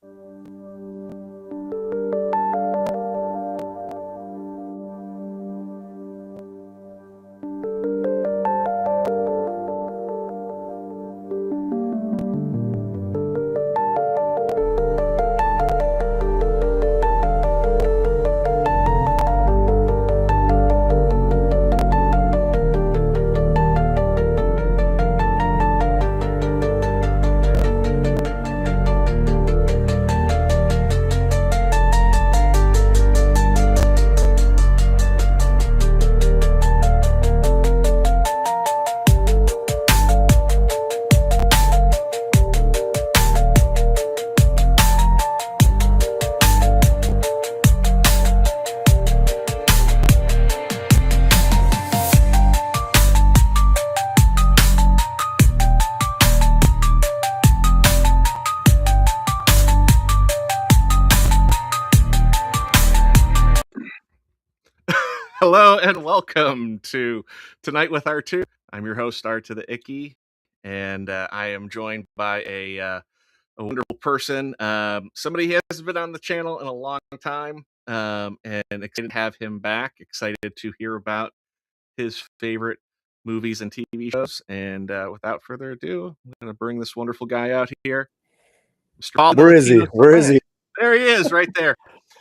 Hello and welcome to Tonight with R2. I'm your host, R to the Icky, and I am joined by a wonderful person. Somebody who hasn't been on the channel in a long time, and excited to have him back. Excited to hear about his favorite movies and TV shows. And without further ado, I'm going to bring this wonderful guy out here, Mr. Paulie the Where is he? Latino Where is Slant. he? There he is, right there.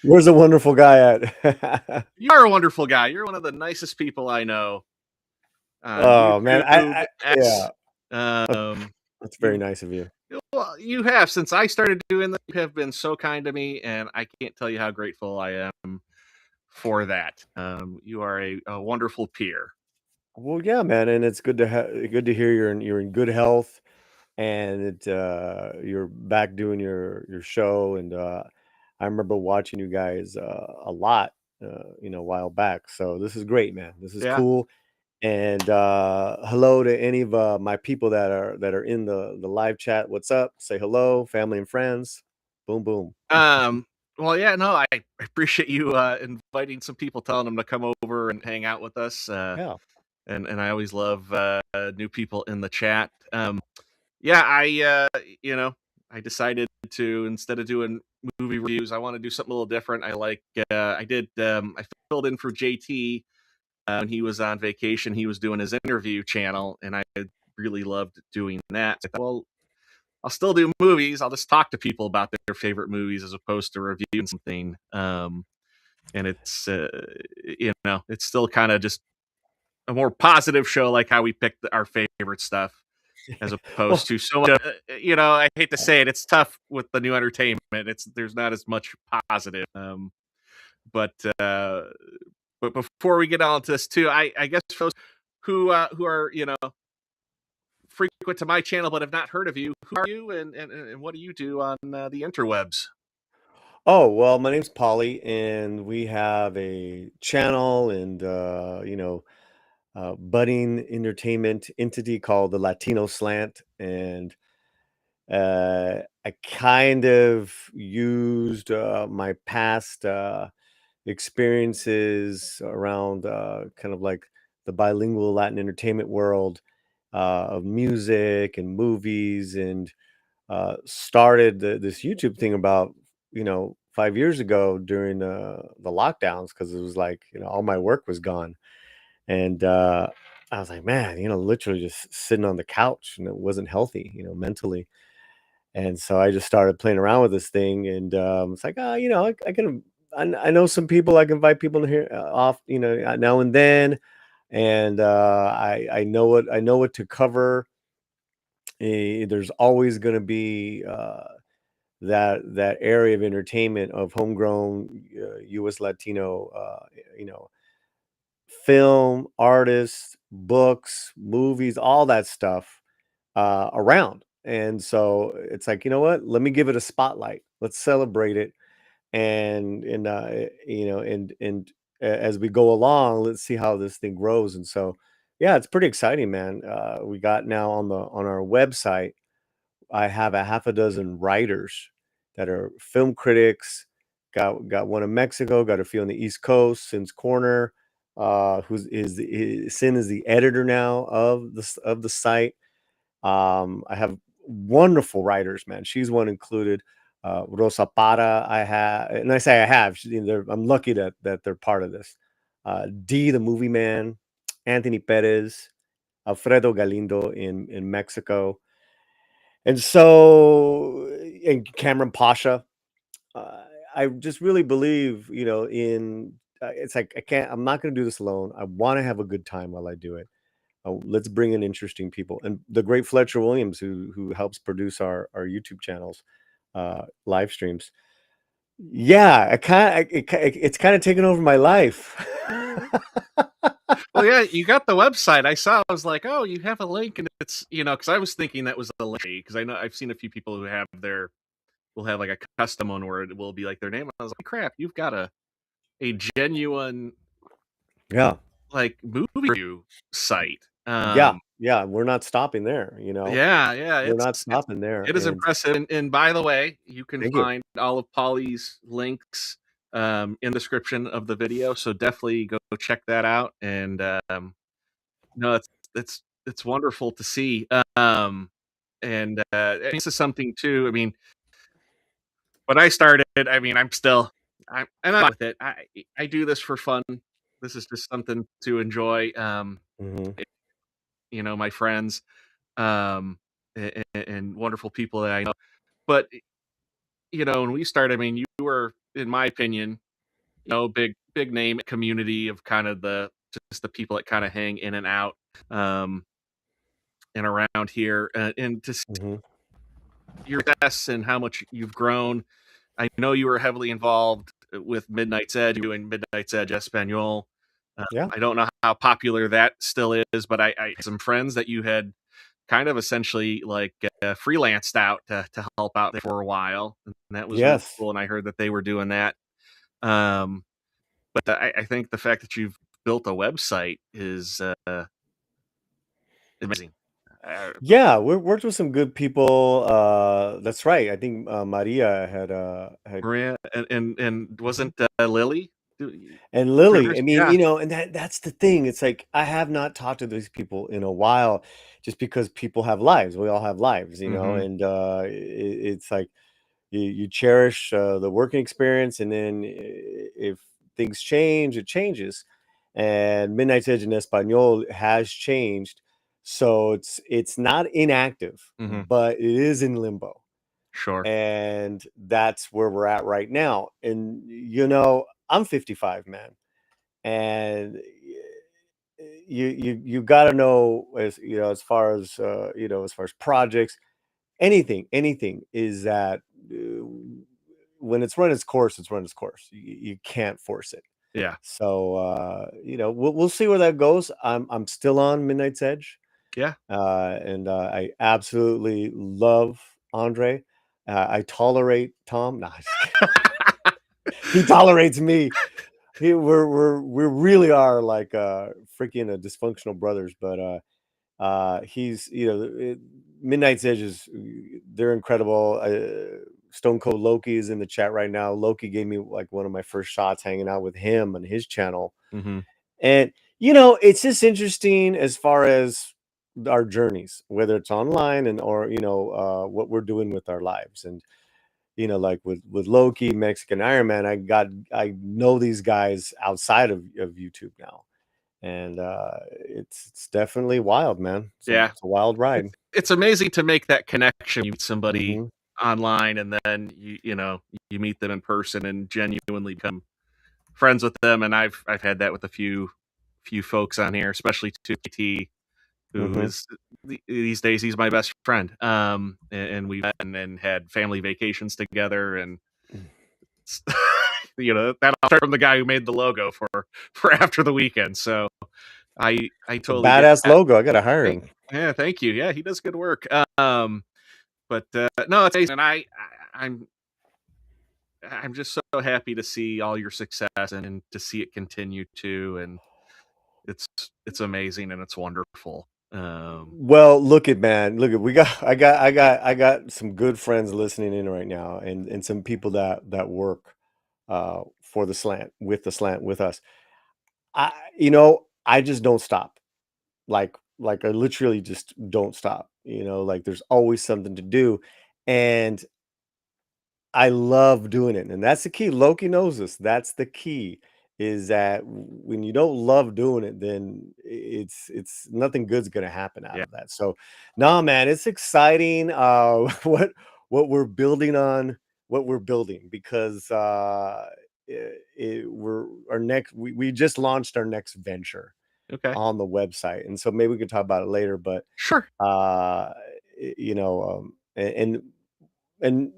Where's the wonderful guy at? You are a wonderful guy. You're one of the nicest people I know. Oh man, YouTube, yeah, that's very you, nice of you. well, you have since I started doing this. You have been so kind to me, and I can't tell you how grateful I am for that. You are a wonderful peer. Well, yeah, man, and it's good to hear you're in good health, and you're back doing your show, and I remember watching you guys a lot, a while back. So this is great, man. This is Yeah. cool. And hello to any of my people that are in the live chat. What's up? Say hello, family and friends. Boom, boom. Well, yeah, no, I appreciate you inviting some people, telling them to come over and hang out with us. Yeah. And I always love new people in the chat. Yeah, I decided to, instead of doing movie reviews, I want to do something a little different. I filled in for JT when he was on vacation. He was doing his interview channel, and I really loved doing that. I thought, well, I'll still do movies. I'll just talk to people about their favorite movies as opposed to reviewing something. And it's it's still kind of just a more positive show, like how we picked our favorite stuff, as opposed Well, to so much. I hate to say it, it's tough with the new entertainment. There's not as much positive. But before we get on to this too, I guess for those who are frequent to my channel but have not heard of you, who are you, and what do you do on the interwebs? oh, well, my name's Polly, and we have a channel and budding entertainment entity called the Latino Slant, and I kind of used my past experiences around kind of like the bilingual Latin entertainment world of music and movies, and started this YouTube thing about 5 years ago during the lockdowns, because it was like all my work was gone, and I was like, man, literally just sitting on the couch, and it wasn't healthy, mentally. And so I just started playing around with this thing, and it's like, I can, I know some people. I can invite people to here off, now and then, and I know what to cover. There's always going to be that area of entertainment of homegrown U.S. Latino, you know, film, artists, books, movies, all that stuff around. And so it's like, you know what? Let me give it a spotlight. Let's celebrate it, and as we go along, let's see how this thing grows. And so, yeah, it's pretty exciting, man. We got now on our website, I have a half a dozen writers that are film critics. Got one in Mexico. Got a few on the East Coast. Sin's Corner, Sin is the editor now of the site. I have wonderful writers, man. She's one included. Rosa Para, I have, and I say I have. I'm lucky that they're part of this. D, the movie man, Anthony Perez, Alfredo Galindo in Mexico, and so and Cameron Pasha. Uh, I just really believe, in it's like I can't. I'm not going to do this alone. I want to have a good time while I do it. Let's bring in interesting people, and the great Fletcher Williams, who helps produce our YouTube channels, live streams. Yeah, it's kind of taken over my life. Well, yeah, you got the website. I saw. I was like, oh, you have a link, and it's because I was thinking that was the link because I know I've seen a few people who have will have like a custom one where it will be like their name. I was like, crap, you've got a genuine Yeah, like movie review site. yeah, yeah. We're not stopping there. Yeah, yeah, We're it's not it's stopping there. it is And impressive. And by the way, you can thank you. find all of Polly's links in the description of the video. So definitely go check that out. And no, it's wonderful to see. And this is something too. I mean, when I started, I mean, I'm with it. I do this for fun. This is just something to enjoy. Hmm. My friends, and wonderful people that I know. But when we started, I mean, you were, in my opinion, big name community of kind of just the people that kind of hang in and out, um, and around here, and to see Hmm. your success and how much you've grown. I know you were heavily involved with Midnight's Edge, doing Midnight's Edge Espanol. Yeah. I don't know how popular that still is, but I some friends that you had kind of essentially like freelanced out to help out there for a while, and that was really Yes. cool. And I heard that they were doing that. Um, but I think the fact that you've built a website is amazing. Uh, Yeah, we worked with some good people. That's right. I think Maria had Maria and Mhm. wasn't Lily And Lily. I produced? mean, Yeah. and that's the thing. It's like I have not talked to these people in a while, just because people have lives. We all have lives, Hmm. and it's like you cherish the working experience, and then if things change, it changes. And Midnight's Edge in Espanol has changed, so it's not inactive, Hmm. but it is in limbo, Sure. and that's where we're at right now. And I'm 55, man, and you got to know, as far as projects, anything is that uh, when it's run its course, it's run its course. You can't force it. Yeah. So we'll see where that goes. I'm still on Midnight's Edge, Yeah. and I absolutely love Andre. I tolerate Tom. No, just kidding. He tolerates me. We really are like freaking dysfunctional brothers, but he's Midnight's Edge is they're incredible. Stone Cold Loki is in the chat right now. Loki gave me like one of my first shots hanging out with him on his channel, Hmm. and it's just interesting as far as our journeys, whether it's online and or what we're doing with our lives. And like with Loki, Mexican Iron Man, I know these guys outside of YouTube now, and it's definitely wild, man. Yeah. It's a wild ride. It's amazing to make that connection. You meet somebody Hmm. online, and then you meet them in person and genuinely become friends with them. And I've had that with a few folks on here, especially T, who Hmm. is these days he's my best friend. And we've met and had family vacations together, and that all started from the guy who made the logo for After the Weekend. So I It's a totally get badass that. logo. I gotta hire Thank, him. yeah, thank you. Yeah, he does good work. But no, it's amazing. And I'm I'm just so happy to see all your success and to see it continue too. And it's it's amazing and it's wonderful. Well, look at man, look at we got I got some good friends listening in right now, and some people that work for the slant with us. I just don't stop. Like I literally just don't stop. Like there's always something to do. And I love doing it, and that's the key. Loki knows this. That's the key, is that when you don't love doing it, then it's nothing good's gonna happen out Yeah. of that. So, nah, man, it's exciting. What we're building on, what we're building, because we're our next. We just launched our next venture Okay. on the website, and so maybe we can talk about it later. But Sure. uh, and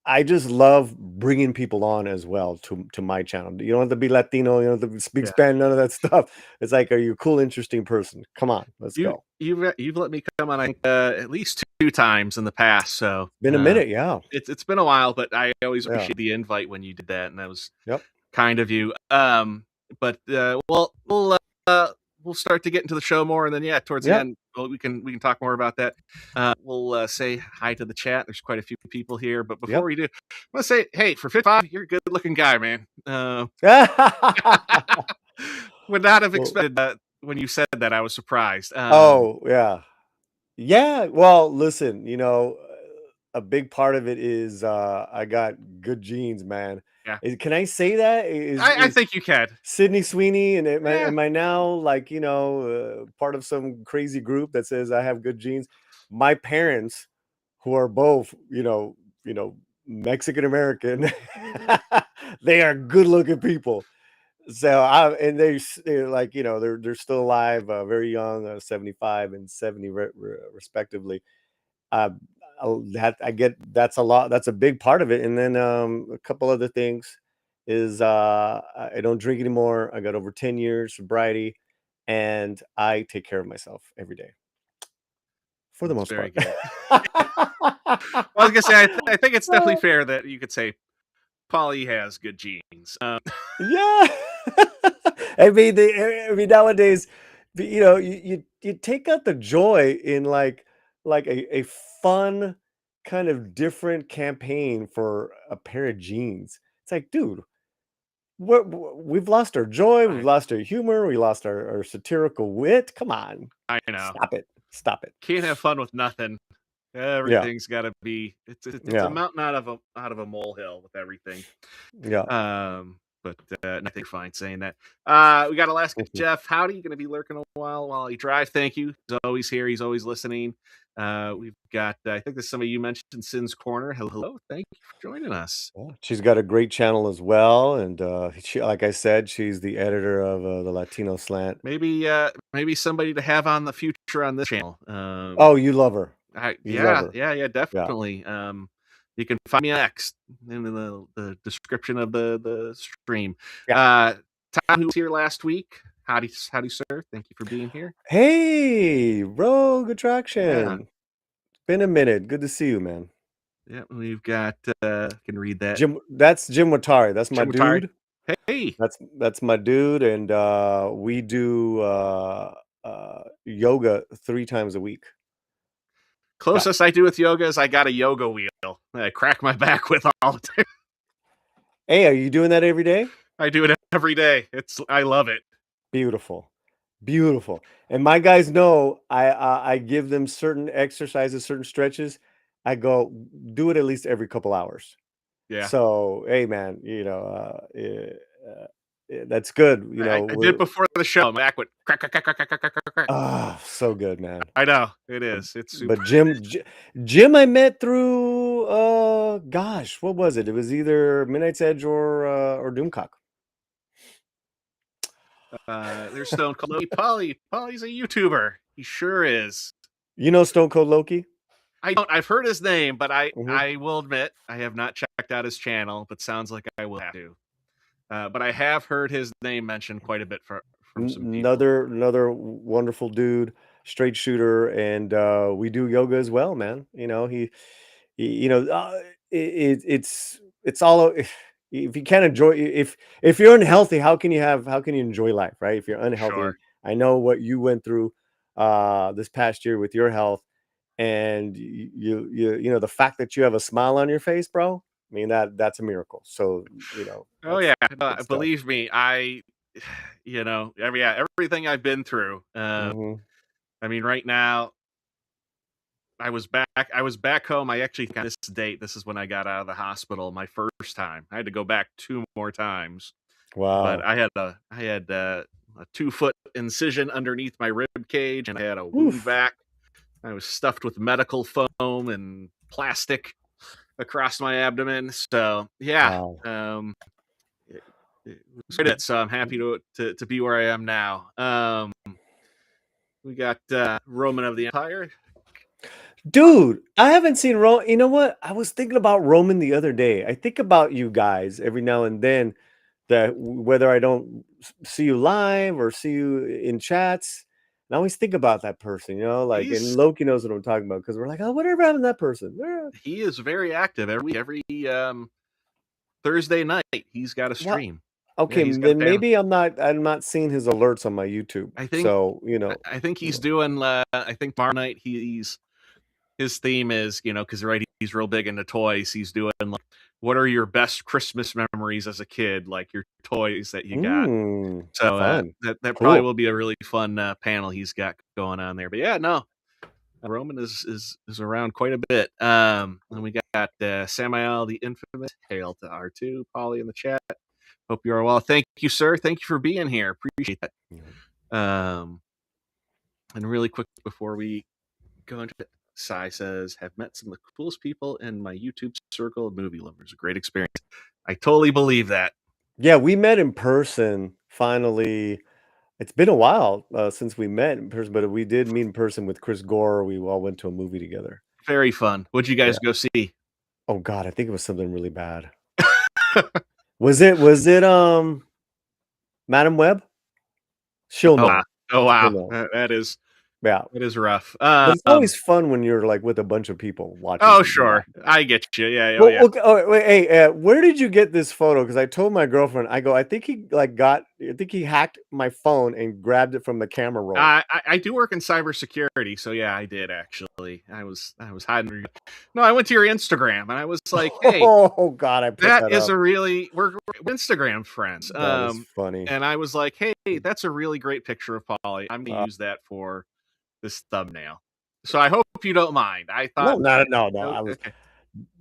I just love bringing people on as well to my channel. You don't have to be Latino, you don't have to speak Yeah. Spanish, none of that stuff. It's like, are you a cool, interesting person? Come on, let's go. You've let me come on, I think, at least 2 times in the past, so, Been a minute, yeah, it's been a while, but I always yeah, appreciate the invite when you did that, and that was yep, kind of you. But we'll start to get into the show more, and then yeah, towards the yep, end, we can talk more about that. We'll say hi to the chat. There's quite a few people here, but before yep. we do, I'm gonna say, hey, for 55, you're a good looking guy, man. Would not have Well, expected that when you said that. I was surprised. oh yeah, yeah. Well, listen, a big part of it is I got good genes, man. Yeah, Can I say that? I Is think you can. Sydney Sweeney, and Yeah, am I now like, part of some crazy group that says I have good genes? My parents, who are both, Mexican American, they are good looking people. So and they're like, they're still alive, very young, 75 and 70 respectively. Uh, that I get, that's a lot. That's a big part of it. And then a couple other things is I don't drink anymore. I got over 10 years sobriety, and I take care of myself every day for the that's most very part. good. Well, I was gonna say, I think it's definitely fair that you could say Polly has good genes. Yeah. I mean, nowadays, you take out the joy in like a fun kind of different campaign for a pair of jeans. It's like, dude, we've lost our joy, we've I lost our humor, we lost our satirical wit. Come on, I know. stop it, stop it. Can't have fun with nothing. Yeah, Everything's got to be. It's a yeah, mountain out of a molehill with everything. yeah. But I think fine saying that. We got Alaska Jeff. Howdy, you going to be lurking a while you drive? Thank you. He's always here. He's always listening. We've got. I think this somebody you mentioned, Sin's Corner. Hello. Thank you for joining us. Yeah, she's got a great channel as well, and she, like I said, she's the editor of the Latino Slant. Maybe somebody to have on the future on this channel. Oh, you love her. You love Yeah, her. yeah, yeah, Yeah. definitely. You can find me on X in the description of the stream. Yeah. Uh, Tom, who was here last week. Howdy, sir. Thank you for being here. Hey, Rogue Yeah, Attraction. Been a minute. Good to see you, man. yeah. We've got. Can read that. That's Jim Watari. That's my Jim Watari. dude. Hey, That's my dude, and we do yoga 3 times a week. Yeah. closest I do with yoga is I got a yoga wheel. I crack my back with all the time. Hey, are you doing that every day? I do it every day. I love it. Beautiful. Beautiful. And my guys know I give them certain exercises, certain stretches. I go do it at least every couple hours. Yeah, So, hey man, that's good. I did before the show. My back went crack, crack, crack, crack, crack, crack, crack, crack. so good, man. I know it Uh, is. It's super. But Jim I met through gosh, what was it? It was either Midnight's Edge or Doomcock. There's Stone Cold Loki. Polly's a YouTuber. He sure is. You know Stone Cold Loki? I don't. I've heard his name, but I Mhm. I will admit I have not checked out his channel. But sounds like I will have to. But I have heard his name mentioned quite a bit from some people. Another wonderful dude, straight shooter, and we do yoga as well, man. He it's all if you can't enjoy, if you're unhealthy, how can you enjoy life, right? If you're unhealthy, and Sure. I know what you went through this past year with your health, and the fact that you have a smile on your face, bro. I mean, that's a miracle. So Oh that's yeah. good stuff. Believe me, everything I've been through. Hmm. I mean, right now I was back home. I actually got this date. This is when I got out of the hospital my first time. I had to go back 2 more times, but Wow. I had a 2-foot incision underneath my rib cage, and I had a wound Oof. vac. I was stuffed with medical foam and plastic across my abdomen. So yeah, Wow. it, it was great. So I'm happy to be where I am now. We got Roman of the Empire. Dude, I haven't seen Rome. You know what? I was thinking about Roman the other day. I think about you guys every now and then, that whether I don't see you live or see you in chats, and I always think about that person, like, and He's Loki knows what I'm talking about because we're like, oh, whatever happened to that person? he is very active every Thursday night. He's got a What? stream. Yeah, Okay, he's got a then panel. maybe I'm not seeing his alerts on my YouTube. I think So, I think he's doing. I think tomorrow night he's his theme is, because right, he's real big into toys. He's doing like, what are your best Christmas memories as a kid, like your toys that you got. So Fun. that probably Cool. will be a really fun panel he's got going on there. But yeah, no, Roman is around quite a bit. And we got Samael the Infamous. Hail to R2, Paulie in the chat. Hope you are well. Thank you, sir. Thank you for being here. Appreciate that. Yeah. And really quick before we go into it, Sai says, have met some of the coolest people in my YouTube circle of movie lovers. A great experience. I totally believe that. Yeah, we met in person finally. It's been a while since we met in person, but we did meet in person with Chris Gore. We all went to a movie together. Very fun. What'd you Yeah. guys go see? Oh God, I think it was something really bad. Was it Madam Web? She'll Oh wow. know. Oh She'll wow. know. Yeah. That is rough. But it's always fun when you're like with a bunch of people watching Oh something sure. that bad. I get you. Yeah, oh Well, yeah. okay, oh, wait, hey, where did you get this photo? Because I told my girlfriend, I think I think he hacked my phone and grabbed it from the camera roll. I do work in cybersecurity, so yeah, I did actually. I was hiding. No, I went to your Instagram and I was like, "Hey, Oh God, I put that that is up. a really we're Instagram friends." That is funny. And I was like, "Hey, that's a really great picture of Polly. I'm gonna Uh, use that for this thumbnail." So I hope you don't mind. I no, thought, not no, no. okay.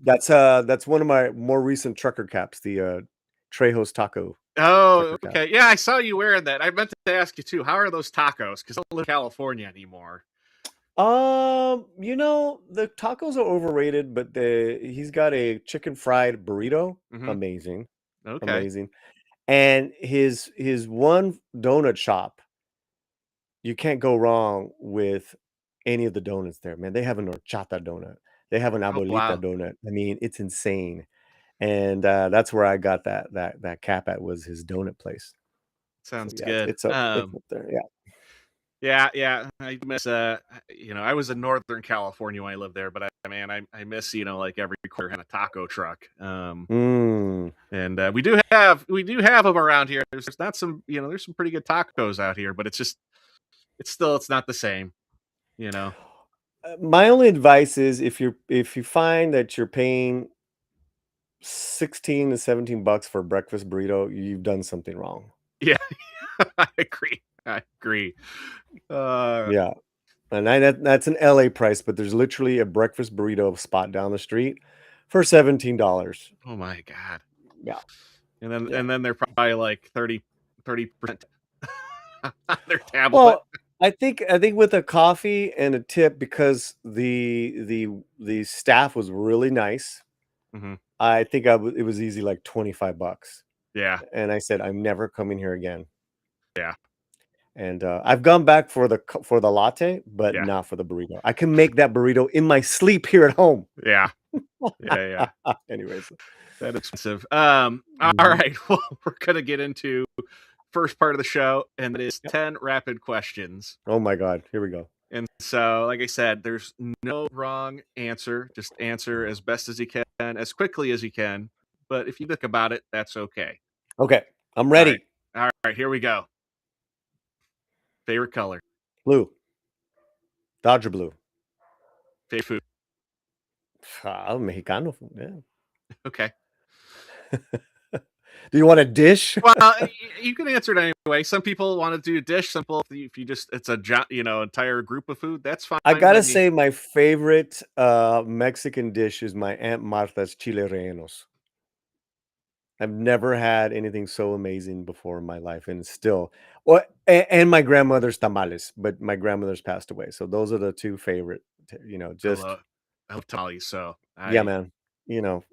That's one of my more recent trucker caps, the Trejo's Taco Oh, trucker cap. okay. Yeah, I saw you wearing that. I meant to ask you too. How are those tacos? Because I don't live in California anymore. The tacos are overrated, but he's got a chicken fried burrito. Hmm. Amazing, Okay. amazing. And his one donut shop, you can't go wrong with any of the donuts there, man. They have an horchata donut. They have an Oh abuelita wow, donut. I mean, it's insane. And that's where I got that cap at, was his donut place. So sounds yeah, good. it's up there. Yeah. Yeah, yeah. I miss I was in Northern California when I lived there, but I miss, like every quarter had a taco truck. Mm. And we do have them around here. There's not some, there's some pretty good tacos out here, but it's not the same, you know. My only advice is, if you find that you're paying 16 to 17 bucks for a breakfast burrito, you've done something wrong. Yeah, I agree. I agree. Uh Yeah. And that's an LA price, but there's literally a breakfast burrito spot down the street for $17. oh my god. Yeah. And then Yeah. and then they're probably like 30% on their tablet. Well, I think with a coffee and a tip, because the staff was really nice. Hmm. I think it was easy, like 25 bucks. Yeah, And I said, I'm never coming here again. yeah, And I've gone back for the latte, but yeah, not for the burrito. I can make that burrito in my sleep here at home. yeah, yeah. Anyways. That expensive. All Mhm. right. Well, we're gonna get into first part of the show, and that is Yep. 10 rapid questions. Oh my God. Here we go. And so, like I said, there's no wrong answer. Just answer as best as you can, as quickly as you can. But if you think about it, that's okay. Okay. I'm All right. ready. All right. Here we go. Favorite color. Blue. Dodger blue. Favorite food. Mexicano. Yeah. Okay. Do you want a dish? Well, you can answer it anyway. Some people want to do a dish. Some people, if you just it's a entire group of food, that's fine I by gotta me. say my favorite, Mexican dish is my Aunt Martha's chile rellenos. I've never had anything so amazing before in my life, and still well, and my grandmother's tamales, but my grandmother's passed away, so those are the 2 favorite, I just love I love tamales, so yeah, I man, you know,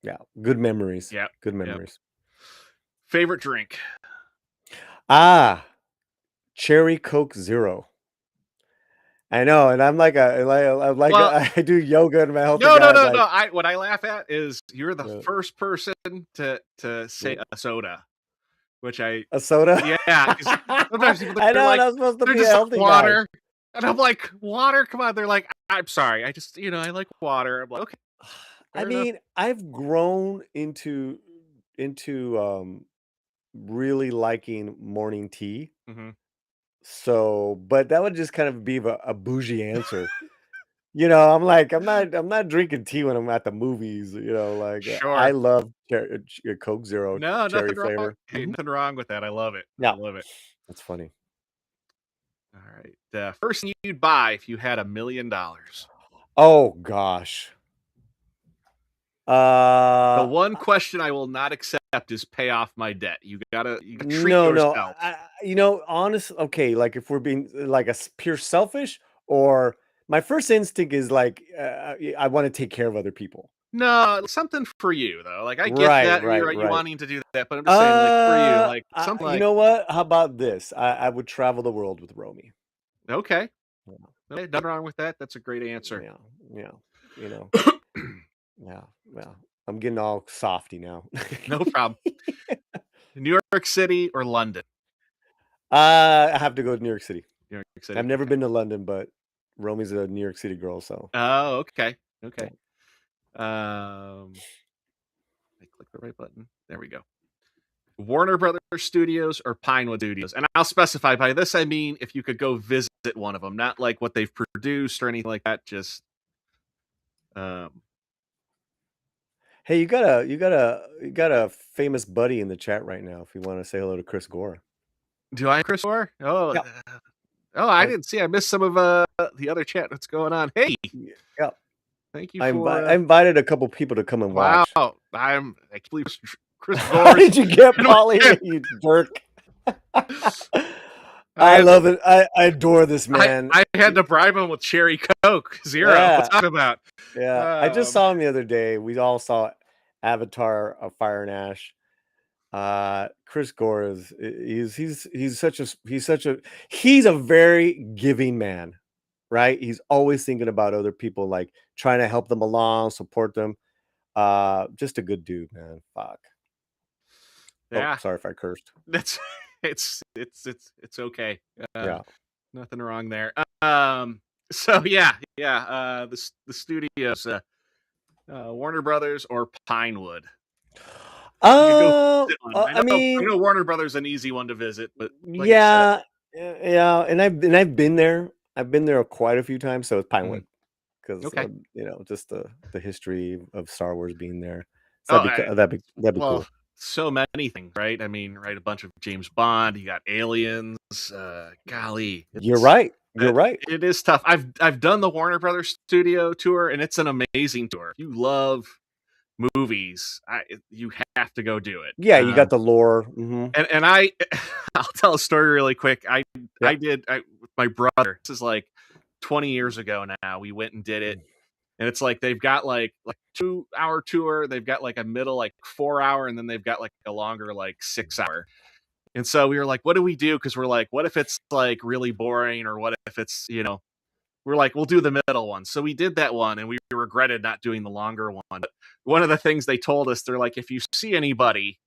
yeah, good memories, yeah good yeah. memories. Favorite drink? Ah, cherry Coke Zero. I know, and Well, I do yoga and I'm a healthy no, guy, no, I'm no, like, no. What I laugh at is you're the uh, first person to say mm, a soda, which I a soda? yeah, because sometimes people I know, and I'm supposed to they're be a just like healthy guy. water, and I'm like water. Come on, they're like I'm sorry, I just I like water. I'm like okay, I fair enough. mean, I've grown into, really liking morning tea. Hmm. So, but that would just kind of be a bougie answer. I'm like, I'm not drinking tea when I'm at the movies, like, I Sure, love Coke Zero no, cherry nothing wrong. flavor. Hey, nothing wrong with that. I love it. I Yeah, love it. that's funny. All right, first thing you'd buy if you had $1 million. Oh gosh. The Uh, one question I will not accept is pay off my debt. You gotta treat no, no. yourself. Honest. Okay, like if we're being like pure selfish, or my first instinct is like, I want to take care of other people. No, something for you though. Like I get Right, that you're right, right, you right. wanting to do that, but I'm just saying, like for you, like something You like know what? How about this? I would travel the world with Romy. okay, Yeah, okay, nothing wrong with that. That's a great answer. yeah, yeah. You know, yeah, yeah. I'm getting all softy now. No problem. New York City or London? I have to go to New York City. New York I've City. never Okay. been to London, but Romy's a New York City girl, so Oh, okay. yeah. Okay. I click the right button. There we go. Warner Brothers Studios or Pinewood Studios. And I'll specify by this I mean if you could go visit one of them, not like what they've produced or anything like that. Just um Hey, you got a famous buddy in the chat right now if you wanna say hello to Chris Gore. do I Chris Orr? Yeah. Oh, I I didn't see. I missed some of the other chat. What's going on? Hey, yeah. thank you I for invited a couple people to come and wow. watch. I can't believe Chris How Gore's did you get in my Paulie, chat. you jerk? I I had love it. I adore this I man. I had to bribe him with cherry Coke, 0. What's Yeah, that about? yeah. I just Um, saw him the other day. We all saw Avatar of Fire and Ash. Chris Gore he's a very giving man, right? He's always thinking about other people, like trying to help them along, support them. Just a good dude, man. Fuck. Oh, yeah, sorry if I cursed. that's it's okay. Yeah. Nothing wrong there. So yeah. The studios, Warner Brothers or Pinewood. You could go visit one. I I mean, know Warner Brothers is an easy one to visit, but like I said, yeah, yeah, and I've been there. I've been there quite a few times, so it's mhm, Pinewood because okay. just the history of Star Wars being there. So Oh, that'd be well, cool. so many things, right? I mean, right, a bunch of James Bond. You got Aliens. Golly, You're right. You're it, right. it is tough. I've done the Warner Brothers studio tour, and it's an amazing tour. If you love movies, you have to go do it. Yeah, you got the lore. And I I'll tell a story really quick. Yeah. With my brother. This is like 20 years ago now. We went and did it. And it's like they've got like 2 hour tour, they've got like a middle like 4 hour, and then they've got like a longer like 6 hour. And so we were like, what do we do? Because we're like, what if it's like really boring, or what if it's, we're like, we'll do the middle one. So we did that one, and we regretted not doing the longer one. But one of the things they told us, they're like, if you see anybody,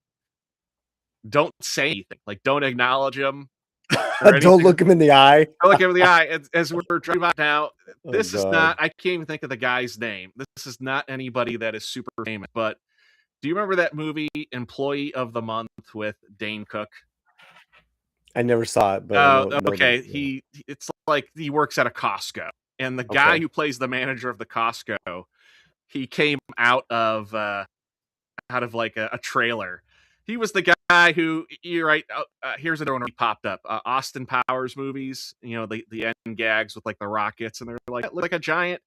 don't say anything. Like, don't acknowledge them or Don't anything. look him in the eye. I look him in the eye as we're driving out now. Oh This is not, god. I can't even think of the guy's name. This is not anybody that is super famous. But do you remember that movie, Employee of the Month, with Dane Cook? I never saw it, but I Oh, know that. okay. Yeah. It's like he works at a Costco. And the guy Okay. who plays the manager of the Costco, he came out of like a trailer, He was the guy who you're right. Here's another one he popped up. Austin Powers movies. You know the end gags with like the rockets, and they're like look like a giant.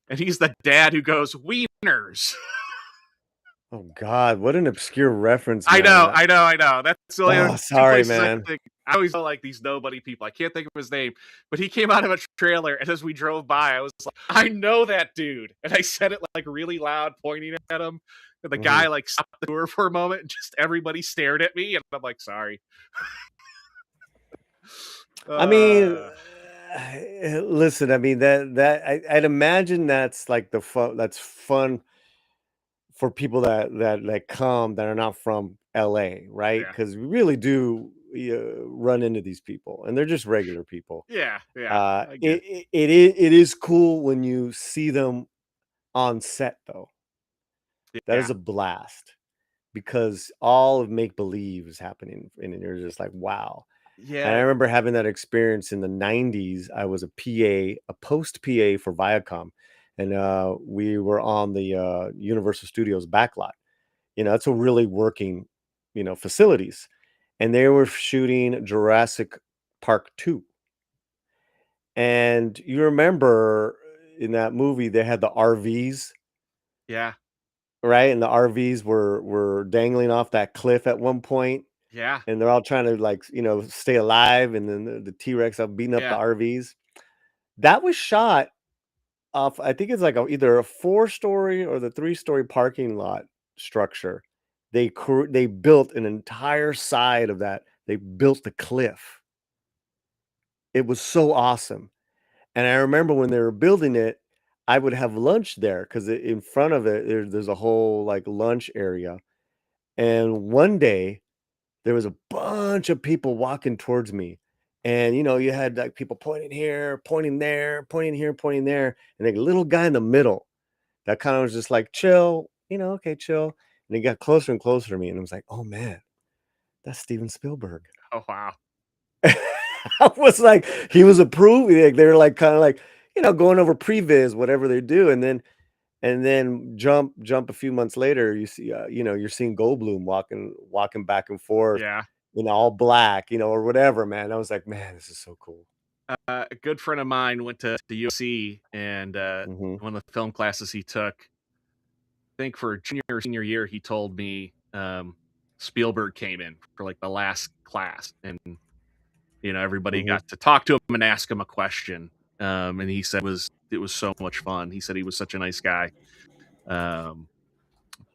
And he's the dad who goes wieners. Oh God, what an obscure reference, I man. know, I know, I know. That's the only Oh, two sorry, places I can man. think. I always know like these nobody people. I can't think of his name, but he came out of a trailer, and as we drove by, I was like, "I know that dude," and I said it like really loud, pointing at him. And the guy Mhm. like stopped the tour for a moment, and just everybody stared at me, and I'm like, "Sorry." I mean, Uh, listen, I mean I'd imagine that's like that's fun for people that come that are not from LA, right? yeah, Because we really do run into these people, and they're just regular people. yeah, yeah. I get. It is cool when you see them on set, though. It. That Yeah, is a blast because all of make believe is happening, and you're just like, wow. And I yeah, remember having that experience in the 90s. I was a PA, a post PA for Viacom, and we were on the Universal Studios backlot. It's a really working, facilities. And they were shooting Jurassic Park 2. And you remember in that movie, they had the RVs, yeah, right? And the RVs were dangling off that cliff at one point, yeah, and they're all trying to like, stay alive. And then the T-Rex are beating up the yeah. RVs. That was shot off, I think it's like either a 4-story or the 3-story parking lot structure. They built an entire side of that. They built the cliff. It was so awesome. And I remember when they were building it, I would have lunch there because in front of it, there's a whole like lunch area. And one day there was a bunch of people walking towards me. And you had like people pointing here, pointing there, pointing here, pointing there, and like a little guy in the middle that kind of was just like, chill, okay, chill. And he got closer and closer to me, and I was like, oh man, that's Steven Spielberg. Oh wow. I was like, he was approving. Like, they were like kind of like, going over previs, whatever they do, and then jump a few months later, you see, you're seeing Goldblum walking back and forth Yeah. in all black, or whatever. Man, I was like, man, this is so cool. A good friend of mine went to USC, and Hmm. one of the film classes he took, I think for junior or senior year, he told me Spielberg came in for like the last class, and everybody Hmm. got to talk to him and ask him a question. And he said it was so much fun. He said he was such a nice guy. Um,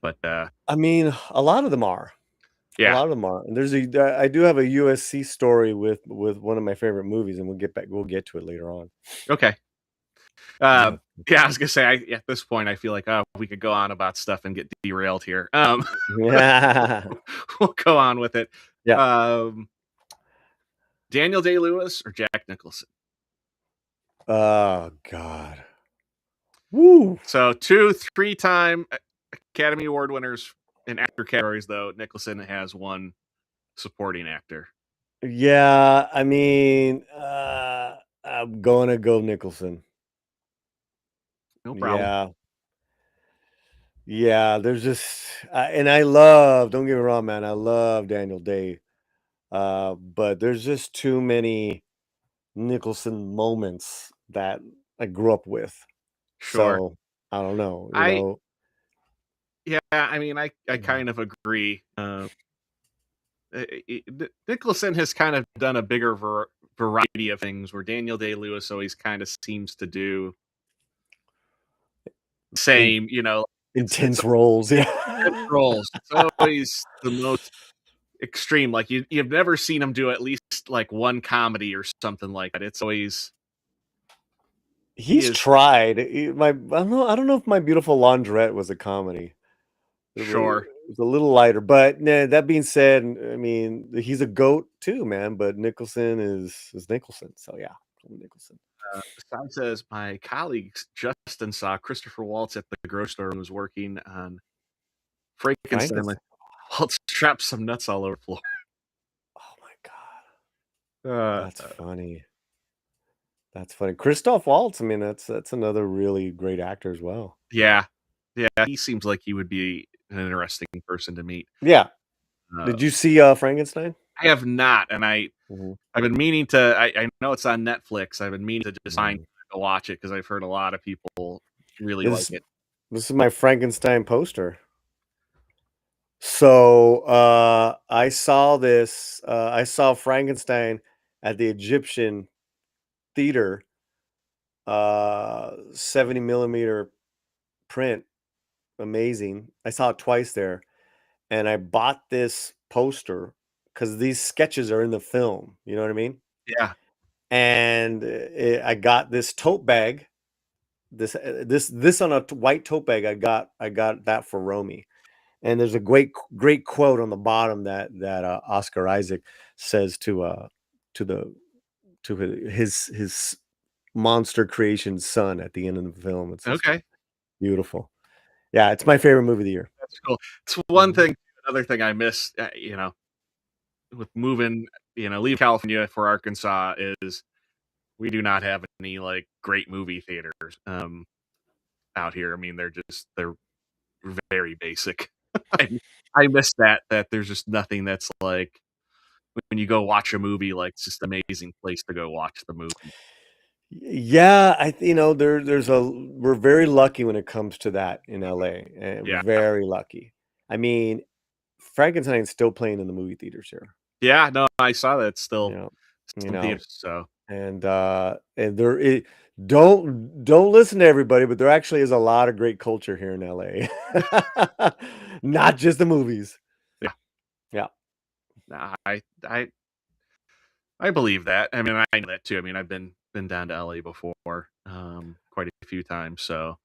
but I mean, a lot of them are. A yeah, lot of them are. And I do have a USC story with one of my favorite movies, and we'll get to it later on. okay. Yeah. Yeah, I was gonna say, at this point, I feel like we could go on about stuff and get derailed here. Yeah. We'll go on with it. Yeah. Um, Daniel Day Lewis or Jack Nicholson? Oh God. Woo. So two, three-time Academy Award winners in actor categories, though. Nicholson has one supporting actor. Yeah, I mean, I'm gonna go Nicholson. No problem. Yeah. Yeah, there's just and I love, don't get me wrong, man, I love Daniel Day. But there's just too many Nicholson moments that I grew up with. Sure. So, I don't know, I Yeah. I mean, I Mhm, kind of agree. Nicholson has kind of done a bigger variety of things, where Daniel Day Lewis always kind of seems to do the in same. It's intense roles, yeah. intense roles. It's always the most extreme. Like you've never seen him do at least like one comedy or something like that. It's always he He's is tried. I don't know if My Beautiful Laundrette was a comedy. sure. It's a little lighter, but nah, that being said, I mean, he's a goat too, man. But Nicholson is Nicholson, so yeah, Nicholson. Stein says my colleague Justin saw Christopher Waltz at the grocery store and was working on Frankenstein. Like Frankenstein. Waltz dropped some nuts all over the floor. Oh my god, Uh, that's funny. That's funny. Christoph Waltz. I mean, that's another really great actor as well. yeah, yeah. He seems like he would be an interesting person to meet. Yeah, Did Uh, you see, Frankenstein? I have not, and Mhm. I've been meaning to. I know it's on Netflix. I've been meaning to just find Mm. to watch it because I've heard a lot of people really like This it. this is my Frankenstein poster. So, I saw Frankenstein at the Egyptian theater, 70 millimeter print, amazing. I saw it twice there, and I bought this poster because these sketches are in the film, you know what I mean? Yeah. And, I got this tote bag, this on a white tote bag, I got that for Romy. And there's a great quote on the bottom that Oscar Isaac says to the to his monster creation son at the end of the film. It's just Okay. beautiful. Yeah, it's my favorite movie of the year. That's cool. It's one Mhm. thing. Another thing I miss, with moving, leave California for Arkansas is we do not have any like great movie theaters out here. I mean, they're very basic. I I miss that there's just nothing that's like when you go watch a movie, like it's just an amazing place to go watch the movie. Yeah, there's a we're very lucky when it comes to that in LA. Yeah. Very lucky. I mean, Frankenstein's still playing in the movie theaters here. Yeah, no, I saw that it's still Yeah, you in know, theaters, so and don't listen to everybody, but there actually is a lot of great culture here in LA. Not just the movies. yeah. Yeah. Nah, I believe that. I mean, I know that too. I mean, I've been down to LA before, quite a few times, so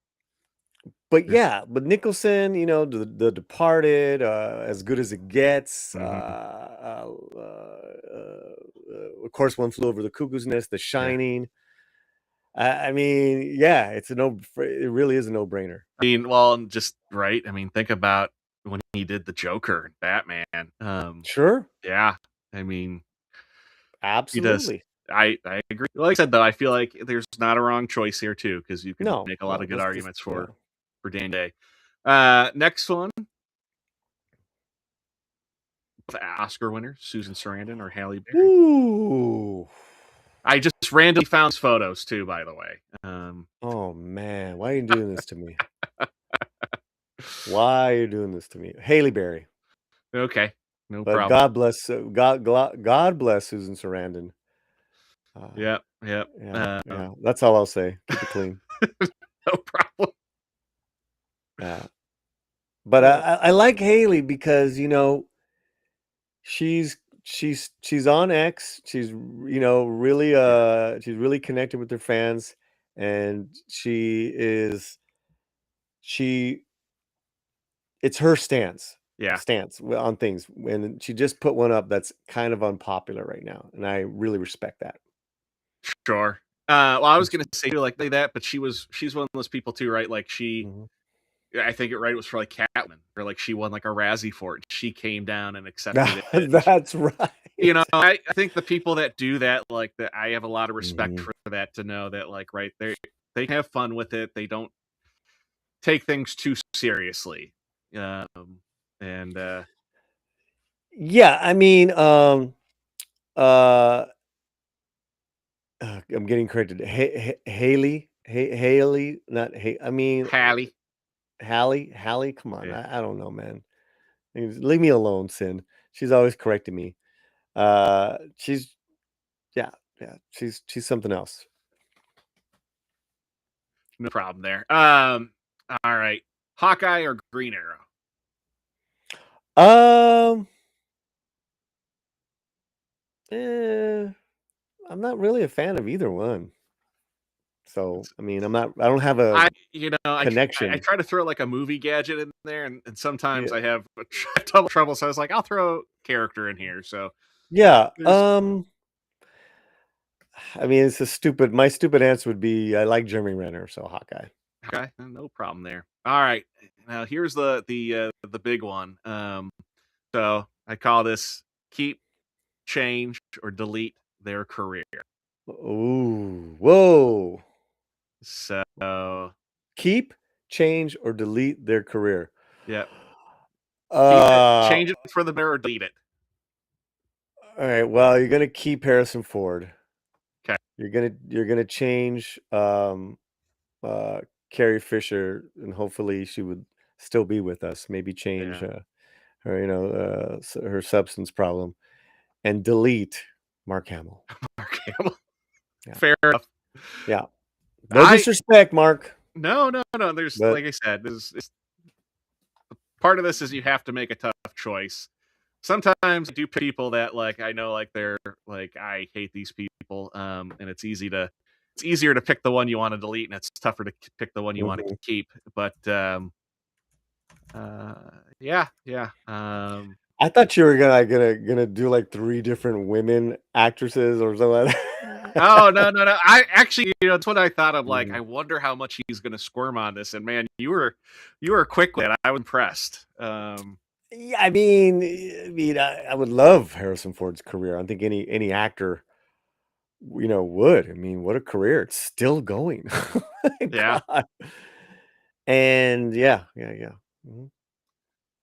But there's yeah, but Nicholson, The Departed, As Good as It Gets, mhm, of course, One Flew Over the Cuckoo's Nest, The yeah. Shining. I mean, yeah, it really is a no-brainer. I mean, well, and just right. I mean, think about when he did the Joker in Batman. Sure, Yeah. I mean, he does. absolutely. I agree. Like I said, though, I feel like there's not a wrong choice here too, because you can No, make a lot no, of good this arguments yeah. for Dan Day. Next one, Oscar winner Susan Sarandon or Halle Berry. Ooh. I just randomly found photos too, by the way. Oh, man, why are you doing this to me? Why are you doing this to me? Haley Berry, Okay, no but problem. God bless Susan Sarandon. Uh, Yep, yep. yeah, yeah, that's all I'll say. Keep it clean. No problem. Yeah. But Uh, I like Haley because, she's on X. yeah, She's really connected with her fans, and she it's her yeah, on things, and she just put one up that's kind of unpopular right now, and I really respect that. sure. Well, I was It's gonna say like that, but she's one of those people too, right? Like Mhm. I think it right. It was for like Catwoman, or like she won like a Razzie for it. She came down and accepted it. That's right. I think the people that do that, like that, I have a lot of respect Mhm. for that. To know that, like, right, they have fun with it. They don't take things too seriously. And Yeah, I mean, uh I'm getting corrected. Haley, not I mean, Hallie, Hallie. Come on, yeah, I don't know, man. Leave me alone, Sin. She's always correcting me. She's yeah, yeah. She's something else. no problem there. All right, Hawkeye or Green Arrow? Um, eh, I'm not really a fan of either one. So I mean, I don't have a I connection. try to throw like a movie gadget in there, and sometimes Yeah, I have trouble. So I was like, I'll throw character in here. So yeah. there's I mean, it's a stupid. My stupid answer would be I like Jeremy Renner, so Hawkeye. okay, no problem there. All right, now here's the big one. So I call this keep, change, or delete their career. Ooh, whoa. So Keep, change, or delete their career. yeah, Keep it, Uh, change it for the better, or delete it. all right. Well, you're gonna keep Harrison Ford. Okay. You're gonna change uh Carrie Fisher, and hopefully she would still be with us. Maybe change Yeah. her, her substance problem, and delete Mark Hamill. Mark Hamill. Yeah, Fair enough. yeah. No I disrespect, Mark, no. There's, but like I said, part of this is you have to make a tough choice. Sometimes I do pick people that, like, I know, like, they're like, I hate these people, and it's easier to pick the one you want to delete, and it's tougher to pick the one you want to mhm. keep. But yeah, yeah. I thought you were gonna do like three different women actresses or something like Oh, that. no. I actually, it's what I thought of. Like, Mhm. I wonder how much he's going to squirm on this. And man, you were quick with it. I was impressed. Yeah, I would love Harrison Ford's career. I think any actor, would. I mean, what a career! It's still going. My Yeah, God. And yeah, yeah, yeah. Mhm.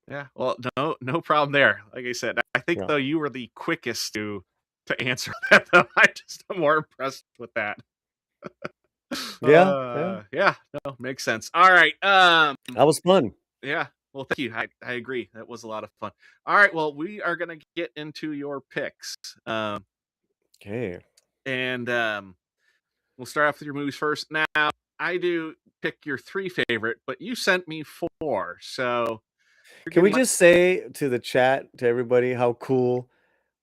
yeah. Well, no problem there. Like I said, I think Yeah. though you were the quickest to answer that. Though I just am more impressed with that. Yeah, yeah. Yeah, no, makes sense. All right. That was fun. Yeah. Well, thank you. I agree. That was a lot of fun. All right. Well, we are gonna get into your picks. Okay. And we'll start off with your movies first. Now, I do pick your three favorite, but you sent me four, so you're Can we getting my. just say to the chat, to everybody, how cool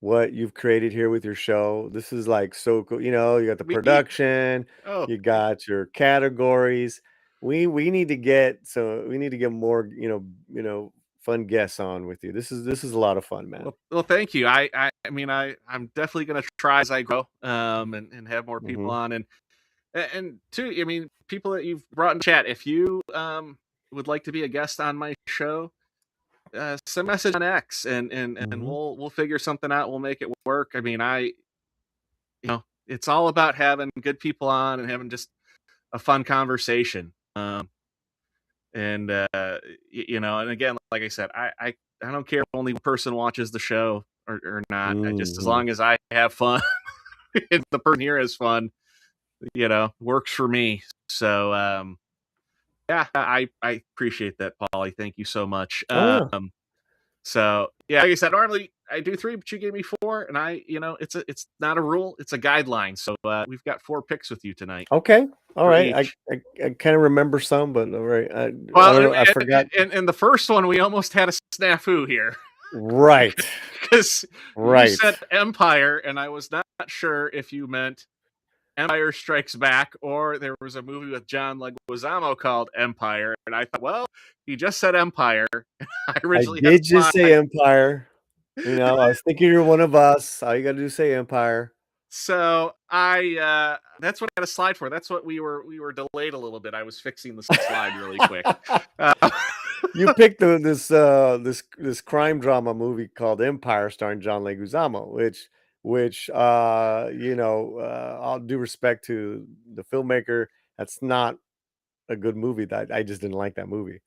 what you've created here with your show? This is like so cool. You got the We production, oh, you got your categories. We need to get more, fun guests on with you. This is a lot of fun, man. well, thank you. I mean, I'm definitely gonna try as I go, and have more people Hmm. on, and two, I mean, people that you've brought in chat. If you would like to be a guest on my show, send a message on X, and Hmm. we'll figure something out. We'll make it work. I mean, it's all about having good people on and having just a fun conversation. And and again, like I said, I don't care if only one person watches the show or not. Just as Hmm. long as I have fun and the person here has fun, works for me. So yeah, I appreciate that, Paulie. Thank you so much. Oh yeah. So yeah, like I said, normally I do three, but you gave me four, and it's not a rule, it's a guideline. So we've got four picks with you tonight Okay. All for right. I each. I, I kind of remember some, but all right. I Well, don't know. I forgot. and the first one we almost had a snafu here. Right. Because you Right. said Empire, and I was not sure if you meant Empire Strikes Back, or there was a movie with John Leguizamo called Empire, and I thought, well, he just said Empire. I I originally had did just say slide, Empire. I was thinking you're one of us. All you gotta do is say Empire. so I that's what I had a slide for. That's what we were delayed a little bit. I was fixing the slide really quick. Uh, You picked this crime drama movie called Empire starring John Leguizamo, which all due respect to the filmmaker, that's not a good movie. That I just didn't like that movie.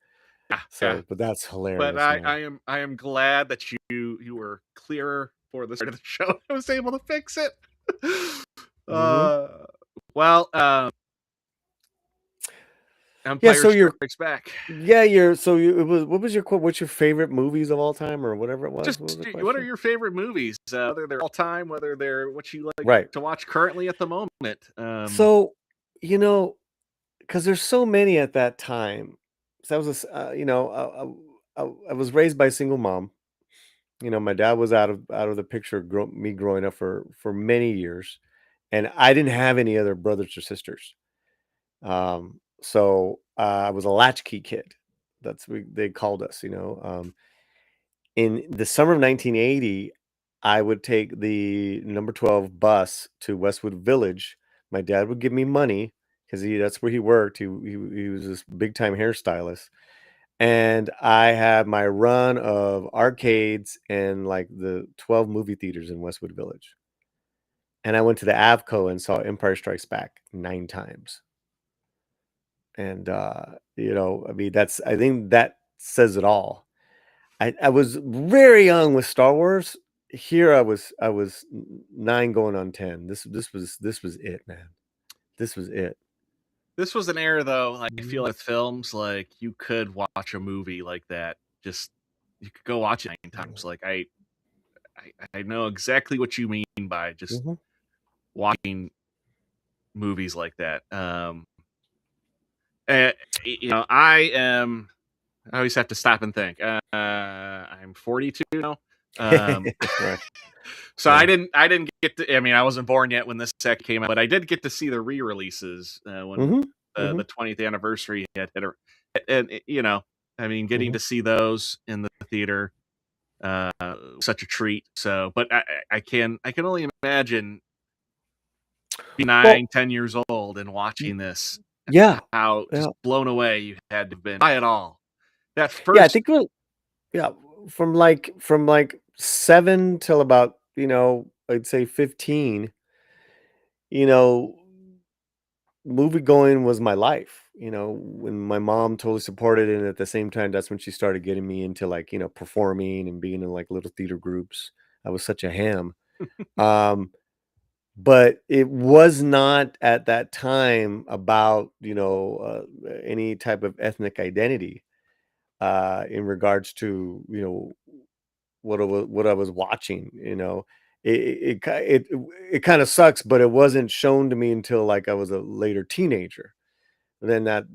yeah, So, but that's but hilarious, I, man. I am I am glad that you were clearer for the start of the show. I was able to fix it. Hmm. Uh, well, Yeah. Empire So you're Strikes Back. yeah you're so you it was what's your favorite movies of all time or whatever it was? Just What was the what are question? your favorite movies? Whether they're all time, whether they're what you like Right. to watch currently at the moment. So you know, because there's so many at that time. So I was, I was raised by a single mom. My dad was out of the picture, me growing up for many years, and I didn't have any other brothers or sisters. So I was a latchkey kid. That's what they called us. In the summer of 1980, I would take the number 12 bus to Westwood Village. My dad would give me money because that's where he worked. He was this big time hairstylist. And I had my run of arcades and like the 12 movie theaters in Westwood Village. And I went to the Avco and saw Empire Strikes Back 9 times. And I think that says it all. I was very young with Star Wars. Here I was 9 going on 10. This was it, man. This was it. This was an era though, like, I feel Mhm. like with films, like, you could watch a movie like that, just you could go watch it 9 times, like, I know exactly what you mean by just Mhm. watching movies like that, eh, I always have to stop and think, I'm 42 now, um, Right. so Yeah. I didn't get to I mean, I wasn't born yet when this set came out, but I did get to see the re-releases, when Mhm. the Mhm. 20th anniversary had hit, and, I mean, getting Mhm. to see those in the theater, uh, such a treat, so but I can only imagine being Well, 9, 10 years old and y watching this, yeah. how just Yeah. blown away you had to have been by it all. That Yeah, I first think we'll yeah, from 7 till about, I'd say 15, you know, movie going was my life, when my mom totally supported it, and at the same time, that's when she started getting me into, like, performing and being in, like, little theater groups. I was such a ham. Um, but it was not at that time about, any type of ethnic identity, in regards to, what I was watching, it kinda sucks, but it wasn't shown to me until, like, I was a later teenager. Then that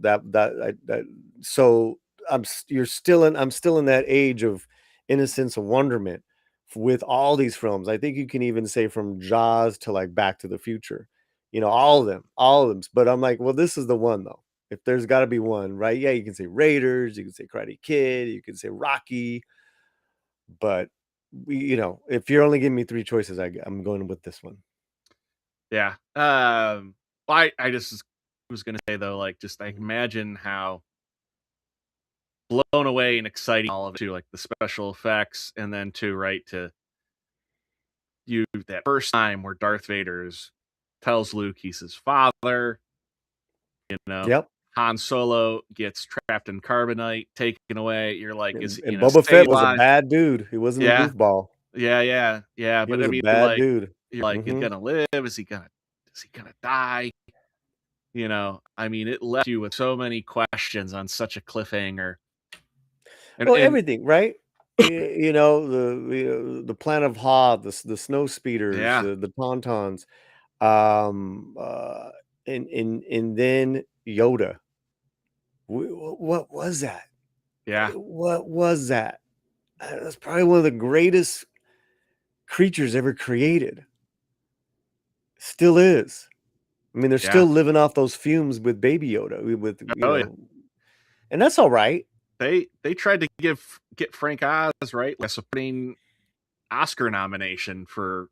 so I'm still in that age of innocence and wonderment with all these films. I think you can even say from Jaws to, like, Back to the Future, all of them, but I'm like, "Well, this is the one, though. If there's gotta be one," right? Yeah, you can say Raiders, you can say Karate Kid, you can say Rocky, but if you're only giving me 3 choices, I'm going with this one. yeah, well, I just was gonna say though, like, just, like, Mhm. imagine how blown away and exciting all of it too, like, the special effects, and then too, right, to you that first time where Darth Vader's tells Luke he's his father, you know, Yep, Han Solo gets trapped in carbonite, taken away, you're like, is and he and gonna Boba stay Fett was a alive? bad dude. He wasn't a Yeah, goofball. yeah, He but I was a mean, bad like, dude. you're like, "Is he Mhm. gonna live? Is he gonna die?" I mean, it left you with so many questions on such a cliffhanger, Well, and everything, right? The Planet of Hoth, the snow speeders, yeah, the Tauntauns, um, uh, and then Yoda. What was that? yeah, What was that? That's probably one of the greatest creatures ever created. Still is. I mean, they're yeah. still living off those fumes with Baby Yoda, Oh, yeah. and that's alright. They tried to get Frank Oz, right, like, a supporting Oscar nomination for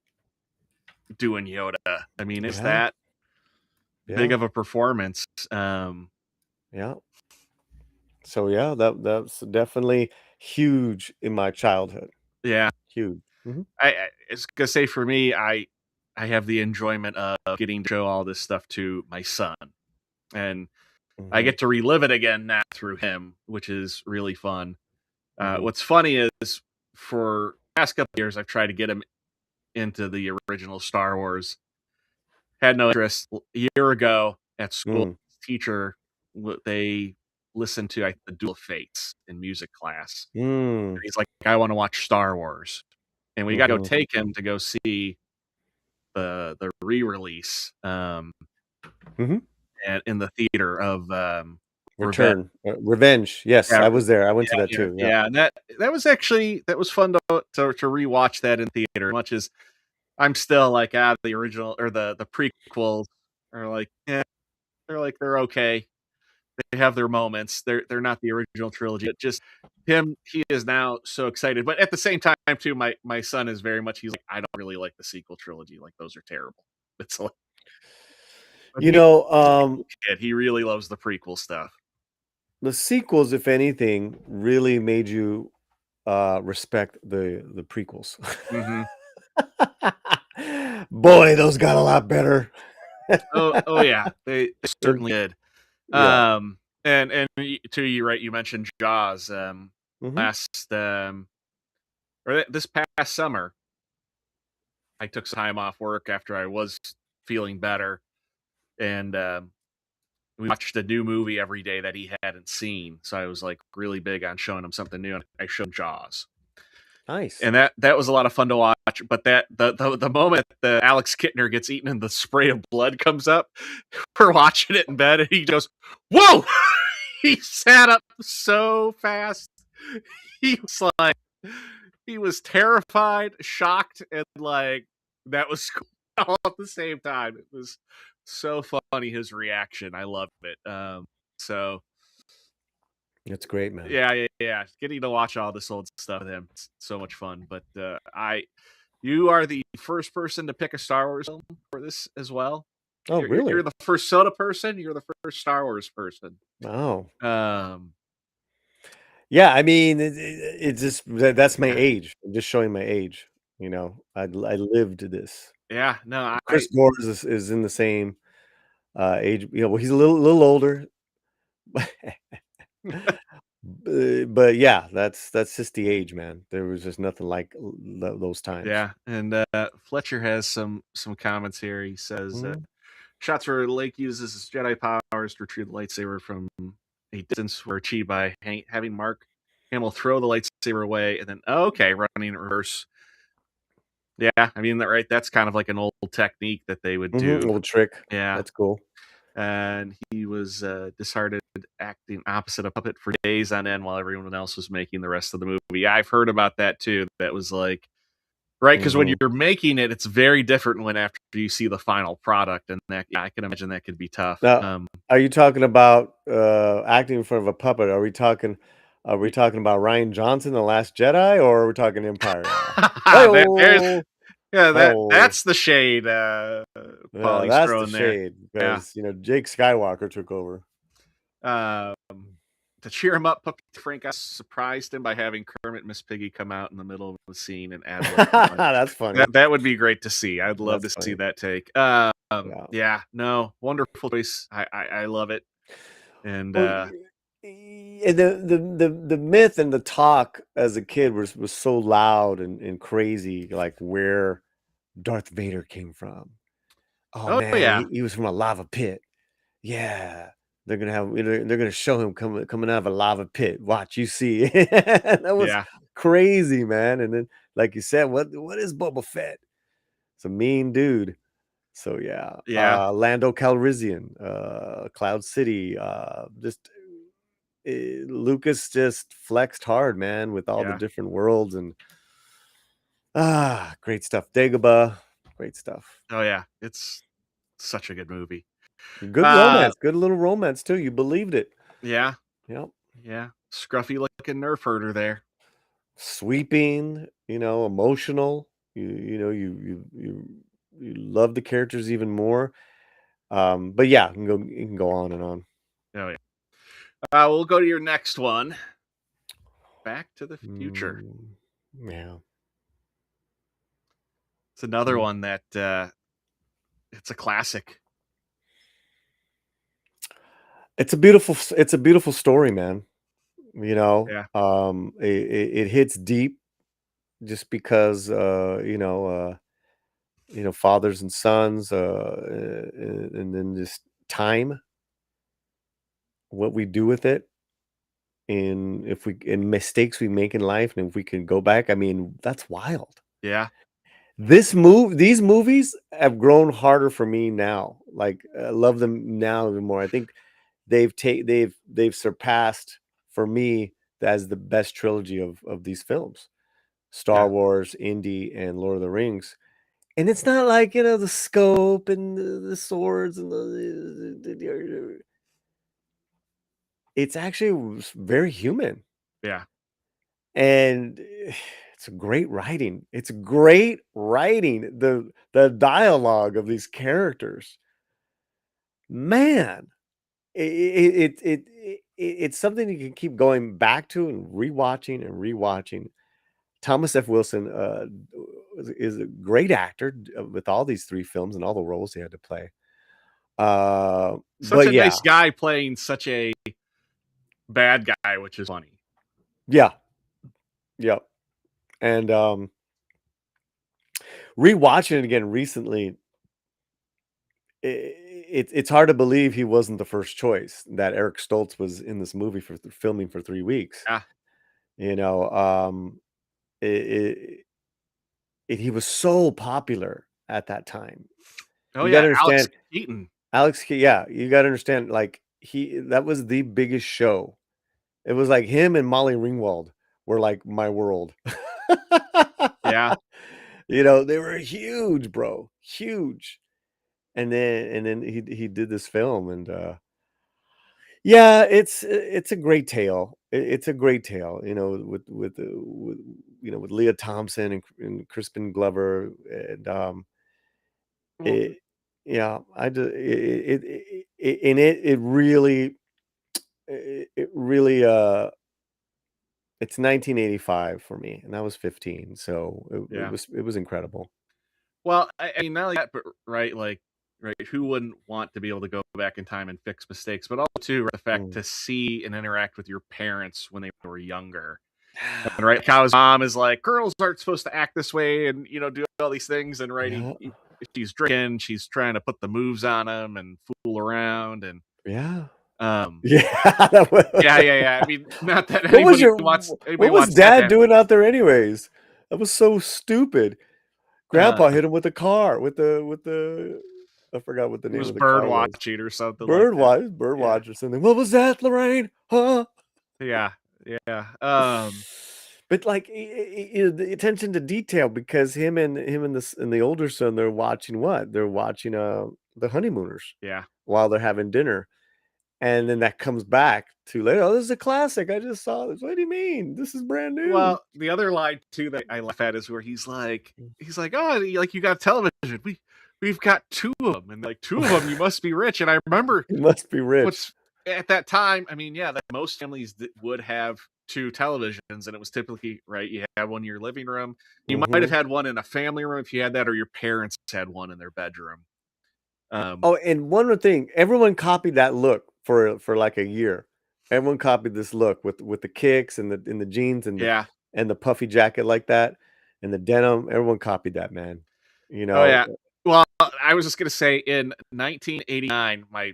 doing Yoda. I mean, it's Yeah, that big yeah, of a performance. Um, yeah. So, yeah, that's definitely huge in my childhood. yeah, Huge. Mhm, I it's gonna say for me, I have the enjoyment of getting to show all this stuff to my son, and I mhm, get to relive it again now through him, which is really fun. mhm. What's funny is for the past couple years, I've tried to get him into the original Star Wars. Had no interest. A year ago at school, Mm, teacher, they listened to the Duel of Fates in music class. mm, And he's like, I want to watch Star Wars. And we got to go mhm, take him to go see the re-release mhm. and in the theater of Revenge. Revenge. Yes, Yeah, I was there. I went to that yeah, too. Yeah. yeah. And that was actually that was fun to rewatch that in theater. Much as I'm still like, the original or the prequels are like, yeah, they're okay. They have their moments. They're not the original trilogy. But just him, he is now so excited. But at the same time, too, my son is very much. He's like, I don't really like the sequel trilogy. Like those are terrible. It's like, but You know, um, kid, he really loves the prequel stuff. the sequels, if anything, really made you, respect the prequels. Hmm. Boy, those got a lot better. Oh yeah, they And certainly did. yeah. And to you right, you mentioned Jaws. Mhm. last this past summer, I took some time off work after I was feeling better, and we watched a new movie every day that he hadn't seen. So I was like really big on showing him something new, and I showed him Jaws. Nice. And that was a lot of fun to watch. But that the moment the Alex Kittner gets eaten and the spray of blood comes up, we're watching it in bed, and he goes, "Whoa!" He sat up so fast. He was like, he was terrified, shocked, and like that was cool all at the same time. It was so funny his reaction. I loved it. So That's great, man. yeah. Getting to watch all this old stuff with him, it's so much fun. But you are the first person to pick a Star Wars film for this as well. Oh, You're really? the first soda person. You're the first Star Wars person. Oh. Um, Yeah, I mean, it's just that's my yeah, age. I'm just showing my age, you know? I lived this. yeah. No, Chris Morris is in the same, age, you know, well, he's a little older, but yeah, that's just the age, man. There was just nothing like those times. yeah. And Fletcher has some comments here. He says Mhm, shots where Lake uses his Jedi powers to retrieve the lightsaber from a distance were achieved by having Mark Hamill throw the lightsaber away and then okay, running in reverse. Yeah, I mean that right. That's kind of like an old technique that they would mhm, do. little trick. Yeah, That's cool. and he was disheartened, acting opposite a puppet for days on end while everyone else was making the rest of the movie. I've heard about that too. That was like right because when Mhm. you're making it, it's very different when after you see the final product, and that yeah, I can imagine that could be tough. Now, are you talking about, acting in front of a puppet? Are we talking about Ryan Johnson, The Last Jedi, or are we talking Empire now? There's Hi-oh! yeah Hi-oh! that's the shade Yeah, Paulie's that's the throwing there. shade Yeah. because, you know, Jake Skywalker took over. Um, to cheer him up, Puppy Frank surprised him by having Kermit and Miss Piggy come out in the middle of the scene and ad lib a bunch. That's funny. That would be great to see. I'd love That's to see funny. that take. Yeah. Yeah, no, wonderful choice. I love it. And Well, the myth and the talk as a kid was so loud and crazy, like where Darth Vader came from. Oh oh man, yeah, he was from a lava pit. Yeah, they're gonna show him coming out of a lava pit. Watch, you see. That was yeah, crazy, man. And then, like you said, what is Boba Fett? It's a mean dude. So yeah, yeah, Lando Calrissian, Cloud City, just Lucas just flexed hard, man, with all the yeah. different worlds and great stuff. Dagobah, great stuff. Oh yeah, it's such a good movie. Good Uh, romance, good little romance too. You believed it. yeah, Yep. yeah. Scruffy looking nerf herder there. Sweeping, you know, emotional. You love the characters even more. But yeah, you can go on and on. Oh yeah. We'll go to your next one. Back to the Future. Mm, yeah. It's another Mm. one that it's a classic. It's a beautiful story, man. You know, Yeah, it hits deep just because fathers and sons, and then just time, what we do with it, and if we and mistakes we make in life, and if we can go back, I mean, that's wild. yeah, These movies have grown harder for me now. Like, I love them now even more. I think they've surpassed for me as the best trilogy of these films. Star yeah. Wars, Indy, and Lord of the Rings. And it's not like, the scope and the swords and it's actually very human. Yeah, And it's a great writing. It's great writing. The dialogue of these characters. Man, it's something you can keep going back to and rewatching and rewatching. Thomas F. Wilson, is a great actor, with all these 3 films and all the roles he had to play. such But a yeah, nice guy playing such a bad guy, which is funny. yeah, Yep. And rewatching it again recently, it's hard to believe he wasn't the first choice. That Eric Stoltz was in this movie for filming for 3 weeks. Yeah. You know, it, he was so popular at that time. Oh You got yeah, to Alex understand, Keaton. Yeah, you got to understand. Like that was the biggest show. It was like him and Molly Ringwald were like my world. Yeah. You know, they were huge, bro, huge. And then he did this film, and yeah, it's a great tale. It's a great tale, you know, with you know, with Leah Thompson and Crispin Glover, and Well, it yeah, I do and it really it really it's 1985 for me, and I was 15, so yeah. it was incredible. Well, I mean, not only that, but right, like, right, who wouldn't want to be able to go back in time and fix mistakes, but also too, right, the fact Mm. to see and interact with your parents when they were younger. And right, how his mom is like, girls aren't supposed to act this way, and do all these things, and right, Yeah, she's drinking, she's trying to put the moves on him and fool around, and yeah. um, Yeah, that yeah, wa yeah, yeah. I mean, not that What was your anybody what was wants that to dad happen. doing out there anyways? That was so stupid. Uh, Grandpa hit him with the car, with the I forgot what the it name was of the bird car was. watching or something like that. Yeah, Birdwatch or something. "What was that, Lorraine? Huh?" yeah, yeah. But, like, the attention to detail, because him and the older son, they're watching what? They're watching, The Honeymooners Yeah. while they're having dinner, and then that comes back to later, "Oh, this is a classic. I just saw this." "What do you mean? This is brand new." Well, the other line too that I laugh at is where he's like, "Oh, like you got television. We've got two of them, and like two of them, you must be rich." And I remember He must be rich. what's at that time. I mean, yeah, that most families would have two televisions, and it was typically right. You had one in your living room. You might have Mhm. had one in a family room if you had that, or your parents had one in their bedroom. Um, Oh, and one more thing, everyone copied that look for, like, a year. Everyone copied this look with the kicks and the jeans yeah. and the puffy jacket like that, and the denim. Everyone copied that, man. You Oh know? yeah. Well, I was just gonna say in 1989, my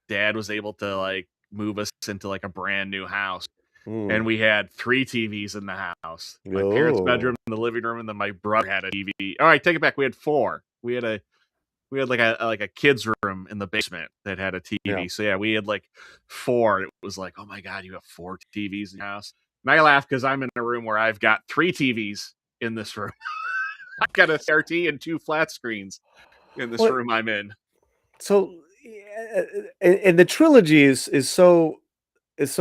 dad was able to like move us into like a brand new house, and Mm. we had three TVs in the house. My parents' Oh. bedroom, the living room, and then my brother had a TV. All right, take it back. We had four. We had like a kids room in the basement that had a Yeah. TV. So yeah, we had like four. It was like, oh my god, you have four TVs in your house. And I laugh because I'm in a room where I've got three TVs in this room. I've got a CRT and two flat screens in this Well, room I'm in. so, yeah, and the trilogy is so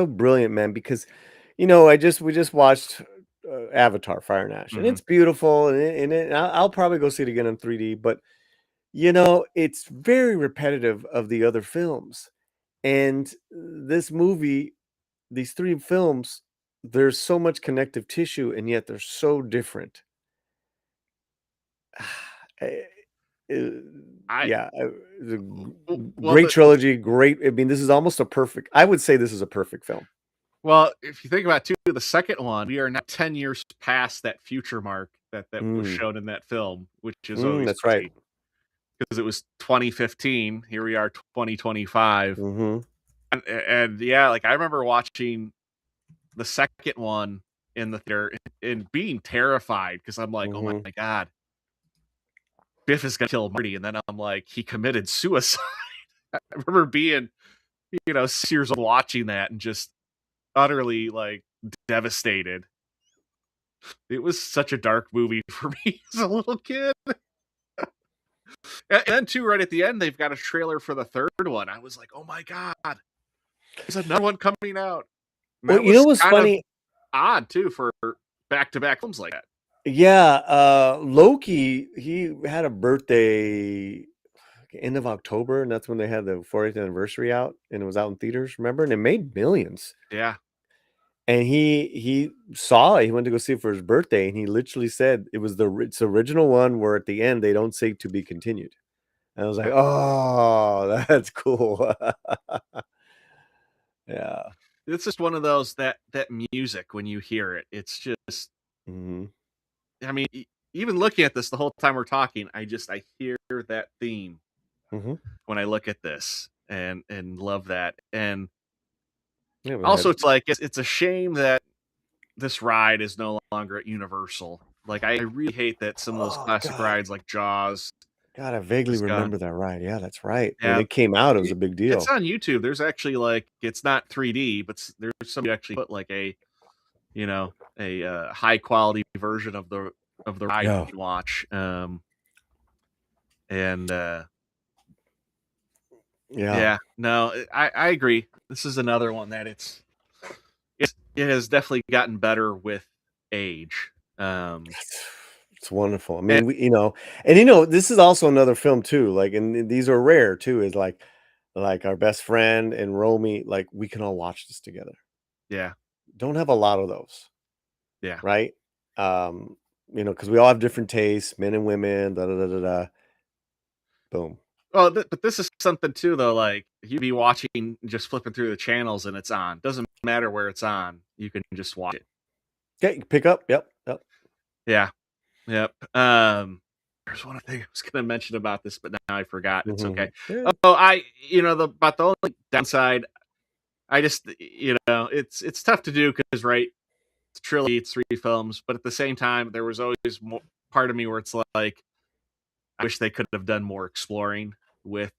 brilliant, man, because, you know, we just watched, Avatar: Fire and Ash, and Hmm. it's beautiful, and I'll probably go see it again in 3D, but, you know, it's very repetitive of the other films, and this movie, these 3 films, there's so much connective tissue, and yet they're so different. Eh, uh, I yeah, the well great the trilogy, great. I mean, this is almost a perfect. I would say this is a perfect film. Well, if you think about too, the second one, we are now 10 years past that future mark that was Mm, shown in that film, which is always that's right. crazy because it was 2015. Here we are, 2025, Mhm, and yeah, like I remember watching the second one in the theater and being terrified because I'm like, oh my mhm. god, Biff is gonna kill Marty, and then I'm like, he committed suicide. I remember being 6 years old watching that and just utterly like devastated. It was such a dark movie for me as a little kid. And then too, right at the end, they've got a trailer for the third one. I was like, "Oh my god, there's another one coming out." And Well, that you know was what's kind of funny? odd too for back-to-back films like that. Yeah, Loki, he had a birthday end of October, and that's when they had the 40th anniversary out, and it was out in theaters, remember? And it made millions. Yeah. And he saw it, he went to go see it for his birthday, and he literally said it was it's the original one where at the end they don't say "to be continued." And I was like, "Oh, that's cool." Yeah. it's just one of those that music when you hear it, it's just Mhm. I mean, even looking at this the whole time we're talking, I hear that theme Mhm. when I look at this and love that. And Yeah, we also had it's like it's a shame that this ride is no longer at Universal. Like I really hate that some of those oh, classic God. rides like Jaws God, I vaguely is gone. remember that ride. Yeah, that's right. When Yeah, it came out, it was it a big it's deal. on YouTube. There's actually, like it's not 3D, but there's somebody actually put, like, a high quality version of the ride you Yeah. can watch, and, Yeah. yeah, no, I agree. This is another one that it has definitely gotten better with age, It's wonderful. I and mean, and this is also another film too. Like, and these are rare too. Is like our best friend and Romy. Like, we can all watch this together. yeah, Don't have a lot of those, yeah. right? Um, because we all have different tastes, men and women. Da da da da da. Boom. Well, but this is something too, though. Like you'd be watching, just flipping through the channels, and it's on. Doesn't matter where it's on. You can just watch it. Yeah, you pick up. Yep. Yep. Yeah. Yep. There's one thing I was gonna mention about this, but now I forgot. It's okay. Mhm. Yeah. Oh, the only downside, I just it's tough to do because right, it's a trilogy, it's 3 films, but at the same time, there was always more part of me where it's like I wish they could have done more exploring with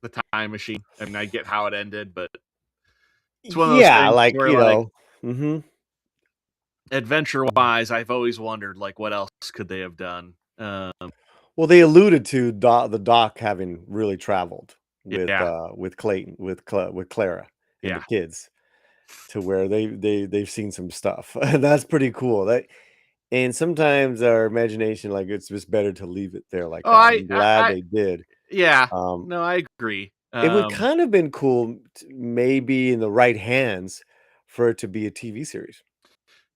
the time machine. I mean, I get how it ended, but it's one of those Yeah. things Like, where like Mhm. adventure wise, I've always wondered like what else could they have done. Well, they alluded to the doc having really traveled Yeah, with Clayton, with Clara and the yeah. kids to where they've seen some stuff. That's pretty cool. And sometimes our imagination, like, it's just better to leave it there like Oh, that. I'm glad they did. yeah. Um, No, I agree. it would kind of been cool, maybe in the right hands, for it to be a TV series.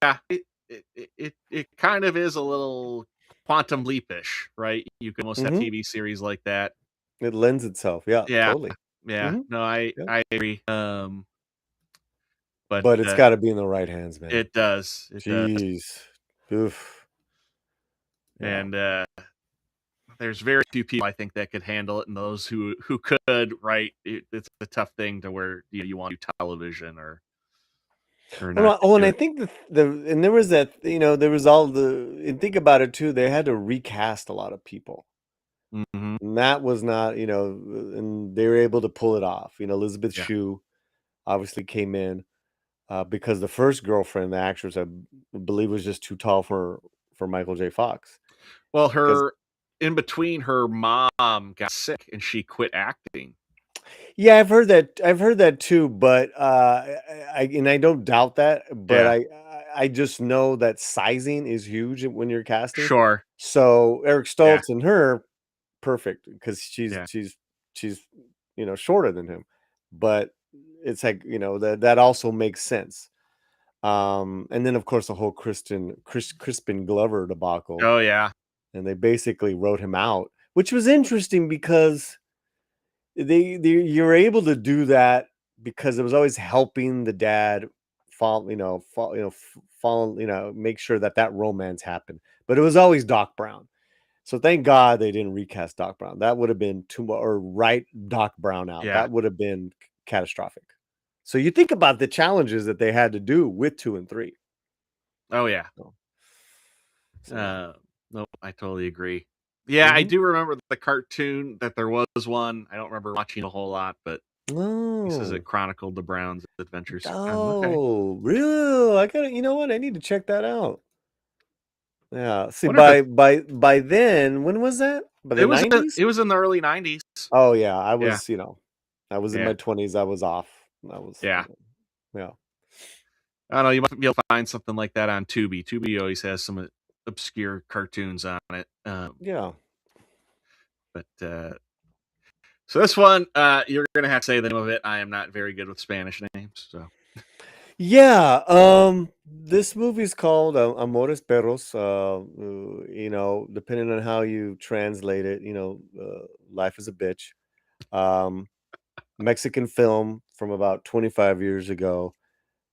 Yeah, it kind of is a little quantum leapish, right? You can almost have Hmm. TV series like that. It lends itself. Yeah, Yeah, totally. yeah. Hmm. No, I Yeah. I agree. But But it's got to be in the right hands, man. it does, Jeez. Oof. Yeah. and there's very few people I think that could handle it, and those who could, right? It's a tough thing to where you want to do television or Oh, not no, oh, and do I it. think and there was that, there was all and think about it too, they had to recast a lot of people. Hmm. And that was not, and they were able to pull it off. Elizabeth Yeah. Shue obviously came in because the first girlfriend, the actress, I believe, was just too tall for Michael J. Fox. Well, Because her in between, her mom got sick and she quit acting. yeah, I've heard that too, but I don't doubt that, but Yeah. I just know that sizing is huge when you're casting. Sure. So Eric Yeah. Stoltz and her, perfect, because Yeah. she's shorter than him, but it's like, that also makes sense. And then of course the whole Crispin Glover debacle, Oh, yeah. and they basically wrote him out, which was interesting because you're able to do that because it was always helping the dad fall, make sure that romance happened. But it was always Doc Brown. So thank God they didn't recast Doc Brown. That would have been too much, or write Doc Brown out. Yeah. That would have been catastrophic. So you think about the challenges that they had to do with 2 and 3. Oh, yeah. So, yeah. Uh, no, I totally agree. Yeah, I Mhm. do remember the cartoon that there was one. I don't remember watching a whole lot, but he says it Oh. chronicled the Browns' adventures. Okay. Oh, really? I gotta, you know what? I need to check that out. Yeah. See, Wonder if it's by then, when was that? By the 90s? it was in the early 90s. Oh yeah, Yeah. I was in Yeah. my 20s. I was off. I was, Yeah. yeah. I don't know, you might be able to find something like that on Tubi. Tubi always has some obscure cartoons on it. Yeah. But so this one, you're gonna have to say the name of it. I am not very good with Spanish names, so Yeah, this movie's called Amores Perros. Depending on how you translate it, life is a bitch. Um, Mexican film from about 25 years ago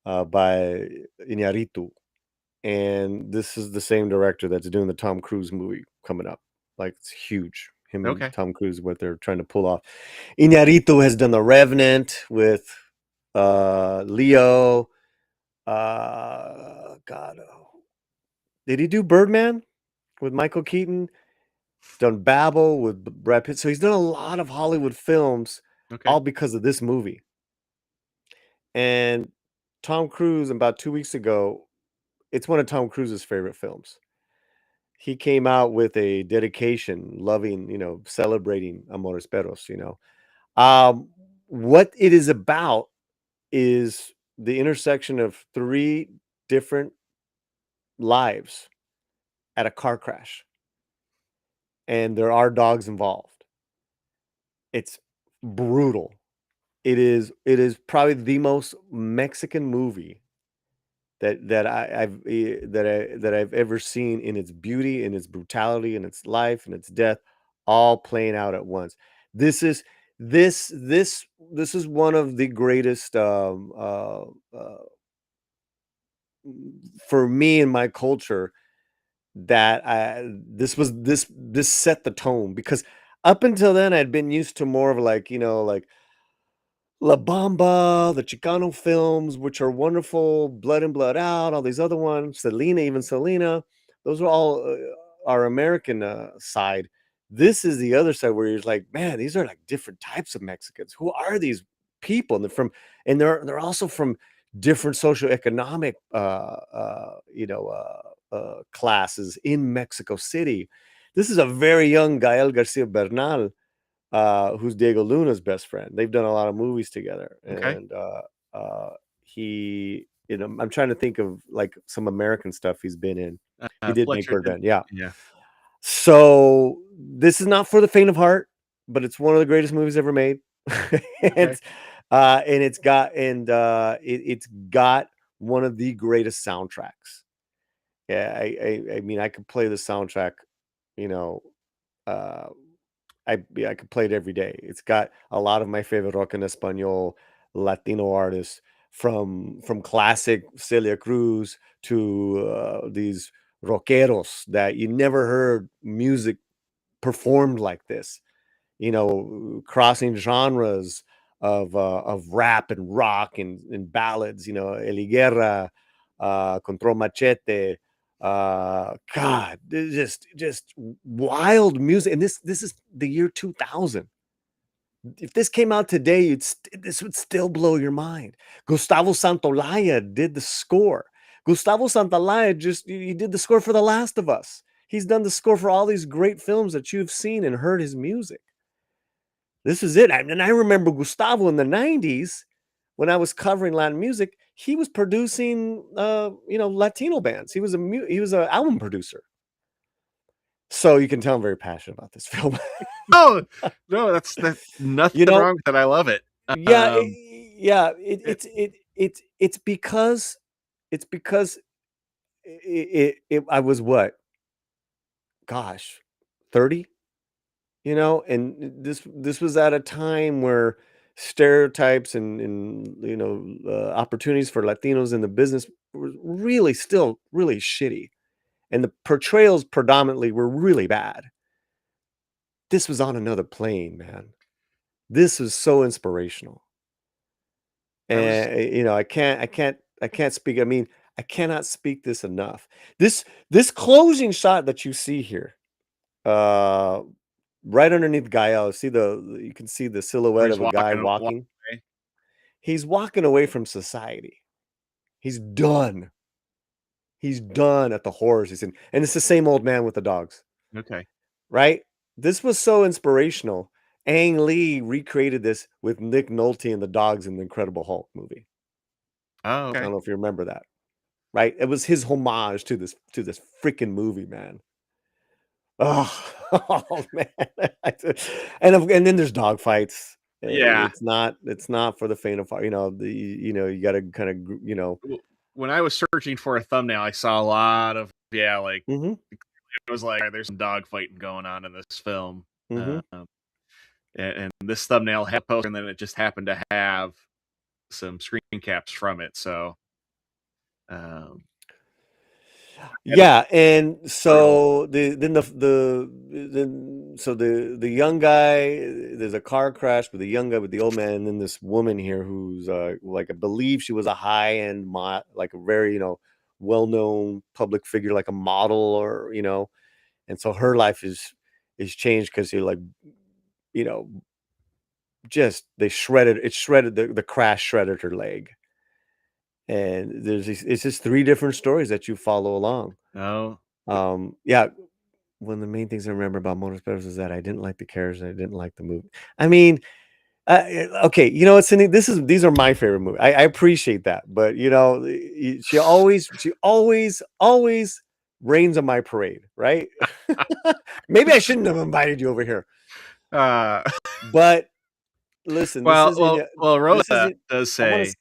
by Iñárritu. And this is the same director that's doing the Tom Cruise movie coming up. Like, it's huge. Him and Okay. Tom Cruise, what they're trying to pull off. Iñárritu has done The Revenant with Leo. God, did he do Birdman with Michael Keaton? He's done Babel with Brad Pitt. So he's done a lot of Hollywood films, Okay. all because of this movie. And Tom Cruise, about 2 weeks ago, it's one of Tom Cruise's favorite films. He came out with a dedication, loving, celebrating Amores Perros. What it is about is the intersection of three different lives at a car crash, and there are dogs involved. It's brutal. It is probably the most Mexican movie that I've ever seen, in its beauty, in its brutality, in its life, and its death, all playing out at once. This is this is one of the greatest for me in my culture, that this set the tone, because up until then I'd been used to more of, like, like La Bamba, the Chicano films, which are wonderful, Blood and Blood Out, all these other ones, Selena, even Selena, those are all our American side. This is the other side, where you're like, man, these are like different types of Mexicans. Who are these people? And they're also from different socioeconomic classes in Mexico City. This is a very young Gael Garcia Bernal, who's Diego Luna's best friend. They've done a lot of movies together, Okay. and I'm trying to think of like some American stuff he's been in. He did make Fletcher did. Birdman, yeah. Yeah. So this is not for the faint of heart, but it's one of the greatest movies ever made. Okay. and it's got one of the greatest soundtracks. Yeah, I mean, I could play the soundtrack, you know, uh, I could play it every day. It's got a lot of my favorite rock en español Latino artists, from classic Celia Cruz to these rockeros that you never heard music performed like this. Crossing genres of rap and rock and ballads. Eliguerra, Control Machete. God, just wild music. And this is the year 2000. If this came out today, this would still blow your mind. Gustavo Santaolalla did the score. Gustavo Santaolalla he did the score for The Last of Us. He's done the score for all these great films that you've seen and heard his music. This is it. And I remember Gustavo in the 90s, when I was covering Latin music, he was producing Latino bands. He was an album producer. So you can tell I'm very passionate about this film. Oh no, that's nothing You know, wrong with that. I love it. yeah, Um, yeah. it, It's because I was what? Gosh, 30. And this was at a time where stereotypes and opportunities for Latinos in the business were really still really shitty, and the portrayals predominantly were really bad. This was on another plane, man. This was so inspirational. that was And I can't speak. I mean, I cannot speak this enough. This closing shot that you see here, uh right underneath Gael, you can see the where silhouette he's of a guy walking walking. away. He's walking away from society. He's done. He's done at the horrors he's in. And it's the same old man with the dogs, Okay. right? This was so inspirational. Ang Lee recreated this with Nick Nolte and the dogs in the Incredible Hulk movie. Oh, I okay. don't know if you remember that, right? It was his homage to this freaking movie, man. Oh, oh man. And then there's dog fights. Yeah. It's not for the faint of heart. You got to kind of When I was searching for a thumbnail, I saw a lot of like Mhm, it was like there's some dog fighting going on in this film. mhm. Um, and this thumbnail had a poster, and then it just happened to have some screen caps from it. So, um, I don't Yeah, and brutal. so the young guy, there's a car crash with the young guy with the old man, and then this woman here who's like I believe she was a high end like a very well known public figure, like a model or and so her life is changed because you're like you know just they shredded the crash shredded her leg, and it's just three different stories that you follow along. No, Yeah, one of the main things I remember about Motorsport is that I didn't like the characters, and I didn't like the movie. I mean, okay, Cindy, these are my favorite movies. I appreciate that, but she always rains on my parade, right? Maybe I shouldn't have invited you over here, uh, but listen, this well, isn't. well, well, This Rosa isn't. does I want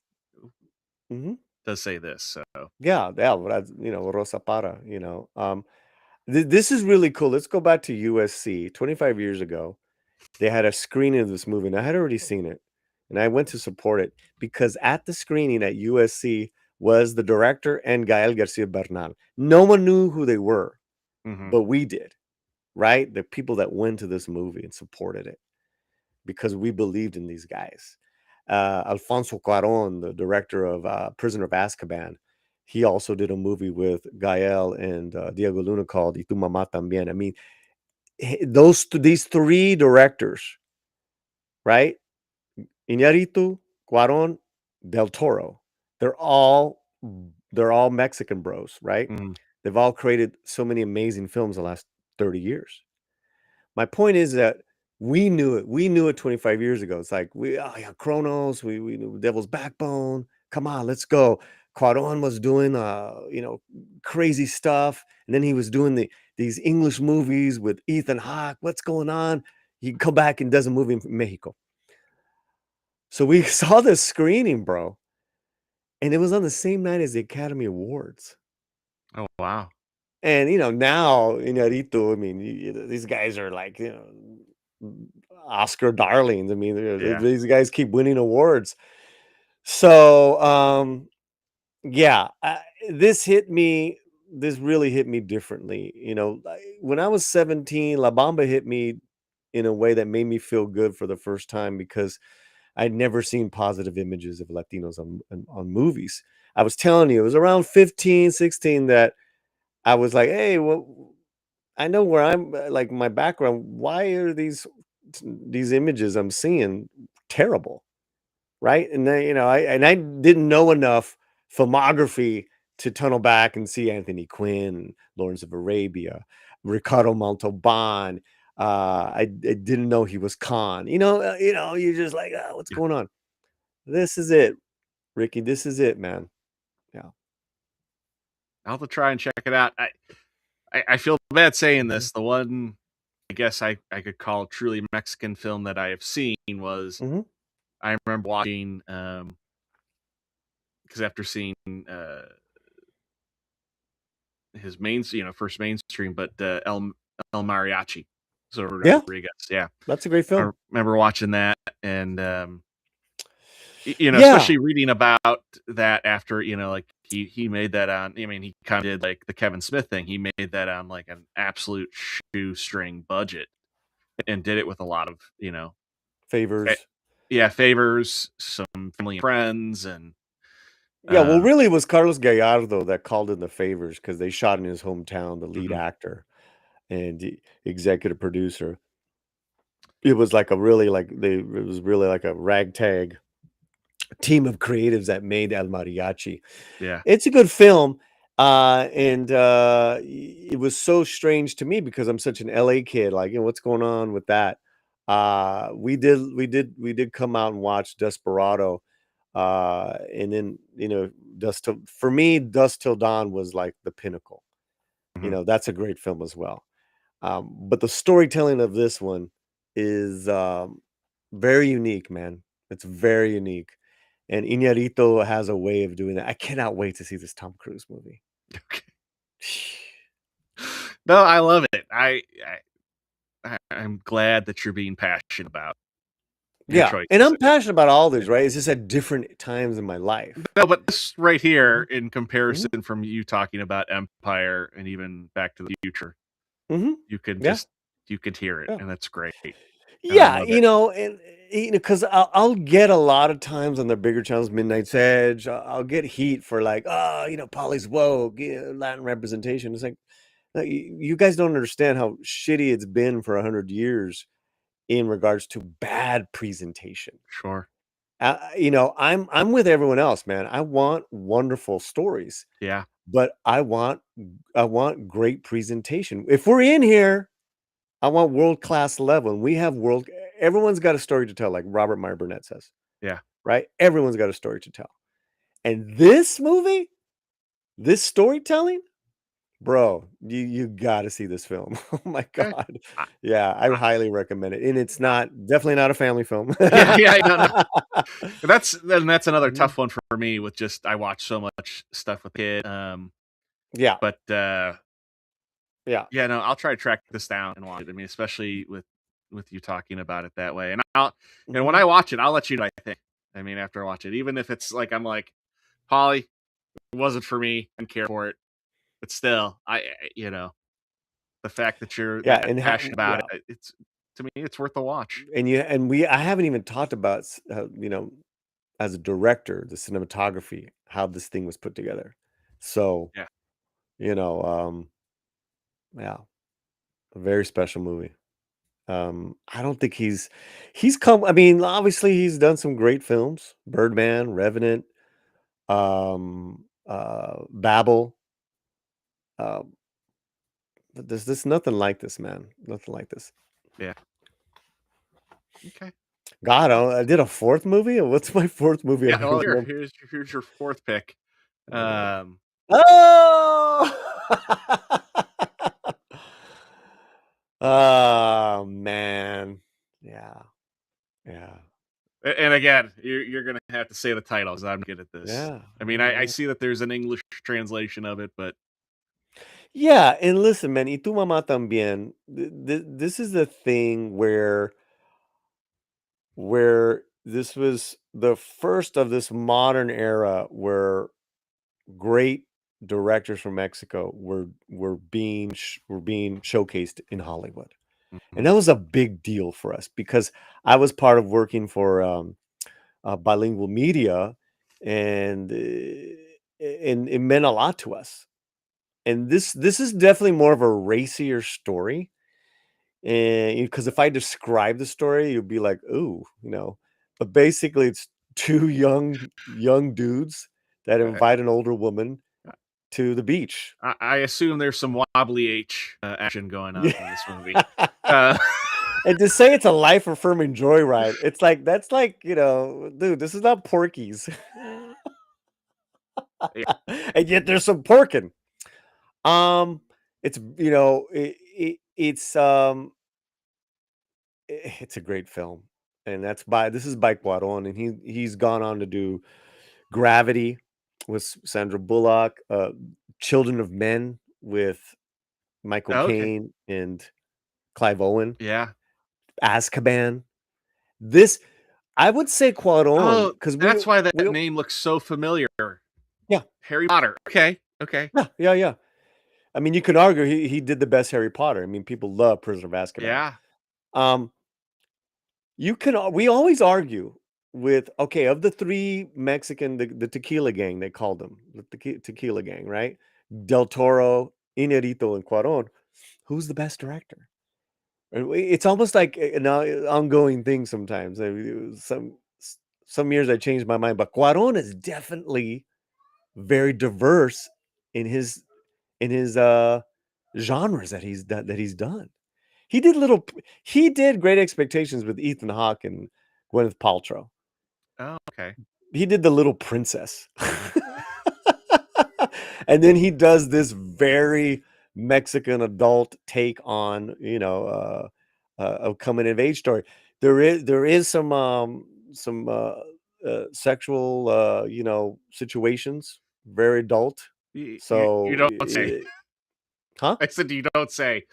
to. say this. So, Yeah, yeah, but Rosa Para. This is really cool. Let's go back to USC 25 years ago. They had a screening of this movie, and I had already seen it, and I went to support it because at the screening at USC was the director and Gael Garcia Bernal. No one knew who they were, mhm. but we did, right? The people that went to this movie and supported it because we believed in these guys. Alfonso Cuarón, the director of Prisoner of Azkaban, he also did a movie with Gael and Diego Luna called "Y tu mamá también." I mean, these three directors, right? Iñárritu, Cuarón, Del Toro. They're all they're all Mexican bros, right? Mhm. They've all created so many amazing films the last 30 years. My point is that we knew it. We knew it 25 years ago. It's like yeah, Chronos, we knew Devil's Backbone. Come on, let's go. Cuarón was doing crazy stuff, and then he was doing these English movies with Ethan Hawke. What's going on? He come back and does a movie in Mexico. So we saw this screening, bro, and it was on the same night as the Academy Awards. Oh, wow. And now Iñárritu, I mean, these guys are like Oscar darlings. I mean, Yeah. these guys keep winning awards. So yeah, this hit me. This really hit me differently. When I was 17, La Bamba hit me in a way that made me feel good for the first time because I'd never seen positive images of Latinos on movies. I was telling you, it was around 15, 16 that I was like, hey, well, I know where I'm like my background. Why are these images I'm seeing terrible? Right. And then, I didn't know enough filmography to tunnel back and see Anthony Quinn, Lawrence of Arabia, Ricardo Montalban. I didn't know he was Khan. You're just like, oh, what's Yeah. going on? This is it, Ricky. This is it, man. Yeah. I'll have to try and check it out. I feel bad saying Mhm. this. The one I guess I could call a truly Mexican film that I have seen was Mhm. I remember watching because after seeing his first mainstream, but El Mariachi, so Yeah, Rodriguez. Yeah, that's a great I film. remember watching that, and Yeah, especially reading about that after like he made that on. I mean, he kind of did like the Kevin Smith thing. He made that on like an absolute shoestring budget, and did it with a lot of fa- favors. yeah, favors, some family and friends, and Yeah, well, uh, really, it was Carlos Gallardo that called in the favors because they shot in his hometown, the lead mhm, actor and the executive producer. It was like a really like it was really like a ragtag team of creatives that made El Mariachi. yeah, It's a good film, and it was so strange to me because I'm such an LA kid. Like, what's going on with that? We did come out and watch Desperado, and then for me, Dust Till Dawn was like the pinnacle. mhm. That's a great film as well. But the storytelling of this one is very unique, man. It's very unique. And Iñárritu has a way of doing that. I cannot wait to see this Tom Cruise movie. Okay. No, I love it. I'm glad that you're being passionate about your Yeah, and choices. I'm passionate about all these, right? It's just at different times in my life. No, but this right here, Mhm, in mhm, comparison from you talking about Empire and even Back to the Future, mhm. you can Yeah, just you could hear it, yeah. and that's great, and I Yeah, love it. and, because I'll get a lot of times on the bigger channels, Midnight's Edge, I'll get heat for like, "Oh, Paulie's woke, Latin representation." It's like, you guys don't understand how shitty it's been for 100 years in regards to bad presentation. Sure. I'm with everyone else, man. I want wonderful stories, Yeah. but I want great presentation. If we're in here, I want world-class level, and we have everyone's got a story to tell, like Robert Meyer Burnett says, Yeah. right? Everyone's got a story to tell. And this movie, this storytelling, bro, you gotta see this film. Oh my Okay. god. I Yeah, I I highly recommend it. And it's I definitely not a family film. yeah, yeah, no, no. That's another Mhm. tough one for me with just I watch so much stuff with kids. Yeah, But, yeah. yeah, no, I'll try to track this down and watch it. I mean, especially with you talking about it that way, and I'll when Mhm. I watch it, I'll let you know what I think. I mean, after I watch it, even if it's like I'm like, "Polly, it wasn't for me, didn't care for it," but still, the fact that you're Yeah, that and passionate about yeah. it, it's to me, it's worth the watch. I haven't even talked about as a director, the cinematography, how this thing was put together. So, Yeah. you know, yeah, a very special movie. I don't think he's come. I mean, obviously he's done some great films: Birdman, Revenant, Babel. Uh, but there's nothing like this, man. Nothing like this. Yeah. Okay. God, Well, I did a fourth movie. What's my fourth movie? I yeah, don't well, even remember. here's your 4th pick. Uh, Um, oh, oh man, yeah, yeah, and again, you're gonna have to say the title 'cause I'm good at this. yeah, I mean, yeah, I yeah. see that there's an English translation of it, but Yeah, and listen, man, y tu mamá también. This is the thing where this was the first of this modern era where great directors from Mexico were being showcased in Hollywood. And mhm, that was a big deal for us because I was part of working for bilingual media, and it meant a lot to us. And this is definitely more of a racier story. And because if I describe the story, you'd be like, "Ooh," But basically, it's two young dudes that uh, invite an older woman to the beach. I assume there's some wobbly H action going on Yeah. in this movie. Uh, And to say it's a life affirming joyride, it's like that's like, dude, this is not Porky's. yeah, And yet there's some porking. It's it's a great film. And this is by Cuarón, and he's gone on to do Gravity with Sandra Bullock, Children of Men with Michael okay, Caine and Clive Owen, yeah. Azkaban. This I would say Cuarón Oh, because that's why that name looks so familiar. yeah, Harry Potter. Okay, okay, yeah, yeah, yeah. I mean, you can argue he did the best Harry Potter. I mean, people love Prisoner of Azkaban. yeah. Um, we always argue with, okay, of the three Mexican, the tequila gang, they called them the tequila gang, right? Del Toro, Inarito, and Cuaron. Who's the best director? And it's almost like an ongoing thing sometimes. I mean, some years I changed my mind, but Cuaron is definitely very diverse in his genres that he's done. He did Great Expectations with Ethan Hawke and Gwyneth Paltrow. Oh, okay. He did The Little Princess. And then he does this very Mexican adult take on, a coming of age story. There is some sexual situations, very adult. You So, don't say. huh? I said you don't say.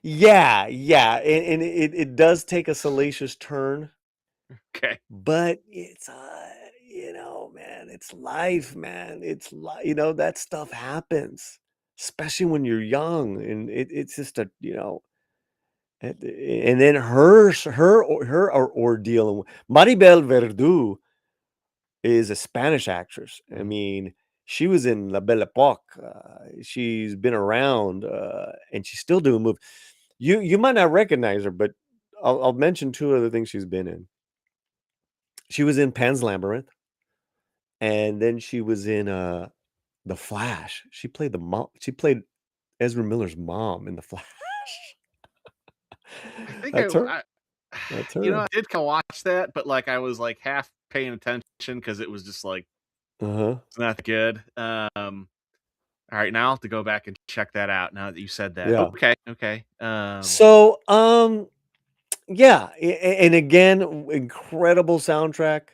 Yeah, yeah, and it does take a salacious turn, Okay. but it's, man, it's life, man. That stuff happens, especially when you're young, and it's just and then her ordeal. Maribel Verdú is a Spanish actress. I Mhm. mean, she was in La Belle Époque. She's been around, and she's still doing movies. You might not recognize her, but I'll mention two other things she's been in. She was in Pan's Labyrinth, and then she was in The Flash. She played the mom. She played Ezra Miller's mom in The Flash. I think That's her. I That's I her. did kinda watch that, but, like, I was, like, half paying attention because it was just, like, Uh huh. it's not good. Alright, now I'll have to go back and check that out now that you said that. Yeah. Okay, okay. So, yeah, and again, incredible soundtrack.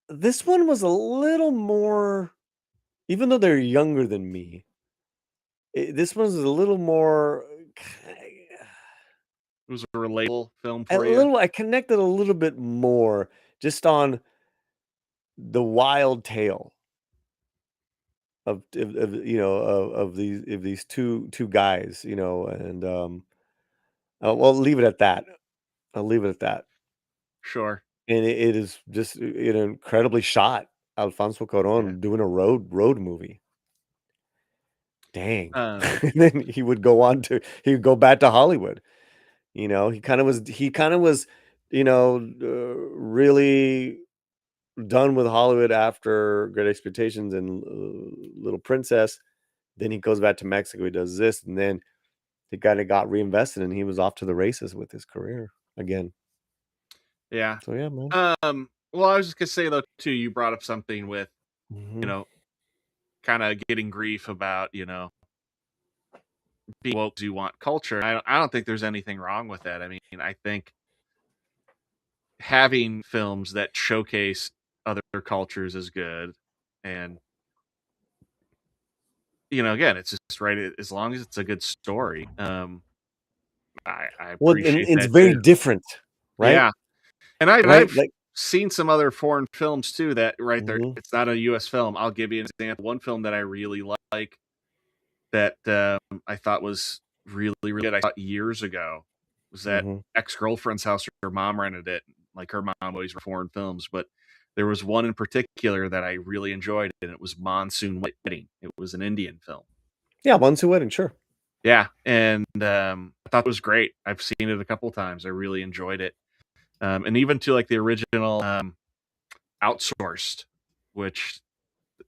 This one was a little more, even though they're younger than me. This one's a little more, It was a relatable film a for you? little. I connected a little bit more just on the wild tale of these two guys, and well, leave it at that. I'll leave it at that. Sure. And it is just, incredibly shot. Alfonso Yeah. Cuarón doing a road movie. Dang. Um, And then he would go back to Hollywood. He kinda was, really done with Hollywood after Great Expectations and, Little Princess. Then he goes back to Mexico, he does this, and then he kinda got reinvested, and he was off to the races with his career again. yeah. So, yeah, man. Well, I was just gonna say though too, you brought up something with, you Mhm, know, kinda getting grief about, being woke do you want culture. I don't think there's anything wrong with that. I mean, I think having films that showcase other cultures is good. And, again, it's just right as long as it's a good story. I well, and appreciate it's that very too. different, right? Yeah. And Right? I've Like seen some other foreign films too that right there, mhm, it's not a US film. I'll give you an example. One film that I really like that, I thought was really, really good, I saw it years ago, was at mhm. ex-girlfriend's house. Her mom rented it. Like, her mom always for foreign films, but there was one in particular that I really enjoyed, and it was Monsoon Wedding. It was an Indian film. Yeah, One Wedding, sure. Yeah, and, I thought it was great. I've seen it a couple times. I really enjoyed it. And even to, like, the original, Outsourced, which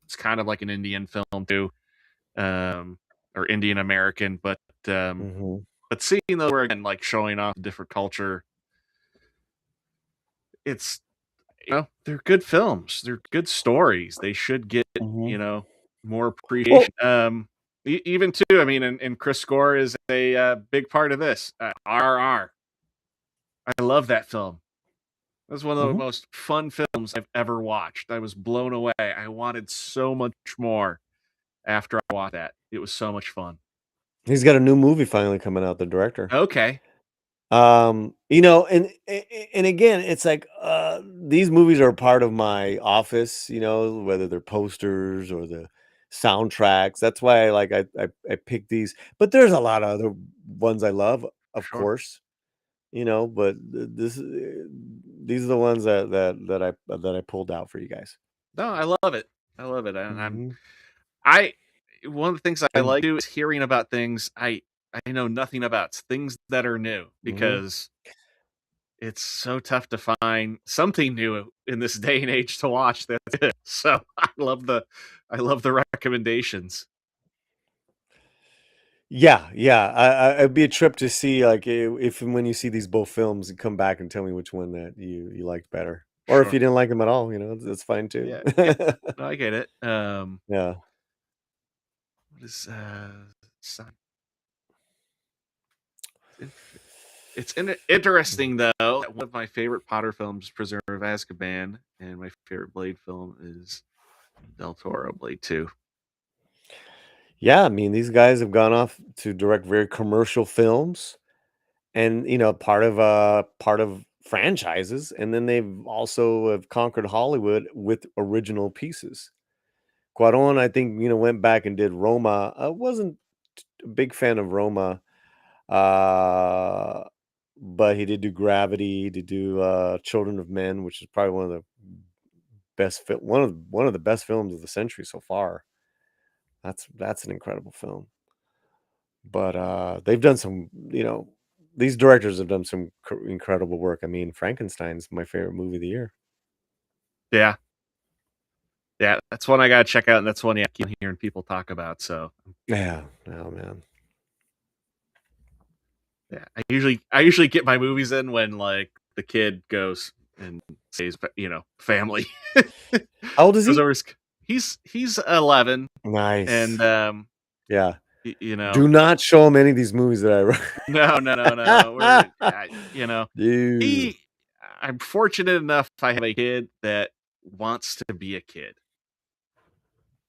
it's kind of like an Indian film too, um, or Indian American, um, Mhm, but seeing those where again, like showing off different culture, it's they're good films. They're good stories. They should get mhm. more Well appreciation. Even too. I mean, and Chris Score is a big part of this. RRR. I love that film. That's one of the mhm. most fun films I've ever watched. I was blown away. I wanted so much more after I watched that. It was so much fun. He's got a new movie finally coming out, the director. Okay. And again, it's like, these movies are a part of my office, whether they're posters or the soundtracks. That's why I pick these, but there's a lot of other ones I love, of Sure. course, but these are the ones that I pulled out for you guys. No, I love it. I love it, and Mhm, I one of the things I and like to do is hearing about things I know nothing about, things that are new, mhm. because it's so tough to find something new in this day and age to watch that's good. So, I love the recommendations. Yeah, yeah. It'd be a trip to see, like, if and when you see these both films, and come back and tell me which one that you liked better, or if Sure. you didn't like them at all. That's fine too. Yeah. Yeah. No, I get it. Yeah. What is, si in it's interesting though that one of my favorite Potter films is Prisoner of Azkaban, and my favorite Blade film is Del Toro Blade 2. Yeah, I mean, these guys have gone off to direct very commercial films, and part of franchises, and then they've also have conquered Hollywood with original pieces. Cuarón, I think, went back and did Roma. I wasn't a big fan of Roma, uh, but he did do Gravity. He did do Children of Men, which is probably one of the best films of the century so far. That's an incredible film. But they've done some, these directors have done some incredible work. I mean, Frankenstein's my favorite movie of the year. Yeah. Yeah, that's one I gotta check out, and that's one, yeah, I keep hearing people talk about, so, Yeah. Oh man. yeah. I usually get my movies in when, like, the kid goes and stays, family. How old is Goes he? over his he's 11, Nice. and, Yeah. y you know Do not show him any of these movies that No, no, no, I no, wrote. Dude. he I'm fortunate enough I have a kid that wants to be a kid.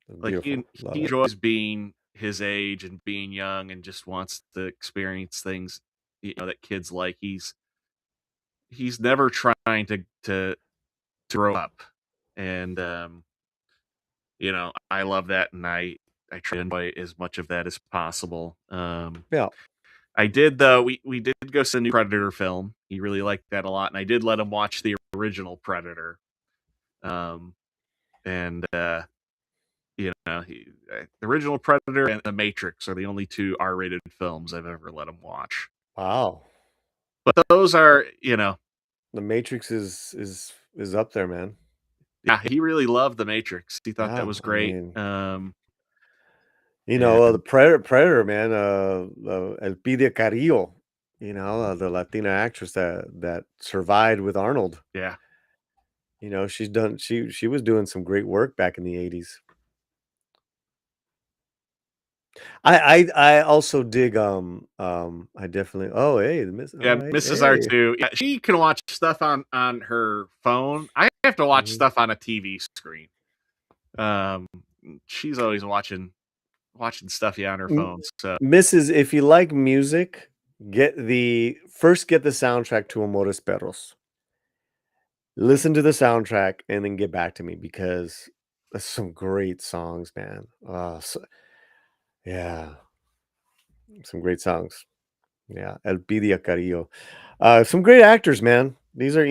Like, he Beautiful. Love he it. enjoys being his age and being young and just wants to experience things, that kids like. He's never trying to grow up, and, I love that, and I try to enjoy as much of that as possible. Yeah. I did though we did go see the new Predator film. He really liked that a lot, and I did let him watch the original Predator. Um, and, the original Predator and The Matrix are the only 2 R-rated films I've ever let him watch. Wow. But those are, The Matrix is up there, man. yeah, he really loved The Matrix. He thought that Yeah. was I great. mean, the And Predator, man, Elpidia Carrillo, the Latina actress that survived with Arnold. yeah. She was doing some great work back in the 80s. I also dig, I definitely oh, hey, the miss Yeah, alright, Mrs. hey. R2, yeah, she can watch stuff on her phone. I have to watch Mhm. stuff on a TV screen. Um, she's always watching stuff, yeah, on her M phone, so Mrs., if you like music, get the soundtrack to Amores Perros. Listen to the soundtrack and then get back to me because there's some great songs, man. Yeah, some great songs. Yeah, Elpidia Carrillo. Some great actors, man. These are,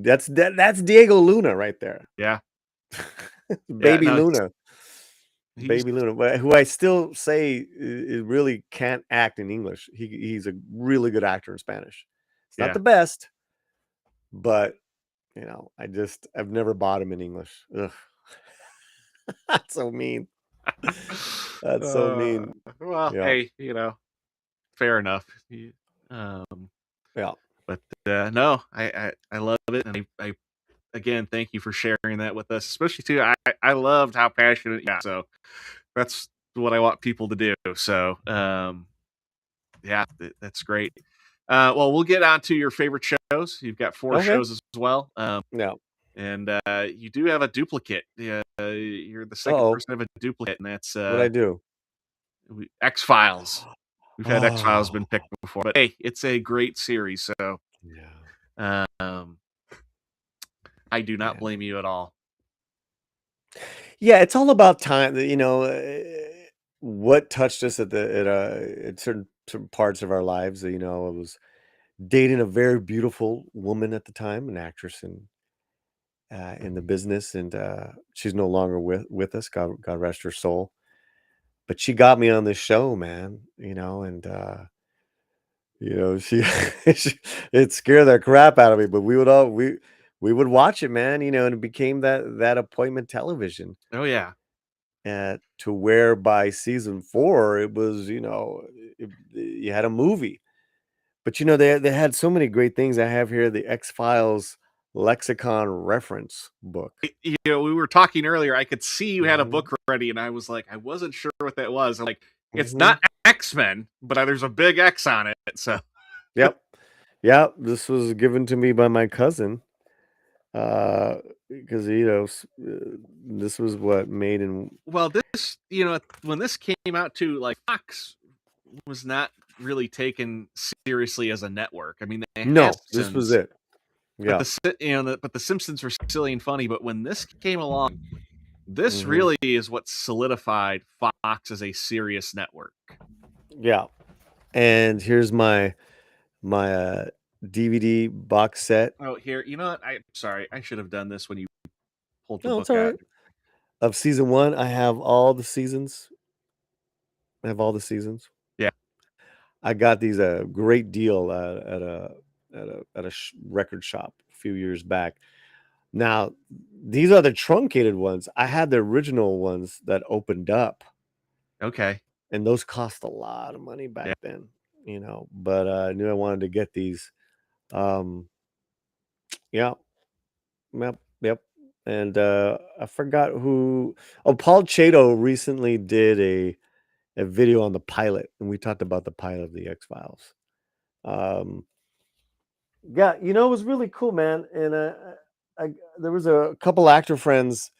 that's Diego Luna right there. yeah. Yeah, Baby no, Luna. he's Baby Luna, who I still say really can't act in English. He's a really good actor in Spanish. It's not yeah. the best, but I've never bought him in English. Ugh. That's so mean. That's so Uh, mean. well, Yeah. hey, fair enough. Um, Yeah. but, no, I love it, and I again, thank you for sharing that with us, especially too, I loved how passionate, yeah, so that's what I want people to do, so, yeah, that's great. Well, we'll get on to your favorite shows. You've got 4 Okay. shows as well, Yeah. and, you do have a duplicate. Yeah, you're the second Uh-oh. person to have a duplicate, and that's, What'd I do? X-Files. We've had X-Files been Oh. picked before, but hey, it's a great series, so, Yeah. um, I do not Yeah. blame you at all. Yeah, it's all about time, what touched us at certain parts of our lives. I was dating a very beautiful woman at the time, an actress in the business, and she's no longer with us. God rest her soul. But she got me on this show, man. And she, it scared the crap out of me. But we would watch it, man. And it became that appointment television. Oh, yeah. To where by season 4 it was, you had a movie. But they had so many great things. I have here the X-Files lexicon reference book. We were talking earlier, I could see you had a Mhm, book ready, and I was like, I wasn't sure what that was. I'm like, it's mhm. not X-Men, but there's a big X on it, so Yep. Yeah, this was given to me by my cousin, uh, because, this was what made in well, this, when this came out too, like, Fox was not really taken seriously as a network. I mean, they had No, this was Simpsons, it. but Yeah. but the Simpsons were silly and funny. But when this came along, this Mhm. really is what solidified Fox as a serious network. Yeah. And here's my DVD box set. Oh, here, you know what? I'm sorry, I should have done this when you pulled the No, it's book out. alright. Of season 1, I have all the seasons. I have all the seasons. Yeah. I got these a great deal at a record shop a few years back. Now, these are the truncated ones. I had the original ones that opened up, Okay. and those cost a lot of money back Yeah. then, but I knew I wanted to get these. Um, yeah, yep, yep. And I forgot who. Oh, Paul Chato recently did a video on the pilot, and we talked about the pilot of the X Files. Um, yeah, it was really cool, man. And there was a couple actor friends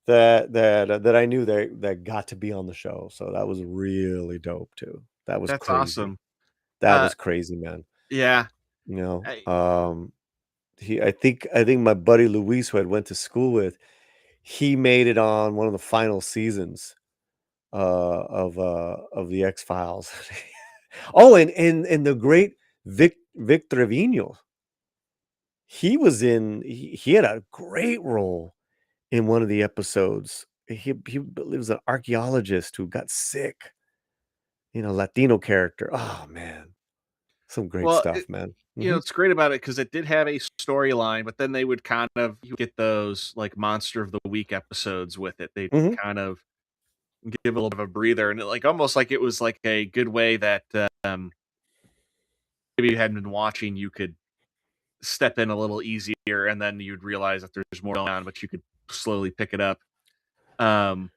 that I knew that got to be on the show, so that was really dope too. That was That's crazy. awesome. That Uh, was crazy, man. yeah. You know, I, he I think my buddy Luis, who I went to school with, he made it on one of the final seasons of the X Files. Oh, and the great Vic Trevino, he had a great role in one of the episodes. He was an archaeologist who got sick, Latino character. Oh man, some great well, stuff, man. it's great about it because it did have a storyline, but then they would kind of you get those like Monster of the Week episodes with it. They Hmm. kind of give a little bit of a breather, and like almost like it was like a good way that maybe you hadn't been watching, you could step in a little easier, and then you'd realize that there's more going on, but you could slowly pick it up. Um,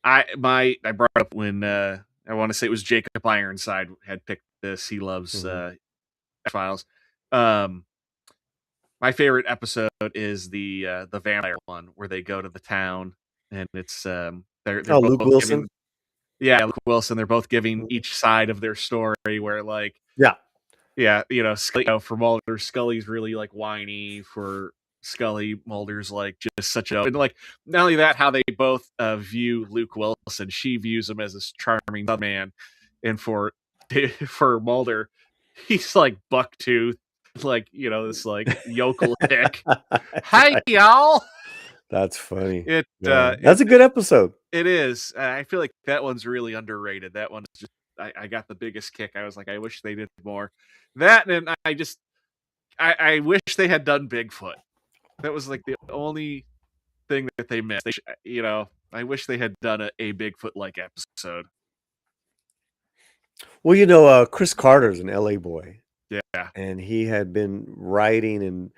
I brought up when I want to say it was Jacob Ironside had picked this. He loves Hmm. Files. Um, my favorite episode is the vampire one where they go to the town and it's they're Oh, Luke both Wilson. giving yeah Luke Wilson, they're both giving Mhm. each side of their story where like Yeah. yeah, Scully, for Mulder, Scully's really like whiny. For Scully, Mulder's like just such a and like not only that, how they both view Luke Wilson. She views him as this charming man, and for for Mulder, he's like bucktooth, like this like yokel hick. That's Hi right. y'all. That's funny. It Yeah, that's a good episode. it is. I feel like that one's really underrated. That one's just I got the biggest kick. I was like, I wish they did more. That and I wish they had done Bigfoot. That was like the only thing that they missed. I wish they had done a Bigfoot like episode. Well, Chris Carter's an LA boy, Yeah, and he had been writing and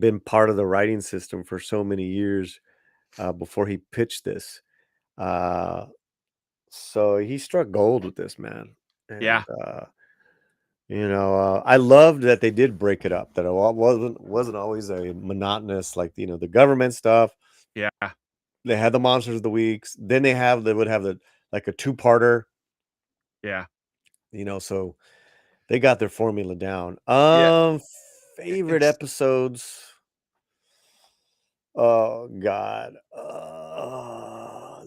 been part of the writing system for so many years before he pitched this. Uh, so he struck gold with this, man. And yeah, I loved that they did break it up. That it wasn't always a monotonous, like the government stuff. yeah, They had the monsters of the weeks. Then they would have the like a two-parter. yeah. So they got their formula down. Yeah, Favorite it's episodes. Oh God.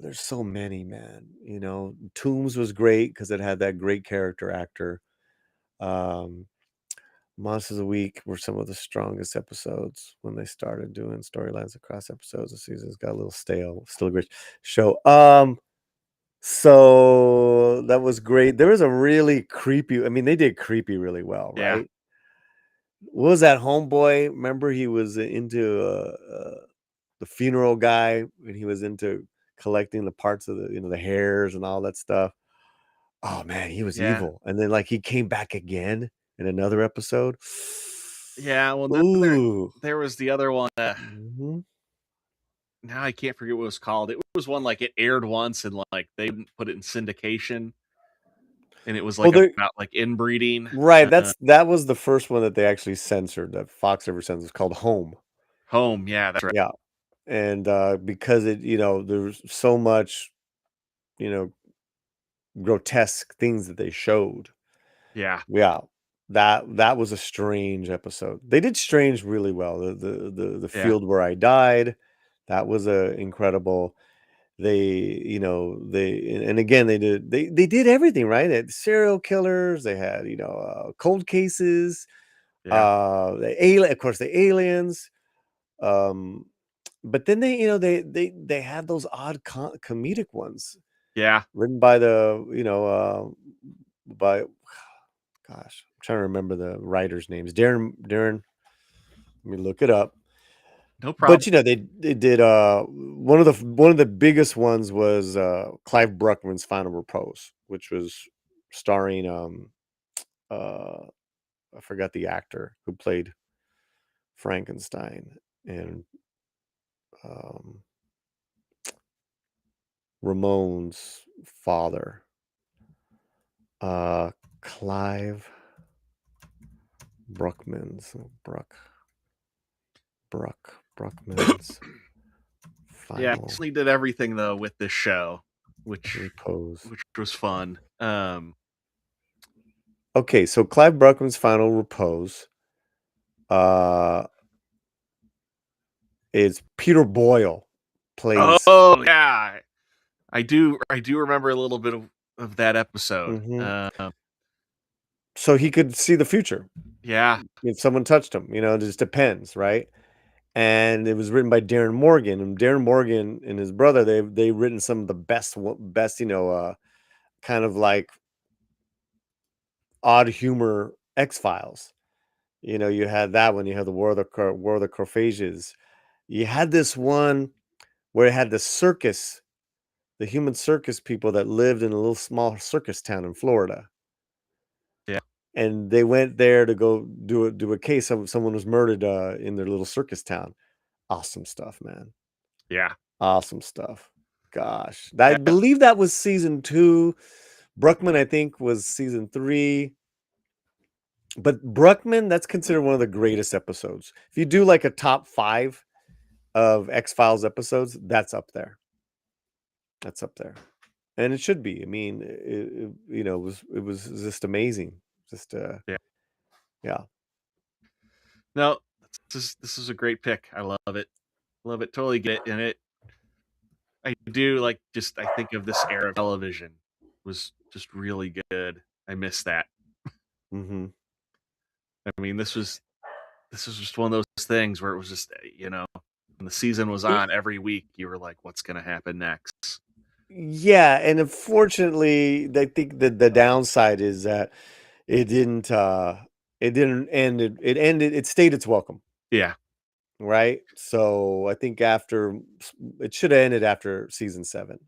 There's so many, man. Tombs was great because it had that great character actor. Um, Monsters of the Week were some of the strongest episodes when they started doing storylines across episodes and seasons. Got a little stale. Still a great show. So that was great. There was a really creepy. I mean, they did creepy really well, yeah, right? What was that homeboy? Remember, he was into the funeral guy, and he was into collecting the parts of the hairs and all that stuff. Oh man, he was yeah, evil. And then like he came back again in another episode. yeah. Well, then Ooh. there was the other one. Mhm. Now I can't forget what it was called. It was one like it aired once and like they didn't put it in syndication, and it was Well, like there about like inbreeding. right. That was the first one that they actually censored that Fox ever censored. It's called Home. Home, yeah, that's right. Yeah. And because there's so much, you know, grotesque things that they showed. Yeah. Yeah. That was a Strange episode. They did Strange really well. The Yeah. Field Where I Died, that was a incredible. They, and again, they did everything, right? They had serial killers, they had, cold cases, Yeah. of course, the aliens. Um, but then they had those odd comedic ones Yeah. written by by gosh, I'm trying to remember the writers' names. Darren. Let me look it up. No But problem. they did one of the biggest ones was Clive Bruckman's Final Repose, which was starring uh I forgot the actor who played Frankenstein and um Ramon's father. Uh Clive Bruckman's Bruckman's Yeah, Final he did everything though with this show, which Repose. which was fun. Okay, so Clive Bruckman's Final Repose uh is Peter Boyle plays. Oh yeah, I do remember a little bit of that episode. Mhm. So he could see the future Yeah. if someone touched him, it just depends, right? And it was written by Darren Morgan, and Darren Morgan and his brother, they written some of the best, kind of like odd humor X-Files. You had that one, you had the War of the Corphages. You had this one where it had the human circus people that lived in a little small circus town in Florida. Yeah. And they went there to go do a case of someone was murdered in their little circus town. Awesome stuff, man. Yeah. Awesome stuff. Gosh, I Yeah. believe that was season 2. Bruckman, I think, was season 3. But Bruckman, that's considered one of the greatest episodes. If you do like a top 5 of X-Files episodes, that's up there. That's up there. And it should be. I mean, it was just amazing. Just Yeah. yeah. No, this is a great pick. I love it. Love it. Totally get it. And I do like just I think of this era of television was just really good. I miss that. Mhm. I mean, this was just one of those things where it was just when the season was on every week, you were like, what's gonna happen next? Yeah, and unfortunately, I think the downside is that it didn't it didn't end it stayed its welcome, Yeah. right? So I think it should have ended after season 7,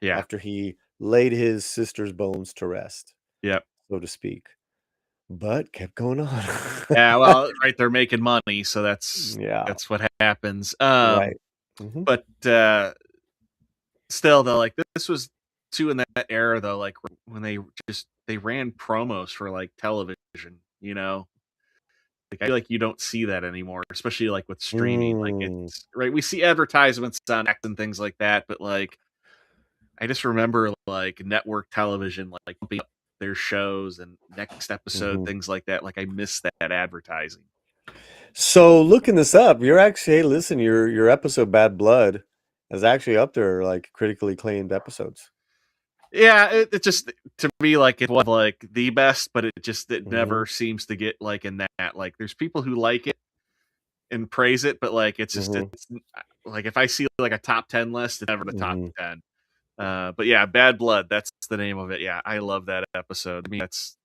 Yeah. after he laid his sister's bones to rest, Yep. so to speak. But kept going on. Yeah, well, right, they're making money, so that's Yeah, that's what happens. right. Mhm. But still though, like this was too in that era though, like when they ran promos for like television, you know? Like I feel like you don't see that anymore, especially like with streaming. Like Mm, it's right, we see advertisements on X and things like that, but like I just remember like network television like pumping up their shows and next episode, mhm. things like that. Like I miss that advertising. So looking this up, you're actually hey, listen, your episode Bad Blood is actually up there, like critically acclaimed episodes. Yeah, it just to me like it was like the best, but it Mhm, never seems to get like in that. Like there's people who like it and praise it, but like mhm, it's like if I see like a top 10 list, it's never the top mhm. 10. But yeah, Bad Blood, that's the name of it. Yeah, I love that episode. I mean, that's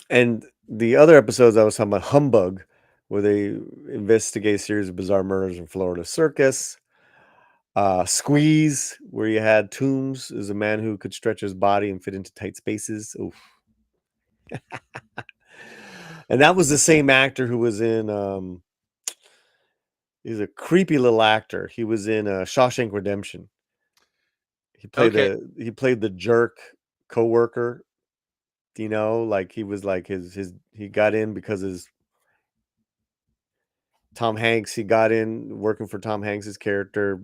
And the other episodes I was talking about Humbug, where they investigate a series of bizarre murders in Florida circus. Squeeze, where you had Toombs is a man who could stretch his body and fit into tight spaces. Oof. And that was the same actor who was in he's a creepy little actor. He was in Shawshank Redemption. okay. He played the jerk coworker, like he was like his he got in because his Tom Hanks, he got in working for Tom Hanks's character,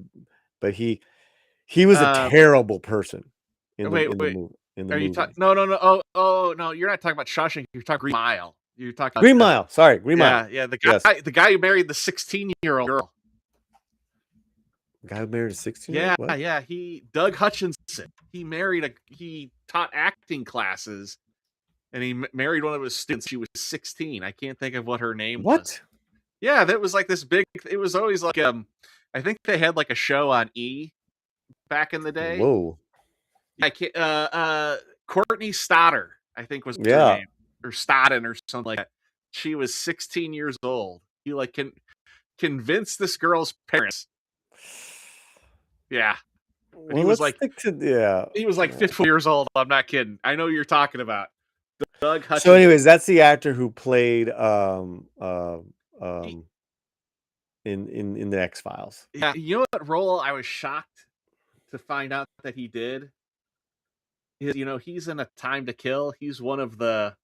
but he was a Um, terrible person in the wait, in the wait. movie. in the Are you talking? movies. No, no, no. Oh, no. You're not talking about Shawshank. You're talking Green Mile. You're talking Green about Mile. Sorry, Green Mile. yeah. Yes. The guy who married the 16-year-old girl. The guy who married a 16-year-old? Yeah, What? yeah. Doug Hutchinson. He taught acting classes, and he married one of his students. She was 16. I can't think of what her name was. What? Yeah, that was like this big. It was always like I think they had like a show on E back in the day. Whoa. I can't. Courtney Stoddard, I think was her Yeah. name, or Stodden or something like that. She was 16 years old. He like convinced this girl's parents. Yeah, but Well, let's stick to yeah. he was like Yeah. 54 years old. I'm not kidding. I know who you're talking about. Doug So, Hutchinson. anyways, that's the actor who played He, um in the X Files. yeah, you know what role I was shocked to find out that he did? He's in A Time to Kill. He's one of the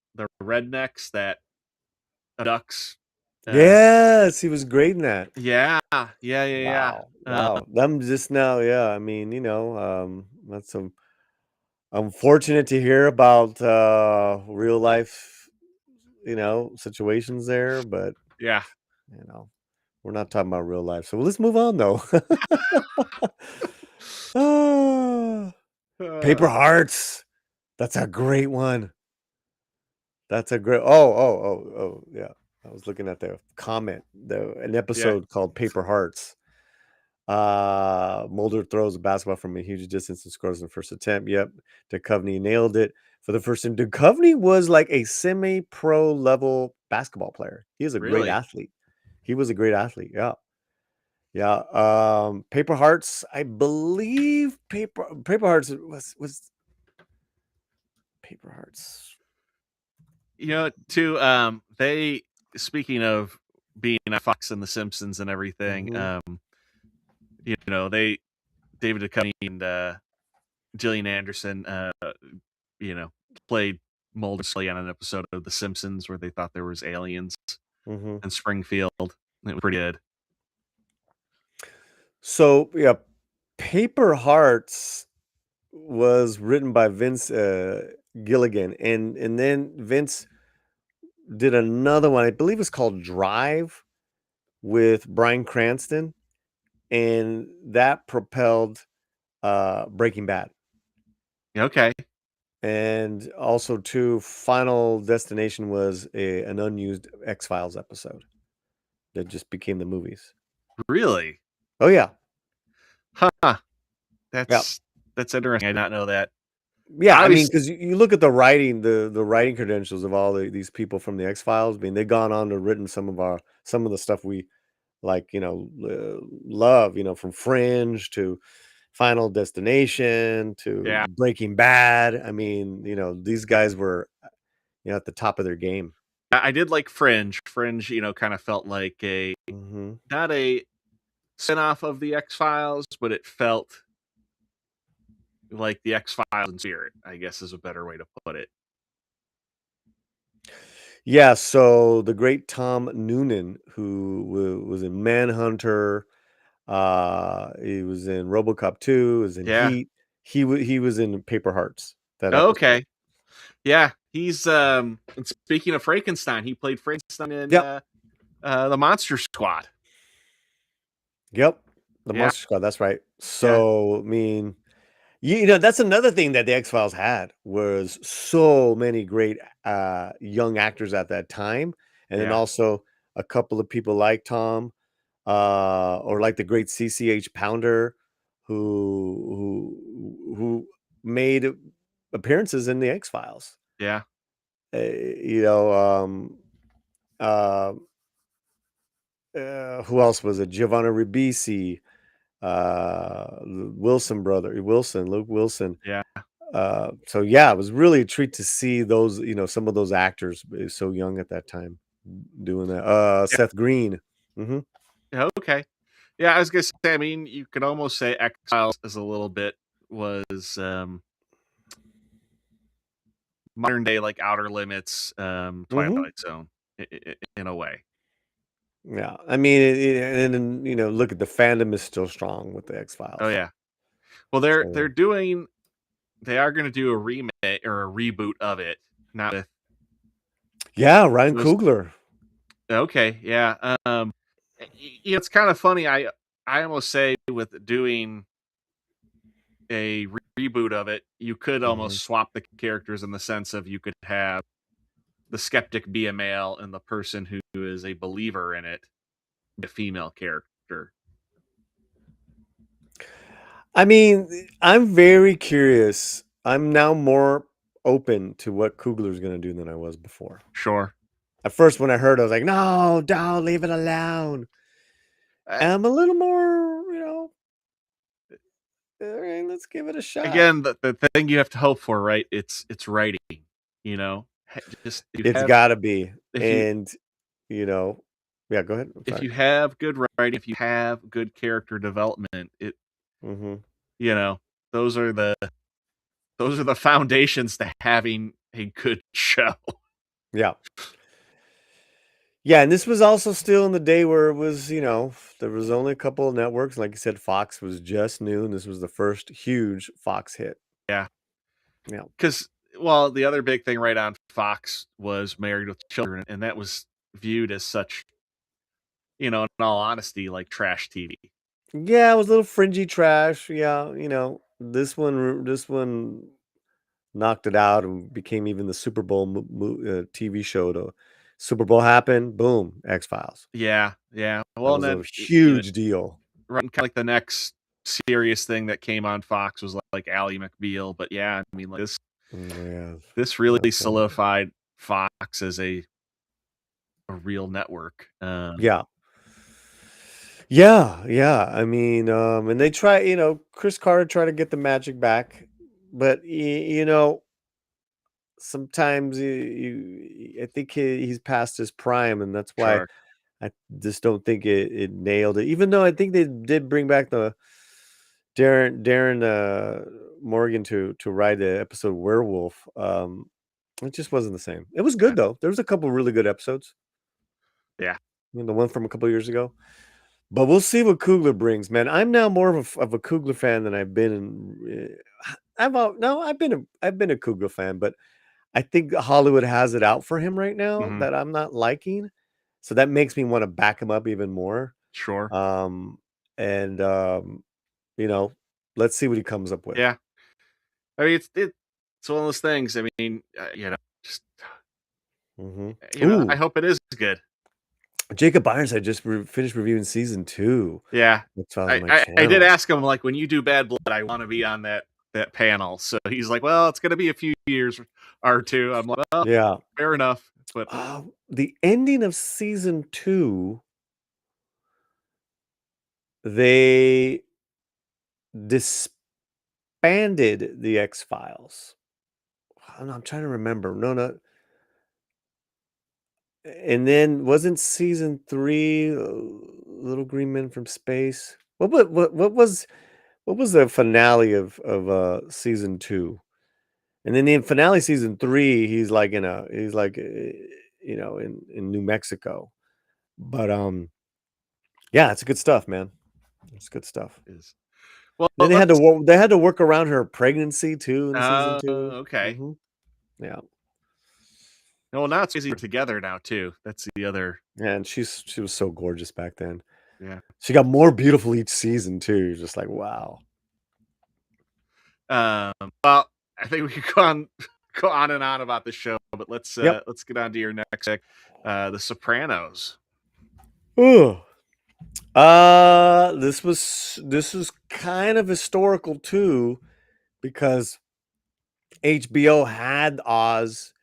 rednecks that abducts. Uh, Yes, he was great in that. yeah, yeah. Wow, wow. Them just now, yeah. I mean, that's some unfortunate to hear about real life, situations there, but Yeah. you know, we're not talking about real life. So let's move on though. Ah, Paper Uh, Hearts. That's a great one. That's a great yeah. I was looking at the comment, an yeah, episode called Paper Hearts. Mulder throws a basketball from a huge distance and scores in the first attempt. Yep. Duchovny nailed it for the first time. Duchovny was like a semi-pro level basketball player. He is a great really. athlete. He was a great athlete. Yeah. Yeah. Paper Hearts, I believe Paper Hearts was Paper Hearts. They speaking of being a Fox and The Simpsons and everything, Mm-hmm. they David Duchovny and Gillian Anderson, you know, played Mulder on an episode of The Simpsons where they thought there was aliens Mm-hmm. in Springfield. It was pretty good. So yeah, Paper Hearts was written by Vince Gilligan, and then Vince did another one. I believe it's called Drive with Bryan Cranston, and that propelled Breaking Bad. Okay, And also, too, Final Destination was an unused X Files episode that just became the movies. really? Oh yeah, Huh? yeah. That's interesting. I did not know that. Yeah, I mean, Obviously, because you look at the writing, the writing credentials of all these people from the X Files. I mean, they've gone on to written some of the stuff we like, love. From Fringe to Final Destination to yeah. Breaking Bad. I mean, these guys were, at the top of their game. I did like Fringe. Fringe, kind of felt like Hmm. not a spin-off of the X-Files, but it felt like the X-Files in spirit, I guess is a better way to put it. Yeah. So the great Tom Noonan, who was in Manhunter, he was in RoboCop 2, was in Yeah. Heat. He was in Paper Hearts, that episode. Okay. Yeah. He's and speaking of Frankenstein, he played Frankenstein in Yep. the Monster Squad. Yep. The Yeah. Monster Squad, that's right. Yeah. So, I mean, that's another thing that the X-Files had was so many great young actors at that time. And then Yeah. also a couple of people like Tom, or like the great CCH Pounder, who made appearances in the X-Files. Yeah. You know, uh, who else was it? Giovanni Ribisi, Luke Wilson. Yeah. So yeah, it was really a treat to see those, some of those actors so young at that time doing that. Yeah. Seth Green. Hmm. Okay. Yeah, I was gonna say, I mean, you could almost say X-Files is a little bit was modern day like Outer Limits, Hmm. Twilight Zone in a way. Yeah, I mean, and then look at the fandom is still strong with the X Oh Files. yeah. Well, they're So doing they are going to do a remake or a reboot of it. Not with Yeah, Ryan those. Coogler. Okay, yeah. It's kind of funny. I almost say with doing a reboot of it, you could Mhm. almost swap the characters in the sense of you could have the skeptic be a male and the person who is a believer in it be a female character. I mean, I'm very curious. I'm now more open to what Coogler's gonna do than I was before. Sure. At first, when I heard, I was like, "No, don't leave it alone." Uh, And I'm a little more, all right, let's give it a shot. Again, the thing you have to hope for, right? It's writing. You know, just It's gotta be. if you And, you know, yeah, go ahead. I'm if sorry. you have good writing, if you have good character development, Mhm. you know those are the those are the foundations to having a good show. Yeah. Yeah, and this was also still in the day where it was, there was only a couple of networks. Like you said, Fox was just new, and this was the first huge Fox hit. Yeah, Yeah. because well, the other big thing right on Fox was Married with Children, and that was viewed as such, in all honesty, like trash TV. Yeah, it was a little fringy trash. Yeah, this one knocked it out and became even the Super Bowl TV show. The Super Bowl happened, boom, X-Files. Yeah, yeah. That Well, and was a then huge deal. right, kind of like the next serious thing that came on Fox was like Ally McBeal. But yeah, I mean, like Yeah, this yeah, really so solidified Fox as a real network. yeah. Yeah, yeah. I mean, and they try, Chris Carter tried to get the magic back, but sometimes I think he's past his prime, and that's why Sure. I just don't think it nailed it. Even though I think they did bring back the Darren Morgan to write the episode Werewolf. It just wasn't the same. It was Yeah. good though. There was a couple really good episodes. Yeah. The one from a couple years ago. But we'll see what Coogler brings, man. I'm now more of a Coogler fan than I've been. I've been a Coogler fan, but I think Hollywood has it out for him right now Hmm. that I'm not liking. So that makes me want to back him up even more. Sure. Um, and you know, let's see what he comes up with. Yeah. I mean, it's one of those things. I mean, just Hmm. I Ooh, hope it is good. Jacob Ironside just finished reviewing season 2. Yeah. That's on I, my I I did channel. ask him like when you do Bad Blood, I want to be on that panel. So he's like, well, it's gonna be a few years or two. I'm like, well, Yeah. fair enough. But The ending of season 2, they disbanded the X-Files. I'm trying to remember. No, no. And then wasn't season 3 Little Green Men from Space? What was the finale of season 2? And then in finale season 3, he's like in New Mexico. But yeah, it's good stuff, man. It's good stuff. is well, Then let's. they had to work around her pregnancy too in season 2. Okay. Mhm. Yeah. Well, now it's easier together now too. That's the other. And she was so gorgeous back then. Yeah. She got more beautiful each season too. You're just like, wow. Well, I think we could go on and on about the show, but Yep. let's get on to your next pick, The Sopranos. Ooh. This was kind of historical too because HBO had Oz.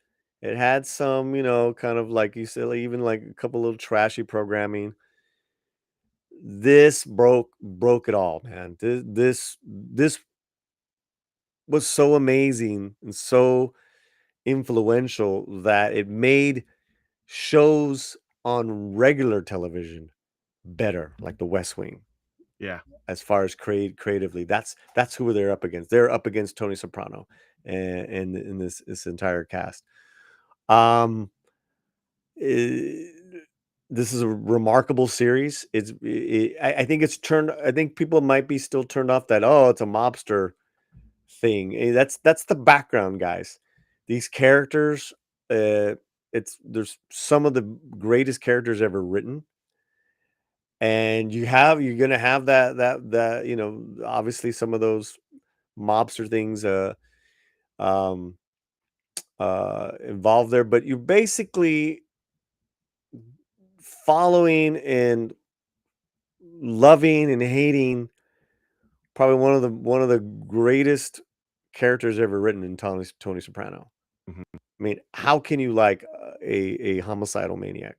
It had some, kind of like you said, like, even like a couple little trashy programming. This broke it all, man. This was so amazing and so influential that it made shows on regular television better, like The West Wing. Yeah, As far as creatively, that's who they're up against. They're up against Tony Soprano and in this entire cast. Um, eh, this is a remarkable series. I think it's turned. I think people might be still turned off that, oh, it's a mobster thing. That's the background, guys. These characters, uh, there's some of the greatest characters ever written, and you're gonna have that obviously some of those mobster things um involved there, but you're basically following and loving and hating probably one of the greatest characters ever written in Tony Soprano. Mhm. I mean, how can you like a homicidal maniac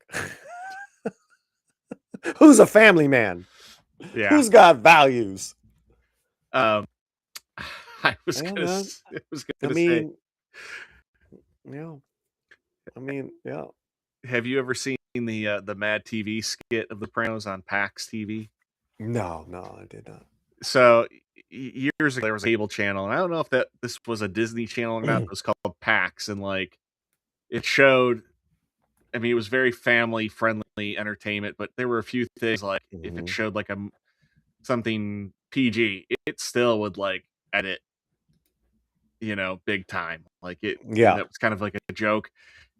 who's a family man, Yeah. who's got values? Um, I was Yeah, gonna man. I was I gonna say, mean, yeah. I mean, yeah. have you ever seen the Mad TV skit of The Sopranos on PAX TV? No, no, I did not. So years ago, there was a cable channel, and I don't know if this was a Disney channel or not. It was called PAX, and like it showed. I mean, it was very family friendly entertainment, but there were a few things like if it Mhm. showed like something PG, it still would like edit, big time. Like Yeah. that was kind of like a joke.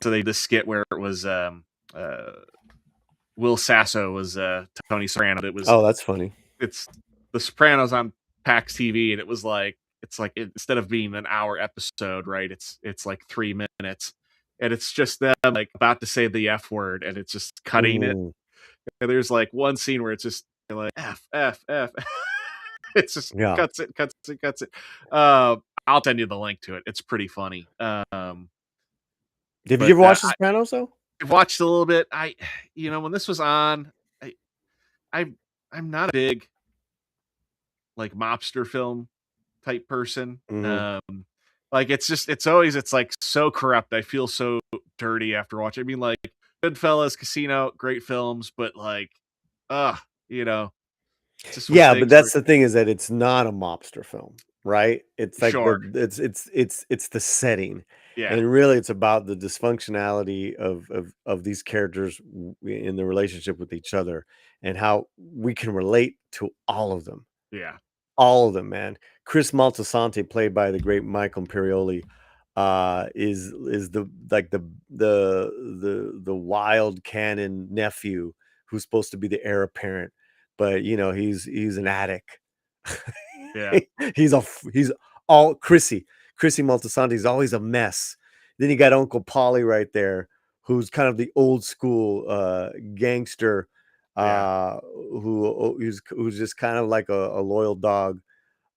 So they did this skit where it was uh Will Sasso was Tony Soprano. Oh, that's funny. It's The Sopranos on PAX TV, and it was like instead of being an hour episode, right? It's like 3 minutes, and it's just them like about to say the F word, and it's just cutting it. Mm, And there's like one scene where it's just like F. It's just yeah. cuts it. I'll send you the link to it. It's pretty funny. Have you But ever watched The Sopranos though? I've watched a little bit. When this was on, I, I I'm not a big like mobster film type person. Mhm. Like it's like so corrupt. I feel so dirty after watching. I mean, like Goodfellas, Casino, great films, but like, ah, it's just one of Yeah, those but things where that's the thing is that it's not a mobster film, right? It's like sure, it's the setting, yeah, and really it's about the dysfunctionality of these characters in the relationship with each other, and how we can relate to all of them. yeah, All of them, man. Chris Maltasante, played by the great Michael Imperioli, is the wild cannon nephew who's supposed to be the heir apparent, but he's an addict. yeah, He's all Chrissy Maltasante is always a mess. Then you got Uncle Polly right there, who's kind of the old school gangster, yeah, uh, who's just kind of like a loyal dog.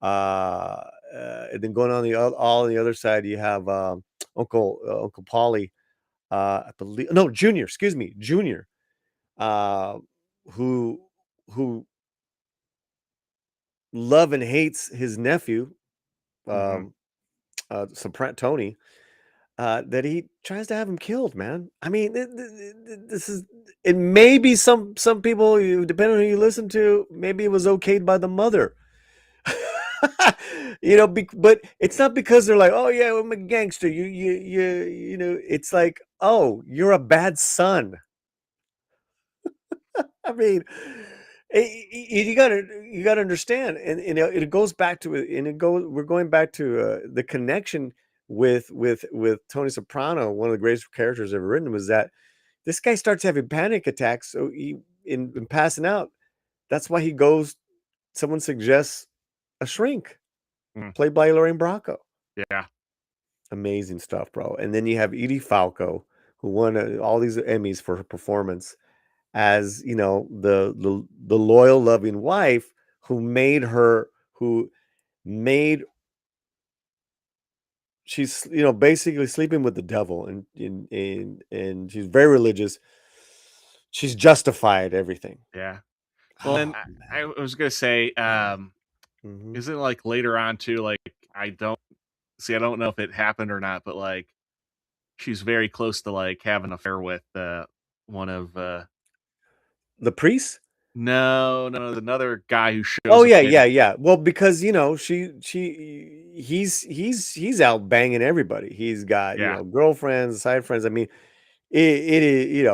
And then going on all on the other side, you have Uncle Polly, I believe, no, Junior, excuse me, Junior, uh, who who love and hates his nephew, hmm um, Tony, that he tries to have him killed. Man, I mean, this is it. Maybe some people, depending on who you listen to, maybe it was okayed by the mother. But it's not because they're like, oh yeah, I'm a gangster. It's like, oh, you're a bad son. I mean, you gotta understand, and it goes back to it, and we're going back to the connection with Tony Soprano. One of the greatest characters ever written was that this guy starts having panic attacks, so in passing out. That's why he goes. Someone suggests a shrink, mm, played by Lorraine Bracco. yeah, Amazing stuff, bro. And then you have Edie Falco, who won all these Emmys for her performance as the loyal, loving wife who made she's basically sleeping with the devil, and she's very religious. She's justified everything. yeah. Well, then Oh I man, was gonna say, yeah. Hmm. isn't like later on too? Like I don't know if it happened or not, but like she's very close to like having an affair with one of The priest. no, another guy who Oh shows up yeah, in. yeah, yeah. Well, because he's out banging everybody. He's got Yeah, girlfriends, side friends. I mean, it is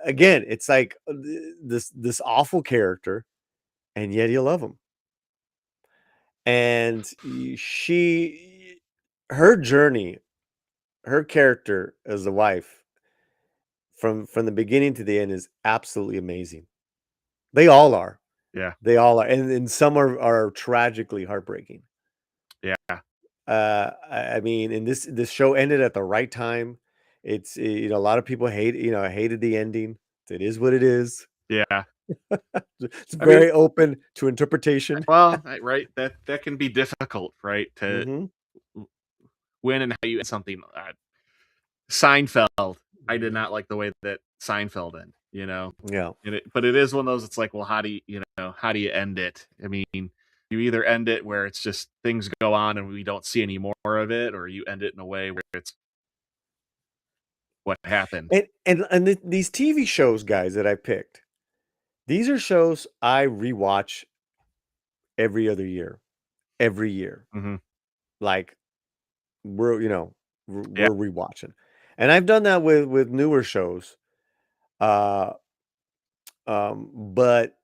again. It's like this awful character, and yet you love him. and her journey, her character as the wife from the beginning to the end is absolutely amazing. They all are. Yeah. They all are, and some are tragically heartbreaking. Yeah. I mean, and this show ended at the right time. A lot of people hated the ending. It is what it is. Yeah. It's I mean, very open to interpretation. well, right, that can be difficult, right, to Mhm. when and how you end something. Seinfeld, I did not like the way that Seinfeld ended, Yeah. but it is one of those. It's like, well, how do you end it? I mean, you either end it where it's just things go on and we don't see any more of it, or you end it in a way where it's what happened. These TV shows, guys, that I picked, these are shows I rewatch every other year, every year. Hmm. Like we're you know Yeah, we're rewatching, and I've done that with newer shows. Uh, but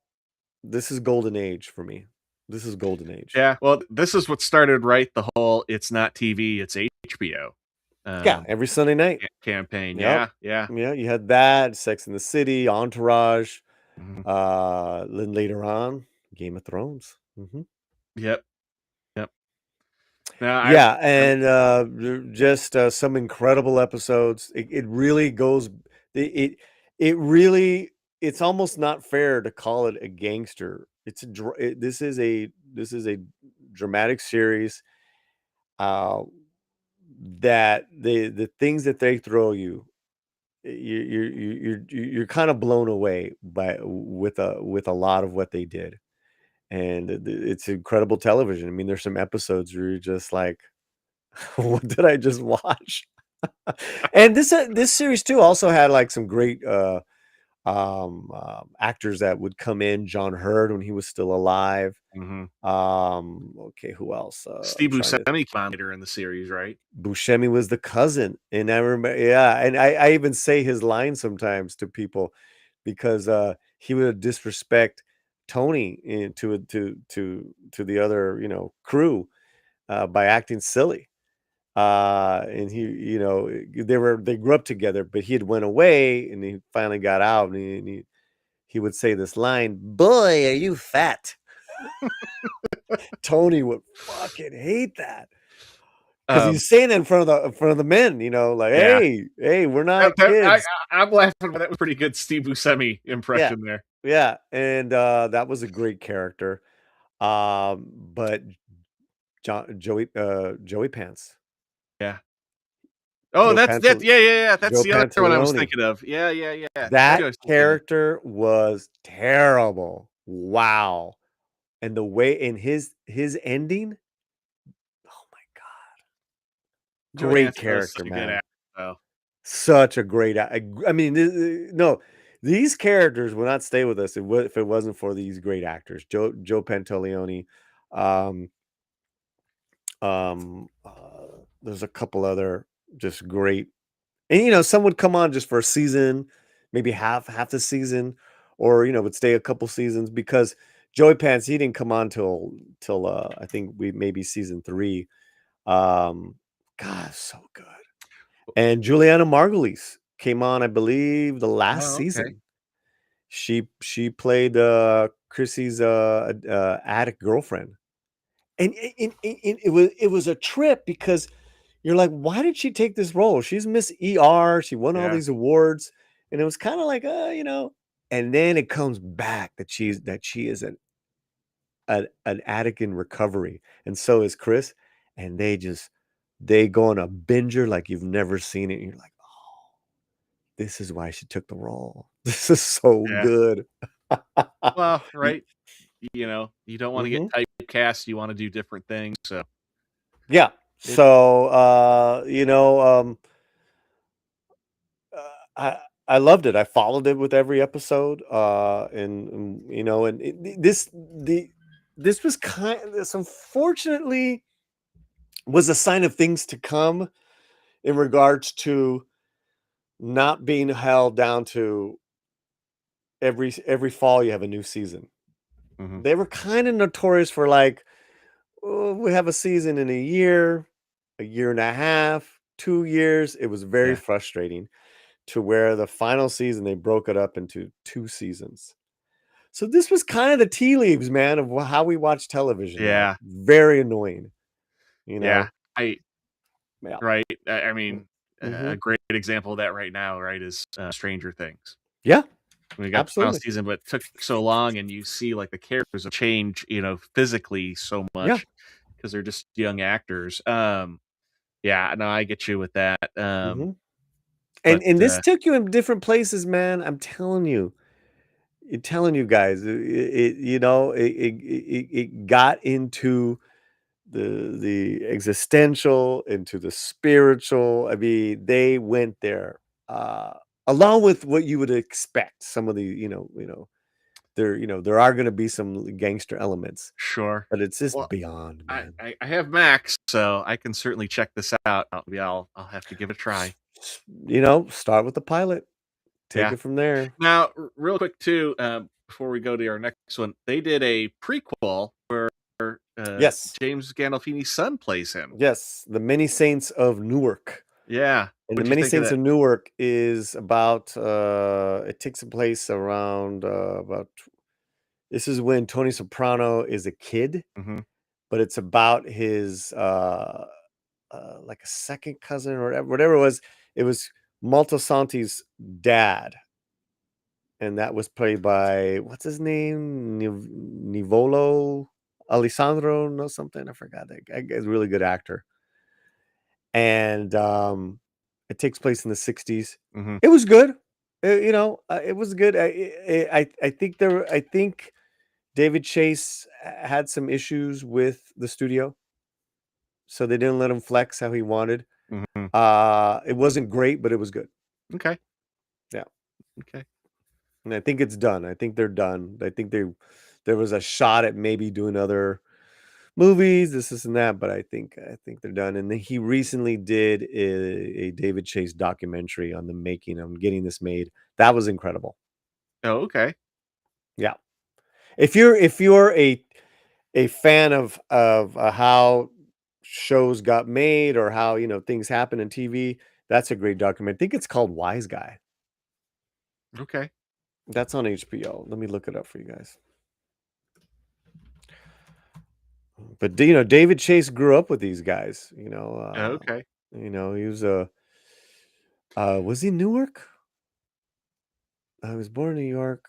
this is golden age for me. This is golden age. yeah. Well, this is what started, right, the whole "it's not TV, it's HBO" Yeah, um, every Sunday night. campaign. Yep. Yeah, yeah. Yeah, you had that, Sex in the City, Entourage, Mhm. then later on, Game of Thrones. Yep, yep. Now Yeah, I'm and just some incredible episodes. It really goes. It it really. It's almost not fair to call it a gangster. This is a dramatic series. Uh, that the things that they throw you, you're kind of blown away by with a lot of what they did, and it's incredible television. I mean, there's some episodes where you're just like, what did I just watch? And this series too also had like some great actors that would come in. John Hurd when he was still alive. Mhm. Okay, who else? I'm Steve trying to. Buscemi came on later in the series, right? Buscemi was the cousin, and I remember, yeah, and I even say his line sometimes to people because he would disrespect Tony to the other crew by acting silly. And they grew up together, but he had went away and he finally got out, and he would say this line, "Boy, are you fat." Tony would fucking hate that because Um, he's saying that in front of the men, like, yeah. hey, we're not That kids. I'm laughing, but that was pretty good Steve Buscemi Yeah, impression there. yeah, and that was a great character. But Joey Pants, Yeah. Oh, yeah, yeah, yeah, that's Joe the other one I was Pantaleone. thinking of. Yeah, yeah, yeah. That's That who I was thinking of. character was terrible. Wow. And the way in his ending, oh my god, Joey great Pants is character, such a good man. actor, though. Such a great I mean, no, these characters will not stay with us if it wasn't for these great actors. Joe Pantaleone, um, there's a couple other just great. And, some would come on just for a season, maybe half the season, or, would stay a couple seasons because Joey Pants, he didn't come on till I think we maybe season 3. Um, God, so good. And Juliana Margulies came on, I believe, the last Oh, okay. season. She played Chrissy's attic girlfriend. And it was a trip because you're like, why did she take this role? She's Miss ER. She won all Yeah, these awards, and it was kind of like, And then it comes back that she is an addict in recovery, and so is Chris, and they go on a binger like you've never seen it. And you're like, oh, this is why she took the role. This is so yeah. good. Well, Y- right, you don't wanna get mhm. typecast, you wanna do different things, so Yeah. it So I loved it. I followed it with every episode, and this was this unfortunately was a sign of things to come in regards to not being held down to every fall you have a new season. mhm. They were kind of notorious for like we have a season in a year and a half, 2 years. It was very Yeah. frustrating to where the final season they broke it up into 2 seasons. So this was kind of the tea leaves, man, of how we watch television now. Yeah. Very annoying, you Yeah. know. I Yeah. right. I mean, Mm-hmm. a great example of that right now, right, is Stranger Things. Yeah, We got the final absolutely. season, but it took so long, and you see like the characters have changed, physically so Yeah. much because they're just young actors. Yeah, no, I get you with that. Mm-hmm. But And this took you in different places, man. I'm telling you guys, it got into the existential, into the spiritual. I mean, they went there, uh, along with what you would expect. Some of the, there are going to be some gangster elements, sure. but it's just Well, beyond, man. I have Max, so I can certainly check this out. I'll have to give it a try. Start with the pilot, take Yeah. it from there. Now, real quick too, before we go to our next one, they did a prequel where Yes, James Gandolfini's son plays him. yes, the Many Saints of Newark. Yeah. And the What'd you Many think of Saints that? of Newark is about it takes place around about this is when Tony Soprano is a kid, Hmm. but it's about his like a second cousin or whatever it was. It was Maltasanti's dad, and that was played by what's his name? Nivolo Alessandro, no something. I forgot. That guy is a really good actor. And it takes place in the 60s. Hmm. It was good. It was good. I think David Chase had some issues with the studio, so they didn't let him flex how he wanted. Hmm. It wasn't great, but it was good. Okay. Yeah, Okay. and I think it's done. I think they're done. I think there was a shot at maybe doing other movies, this and that, but I think they're done. And then he recently did a David Chase documentary on the making of getting this made. That was incredible. Oh, okay. Yeah, if you're a fan of how shows got made or how things happen in TV, that's a great documentary. I think it's called Wise Guy. Okay. That's on HBO. Let me look it up for you guys. But David Chase grew up with these guys. Okay. He was a was he Newark? I was born in New York.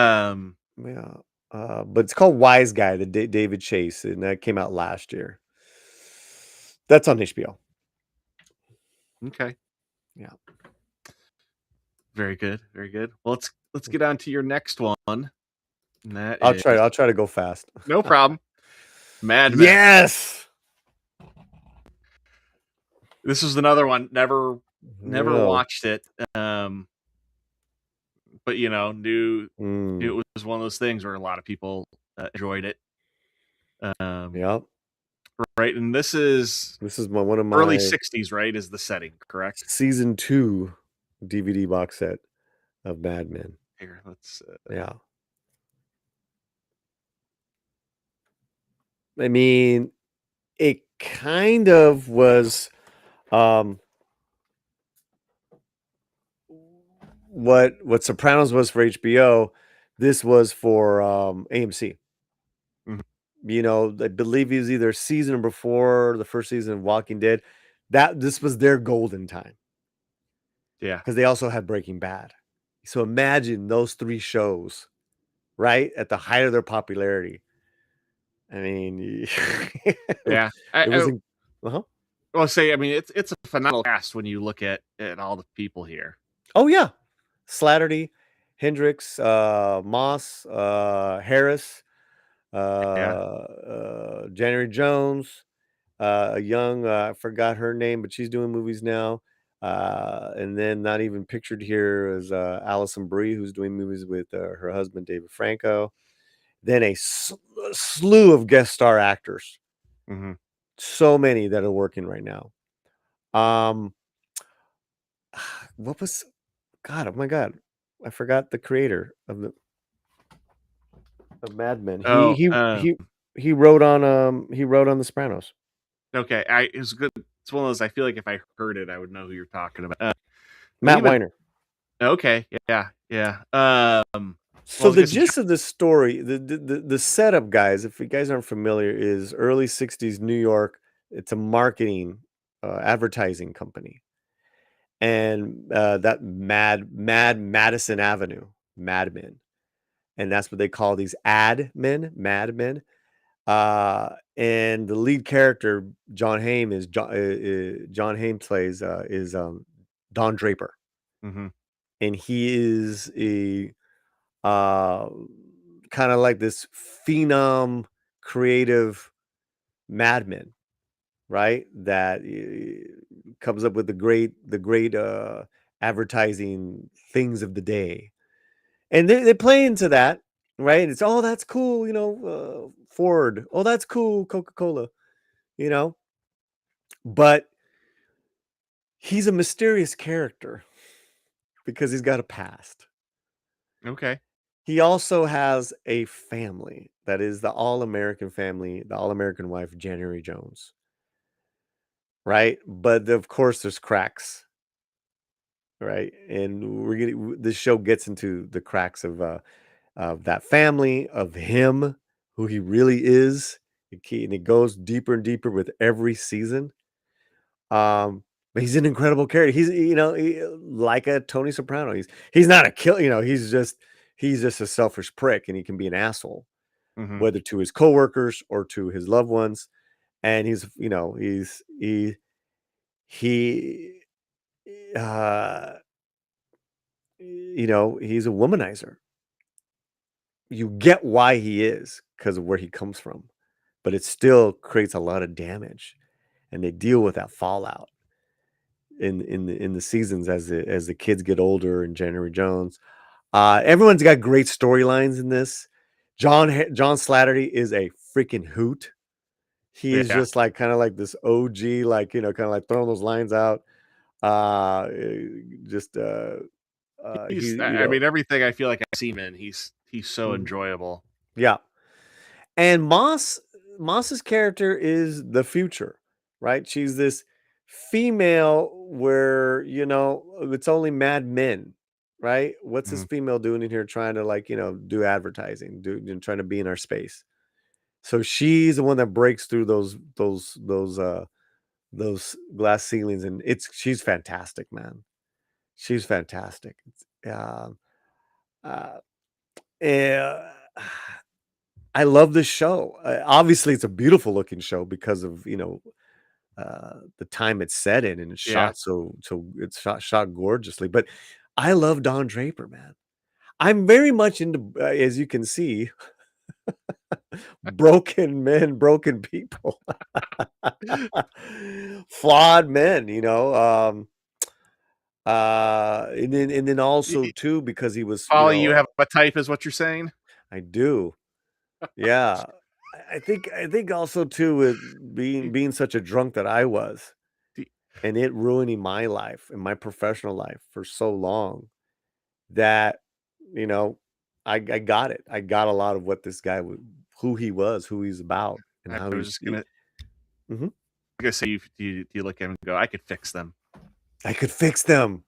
Um. Yeah. But it's called Wise Guy, the David Chase, and that came out last year. That's on HBO. Okay. Yeah. Very good. Very good. Well, let's get on to your next one. And that I'll try. is I'll try to go fast. no problem. Mad Men. Yes. This is another one. Never No. watched it. But knew Mm. it was one of those things where a lot of people enjoyed it. Um, Yeah. right, and this is This is one of early my '60s, right? Is the setting correct? season 2 DVD box set of Mad Men. Here, let's. Yeah. I mean, it kind of was um what Sopranos was for HBO. This was for AMC. Mhm. I believe he was either season before the first season of Walking Dead. That this was their golden time Yeah, because they also had Breaking Bad. So imagine those 3 shows, right at the height of their popularity. I mean, yeah. it was. Uh-huh. Well, say, I mean, it's a phenomenal cast when you look at all the people here. Oh yeah, Slattery, Hendricks, Moss, Harris, Yeah. January Jones, a young, I forgot her name, but she's doing movies now. And then not even pictured here is Allison Brie, who's doing movies with her husband, David Franco. Then a slew of guest star actors. Hmm. So many that are working right now. Um, what was, God, oh my God, I forgot the creator of Mad Men. Oh, he wrote on The Sopranos. Okay, it's good. It's one of those. I feel like if I heard it, I would know who you're talking about. And Matt even Weiner. okay, yeah, yeah. Well, I So was the gonna say, gist of the story, the setup, guys, if you guys aren't familiar, is early '60s New York. It's a marketing, advertising company, and that Mad Madison Avenue, Mad Men, and that's what they call these ad men, Mad Men. And the lead character, John Hamm plays is Don Draper, mm-hmm, and he is a uh, kind of like this phenom, creative madman, right? That comes up with the great advertising things of the day, and they play into that, right? It's oh, that's cool, Ford. Oh, that's cool, Coca Cola, you know. But he's a mysterious character because he's got a past. okay, He also has a family that is the all-American family, the all-American wife, January Jones, right? But of course, there's cracks, right? And this show gets into the cracks of that family, of him, who he really is, and it goes deeper and deeper with every season. But he's an incredible character. Like a Tony Soprano. He's not a kill. He's just a selfish prick, and he can be an asshole, mm-hmm, whether to his coworkers or to his loved ones. And he uh he's a womanizer. You get why he is because of where he comes from, but it still creates a lot of damage, and they deal with that fallout in the seasons as the kids get older and January Jones. Everyone's got great storylines in this. John Slattery is a freaking hoot. He is yeah. just like kind of like this OG, like kind of like throwing those lines out. Uh, just he I mean, everything I feel like I see him in, he's so mhm. enjoyable. Yeah. And Moss's character is the future, right? She's this female where, it's only mad men, right? What's this Mhm. female doing in here trying to like, do advertising, trying to be in our space. So she's the one that breaks through those glass ceilings, and she's fantastic, man. She's fantastic. Uh, eh, I love this show. Obviously, it's a beautiful looking show because of the time it's set in, and it's Yeah. shot it's shot gorgeously. But I love Don Draper, man. I'm very much into, as you can see, broken men, broken people, flawed men. And then Y- also y- too because he was, Paulie, you have a type, is what you're saying? I do. Yeah. I think also too with being such a drunk that I was, D- and it ruining my life and my professional life for so long that, you know, I got it. I got a lot of what this guy would who he was, who he's about, and I how was just Mhm. gonna say, you look at him and go, I could fix them. I could fix them.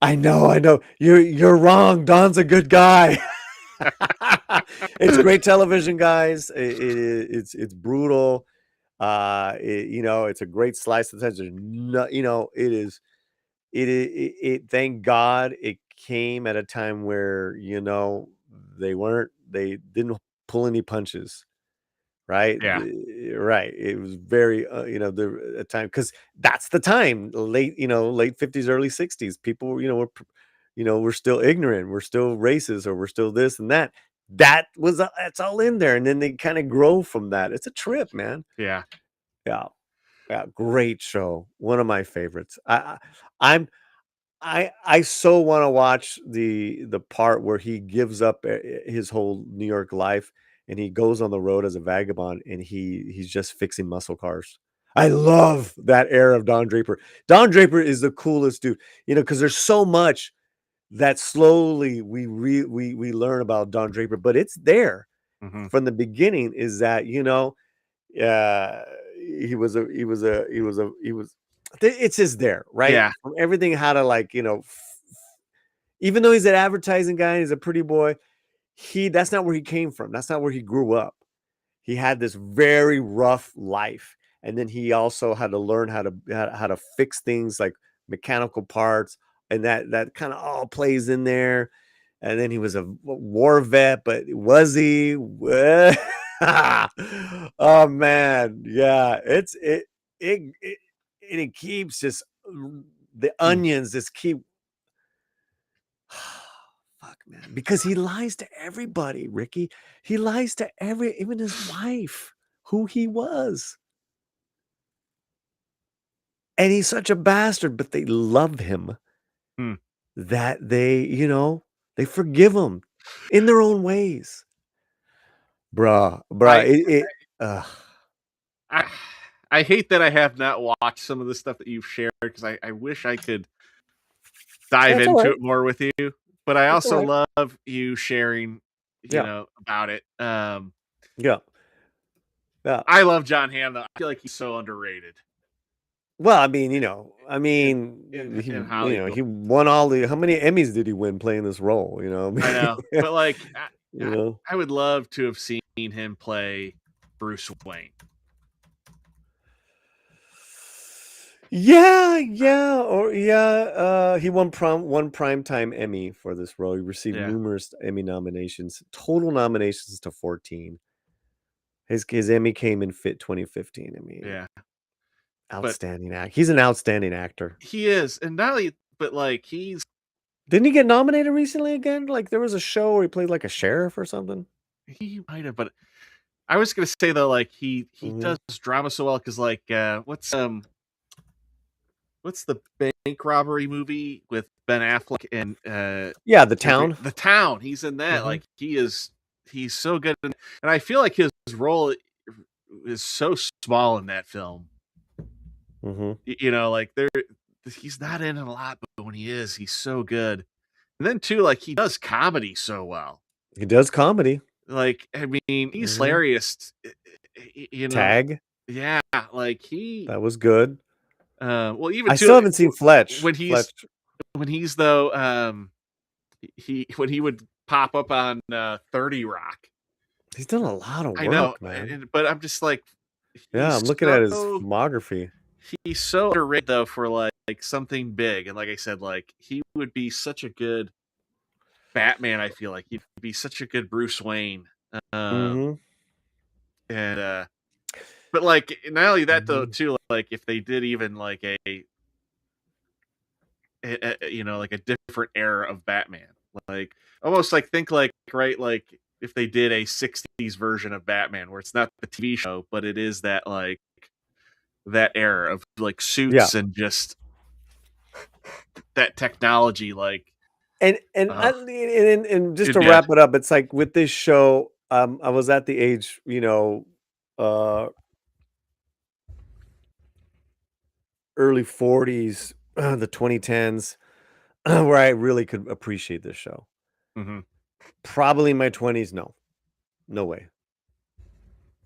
I know, I know. You're wrong. Don's a good guy. It's great television, guys. It's brutal. It's a great slice of tension. There's no, it is thank God it came at a time where, they didn't pull any punches, right? Yeah, Right. It was very, the a time because that's the time, late 50s, early 60s. People were, we're still ignorant, we're still racist, or we're still this and that. That's all in there. And then they kind of grow from that. It's a trip, man. yeah, Yeah. Yeah. Great show. One of my favorites. I'm, I so want to watch the part where he gives up his whole New York life and he goes on the road as a vagabond and he's just fixing muscle cars. I love that era of Don Draper. Don Draper is the coolest dude, because there's so much that slowly we learn about Don Draper, but it's there. from the beginning is that, you know, uh, he was. It's just there, right? Yeah. From everything, how to like, you know, even though he's an advertising guy, he's a pretty boy. That's not where he came from. That's not where he grew up. He had this very rough life, and then he also had to learn how to fix things like mechanical parts, and that kind of all plays in there. And then he was a war vet, but was he? Oh man, yeah, it it keeps just the Mm. onions just keep. Fuck, man, because he lies to everybody, Ricky. He lies to even his wife, who he was. And he's such a bastard, but they love him Mm. that they, you know, they forgive him in their own ways. Bruh, I ugh. I I hate that I have not watched some of the stuff that you've shared because I wish I could dive That's all into right. it more with you. But I That's all also right. love you sharing, Yeah. about it. Yeah. Yeah. I love John Hamm though. I feel like he's so underrated Well, I mean, you know, in in he Hollywood. won all the how many Emmys did he win playing this role, you know? I I mean, know, but like you know. I would love to have seen him play Bruce Wayne. Yeah, yeah, or yeah, he won primetime Emmy for this role. He received Yeah, numerous Emmy nominations, total nominations to 14. His Emmy came in fit 2015. I mean, yeah, but outstanding act. He's an outstanding actor. he is, and not only, but like Didn't he get nominated recently again? Like there was a show where he played like a sheriff or something. he might have, but I was gonna say though, like he Hmm. does drama so well because like what's the bank robbery movie with Ben Affleck and Yeah, The Town. The Town? He's in that. Hmm. Like he's so good, and I feel like his role is so small in that film. Hmm. You know, like he's not in it a lot, but when he is, he's so good. And then too, like he does comedy so well. He does comedy. Like I mean, he's Hmm. hilarious. You know, Tag. yeah, like he. That was good. Well, even I still too haven't seen Fletch. when Fletch. he's though he when he would pop up on 30 Rock. He's done a lot of I know, work, man. but I'm just like Yeah, he's I'm looking at his filmography. he's so underrated though for like something big, and like I said, like he would be such a good Batman. I feel like he'd be such a good Bruce Wayne. Um, Mhm, and but like not only that though, mhm. too, like if they did even like like a different era of Batman, like almost like think like right like if they did a 60s version of Batman where it's not the TV show, but it is that like that era of like Yeah, suits and just that technology, like uh, and just to yeah, wrap it up, it's like with this show, I was at the age, you know, uh, early 40s, the 2010s, where I really could appreciate this show. hmm Probably in my 20s, no. No way.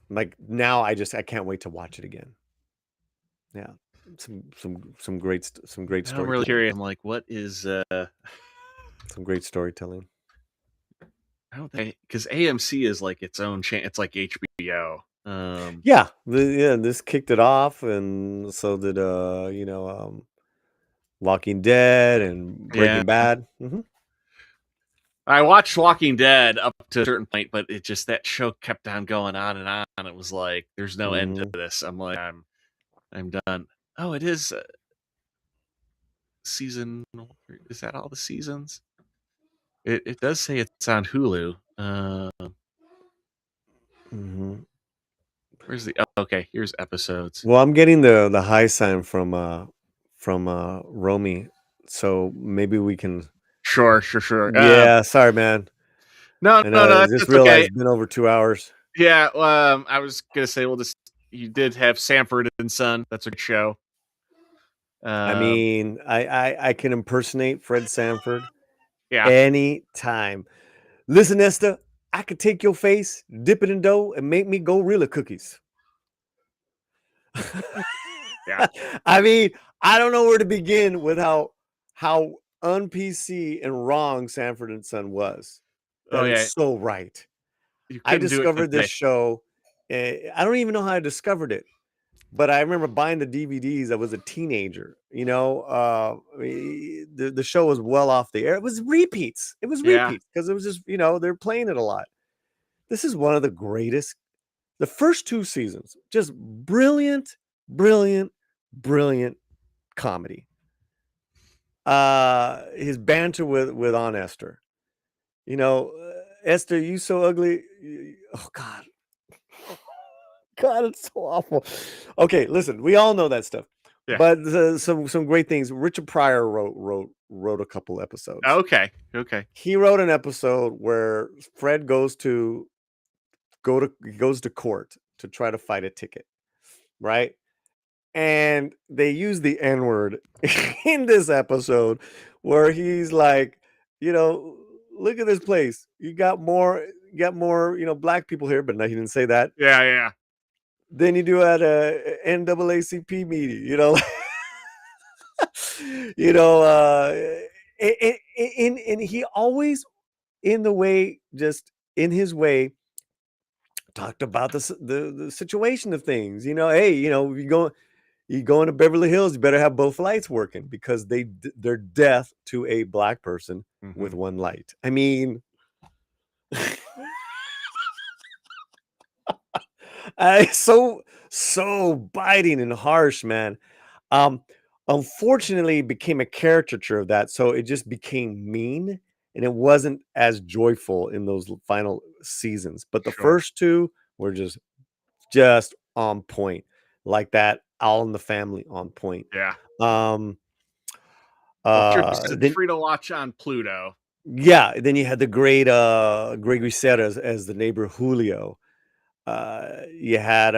Like, now I can't wait to watch it again. Yeah. Some great I'm really storytelling. curious. I'm like, what is Some great storytelling. I don't think because AMC is like its own chain. It's like HBO. Yeah, this kicked it off, and so did Walking Dead and Yeah, Breaking Bad. Mhm. I watched Walking Dead up to a certain point, but it just that show kept on going on and on. It was like there's no end to Mhm. this. I'm like I'm done. Oh, it is season. Is that all the seasons? It does say it's on Hulu. Mhm. Where's the? Oh, okay, here's episodes. Well, I'm getting the high sign from Romy, so maybe we can. Sure. Yeah, sorry, man. No, I no, know. no, I that's, just that's okay. realized it's been over 2 hours. Yeah, I was gonna say, well, just you did have Sanford and Son. That's a good show. I Um, mean, I can impersonate Fred Sanford yeah, anytime. Listen, Esther. I could take your face, dip it in dough, and make me gorilla cookies. Yeah. I mean, I don't know where to begin with how un-PC and wrong Sanford and Son was. Oh That yeah. is so right. You I couldn't do it discovered this today. show. I don't even know how I discovered it, but I remember buying the DVDs. I was a teenager. The show was well off the air. It was repeats. It was Yeah. repeats because it was just they're playing it a lot. This is one of the greatest. The first 2 seasons, just brilliant, brilliant, brilliant comedy. His banter with Aunt Esther. Esther, you so ugly. Oh God, God, it's so awful. Okay, listen, we all know that stuff, Yeah. but some great things. Richard Pryor wrote a couple episodes. Okay. Okay. He wrote an episode where Fred goes to court to try to fight a ticket, right? And they use the N word in this episode where he's like, look at this place. You got more, black people here, but no, he didn't say that. Yeah. Yeah. Than you do at a NAACP meeting, you know, and he always just in his way talked about the situation of things. Hey, you go into Beverly Hills, you better have both lights working because they're deaf to a black person with Hmm. one light. I mean, so biting and harsh, man. Um, Unfortunately, it became a caricature of that, so it just became mean, and it wasn't as joyful in those final seasons. But the Sure. first two were just on point, like that. All in the Family on point. Yeah. Um, Well, sure. This is then free to watch on Pluto. Yeah, then you had the great Gregory Serra as the neighbor Julio. You had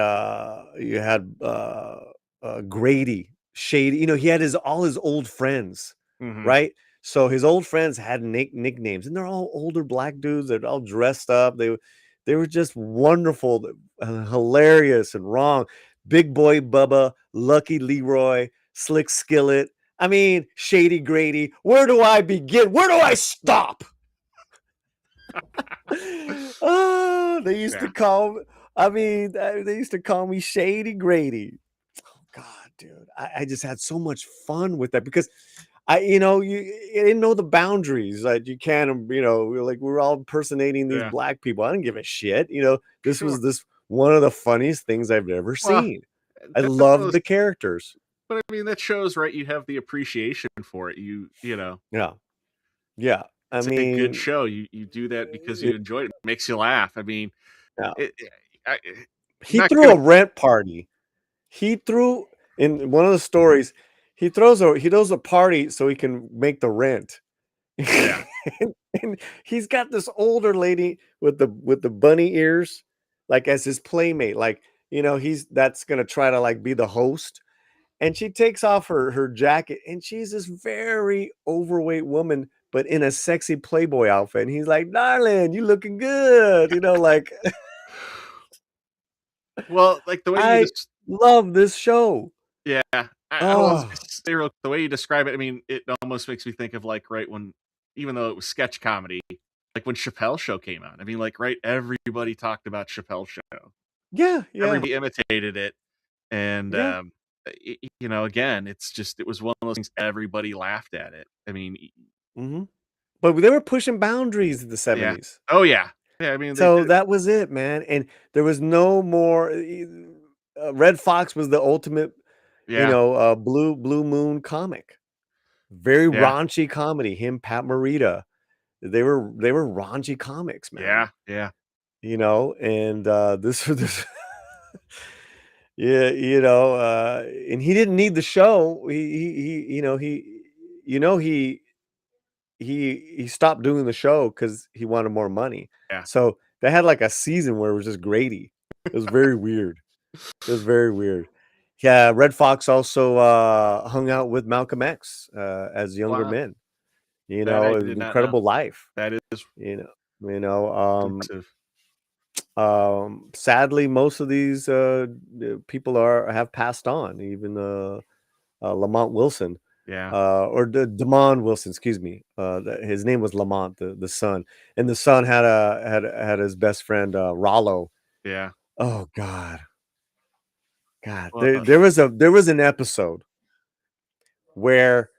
Grady Shady. He had all his old friends, Hmm. right? So his old friends had nicknames, and they're all older black dudes. They're all dressed up. They were just wonderful, hilarious, and wrong. Big Boy Bubba, Lucky Leroy, Slick Skillet. I mean, Shady Grady. Where do I begin? Where do I stop? Oh, they used to Yeah. call. I mean, they used to call me Shady Grady. Oh God, dude, I just had so much fun with that because you didn't know the boundaries. Like you can't, we're all impersonating these Yeah. black people. I didn't give a shit. This Sure. was this one of the funniest things I've ever Well, seen. I that's one of loved those. the characters. But I mean, that shows, right? You have the appreciation for it. Yeah, yeah. I It's a good mean, show. You do that because it, you enjoy it. It makes you laugh. I mean, yeah. I'm He not threw gonna. a rent party. He threw in one of the stories. He throws a party so he can make the rent. Yeah. and he's got this older lady with the bunny ears, like as his playmate. Like he's that's gonna try to like be the host. And she takes off her jacket, and she's this very overweight woman, but in a sexy Playboy outfit. And he's like, "Darling, you looking good." Like Well, like the way you I just. love this show. Yeah. I was gonna Oh say real the way you describe it. I mean, it almost makes me think of like right when, even though it was sketch comedy, like when Chappelle Show came out. I mean, like right, everybody talked about Chappelle Show. yeah, yeah, Everybody imitated it, and yeah. again, it was one of those things everybody laughed at it. I mean, Mhm. But they were pushing boundaries in the yeah. 70s. Oh yeah. Yeah, I mean, they So did. that was it, man, and there was no more Red Fox was the ultimate, Yeah. Blue Moon comic. Very Yeah. raunchy comedy, him, Pat Morita. They were raunchy comics, man, Yeah. Yeah. and, this yeah, and he didn't need the show. He stopped doing the show because he wanted more money. Yeah. So they had like a season where it was just Grady. It was very weird. It was very weird. Yeah, Red Fox also hung out with Malcolm X as younger Wow. men. That I It was did an not know. incredible life. That is You know. You know, Impressive. sadly, most of these people have passed on. Even Lamont Wilson, Yeah. or Damon Wilson, excuse me. His name was Lamont, the son, and the son had his best friend Rollo. Yeah. Oh God, Well, there was an episode where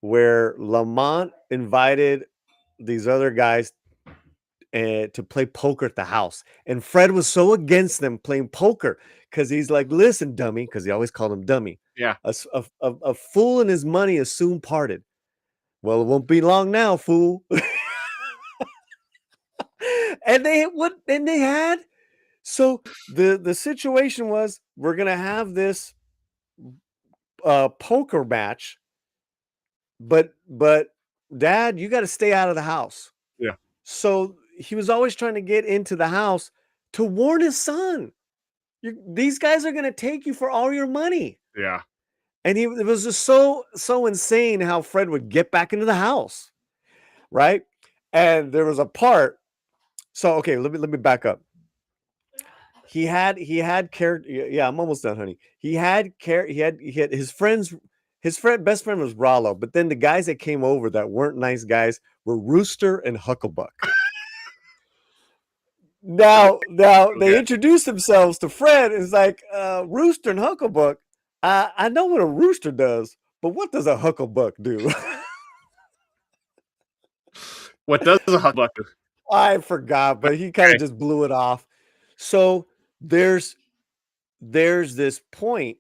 Lamont invited these other guys to play poker at the house, and Fred was so against them playing poker because he's like, "Listen, dummy," because he always called him dummy. yeah. A fool and his money is soon parted. Well, it won't be long now, fool. And they had, so the situation was, we're gonna have this poker match, but Dad, you got to stay out of the house. Yeah. So he was always trying to get into the house to warn his son. These guys are going to take you for all your money. Yeah. And it was just so insane how Fred would get back into the house, right? And there was a part. So okay, let me back up. He had character. Yeah, I'm almost done, honey. He had his friends. Best friend was Rollo, but then the guys that came over that weren't nice guys were Rooster and Hucklebuck. Now they Okay. introduced themselves to Fred. It's like, Rooster and Hucklebuck. I know what a rooster does, but what does a Hucklebuck do? What does a hucklebuck do? I forgot, but he kind of Okay. just blew it off. So there's this point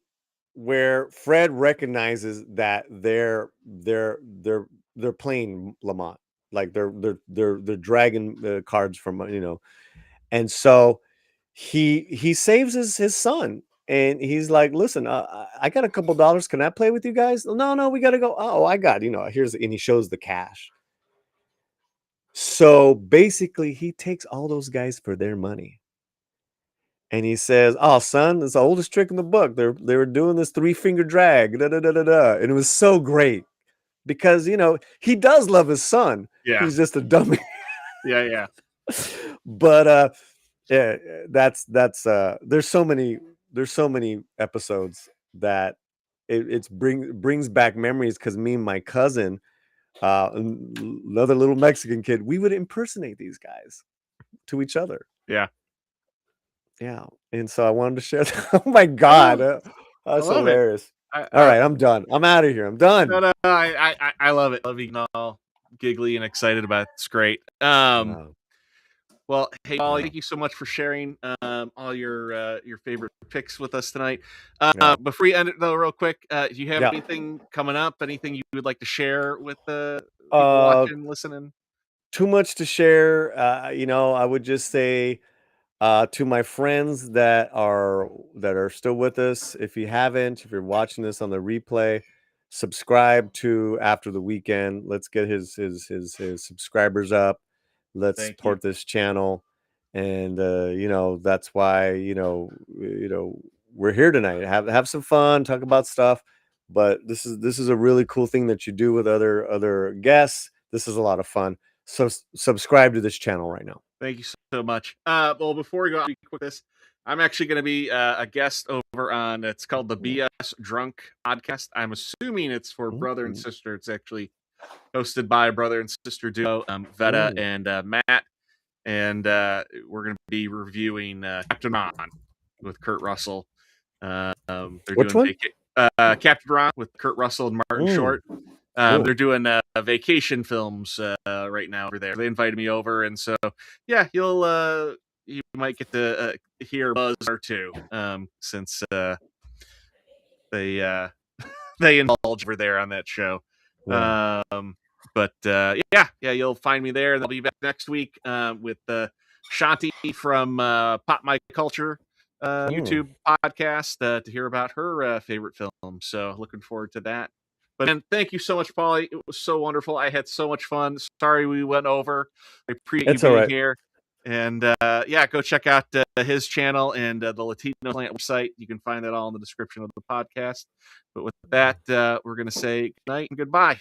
where Fred recognizes that they're playing Lamont, like they're dragging the cards from, and so he saves his son, and he's like, listen, I got a couple dollars, can I play with you guys? No, we got to go. Oh, I got, here's, and he shows the cash. So basically he takes all those guys for their money. And he says, "Oh, son, it's the oldest trick in the book. They were doing this three-finger drag, da, da, da, da, da." And it was so great because he does love his son. Yeah. He's just a dummy. Yeah. Yeah. But yeah, that's there's so many episodes that it's brings back memories, because me and my cousin, another little Mexican kid, we would impersonate these guys to each other. Yeah. Yeah, and so I wanted to share that. Oh my I love god, it. I that's love it. hilarious. I, All I right, I'm done. I'm out of here. I'm no, done. no, I love it. Love being all giggly and excited about it. It's great. Wow, Well, hey, Ollie, wow. thank you so much for sharing all your favorite picks with us tonight. Yeah, Before we end it though, real quick, do you have yeah. anything coming up? Anything you would like to share with the people Uh, watching, listening? Too much to share. I would just say, to my friends that are still with us, if you haven't, if you're watching this on the replay, subscribe to After the Weekend. Let's get his subscribers up. Let's Thank you. support this channel, and that's why we're here tonight. Have some fun, talk about stuff. But this is a really cool thing that you do with other guests. This is a lot of fun. So subscribe to this channel right now. Thank you so much. Well, before we go, I'll be quick with this. I'm actually going to be a guest over on. It's called the BS Drunk Podcast. I'm assuming it's for brother and Mm, sister. It's actually hosted by a brother and sister duo, Veta mm. and Matt, and we're going to be reviewing Captain Ron with Kurt Russell. They're Which doing one? Captain Ron with Kurt Russell and Martin Mm, Short. cool. They're doing vacation films right now over there. They invited me over, and so yeah, you might get to hear Buzz or two, since they they indulge over there on that show. Yeah. But yeah, you'll find me there, and I'll be back next week with Shanti from Pop My Culture Mm. YouTube podcast to hear about her favorite film. So looking forward to that. But then thank you so much, Paulie. It was so wonderful. I had so much fun. Sorry we went over. I appreciate you It's all being right. here. And yeah, go check out his channel and the Latino Slant website. You can find that all in the description of the podcast. But with that, we're going to say good night and goodbye.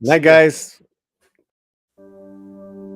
Night, See ya. guys.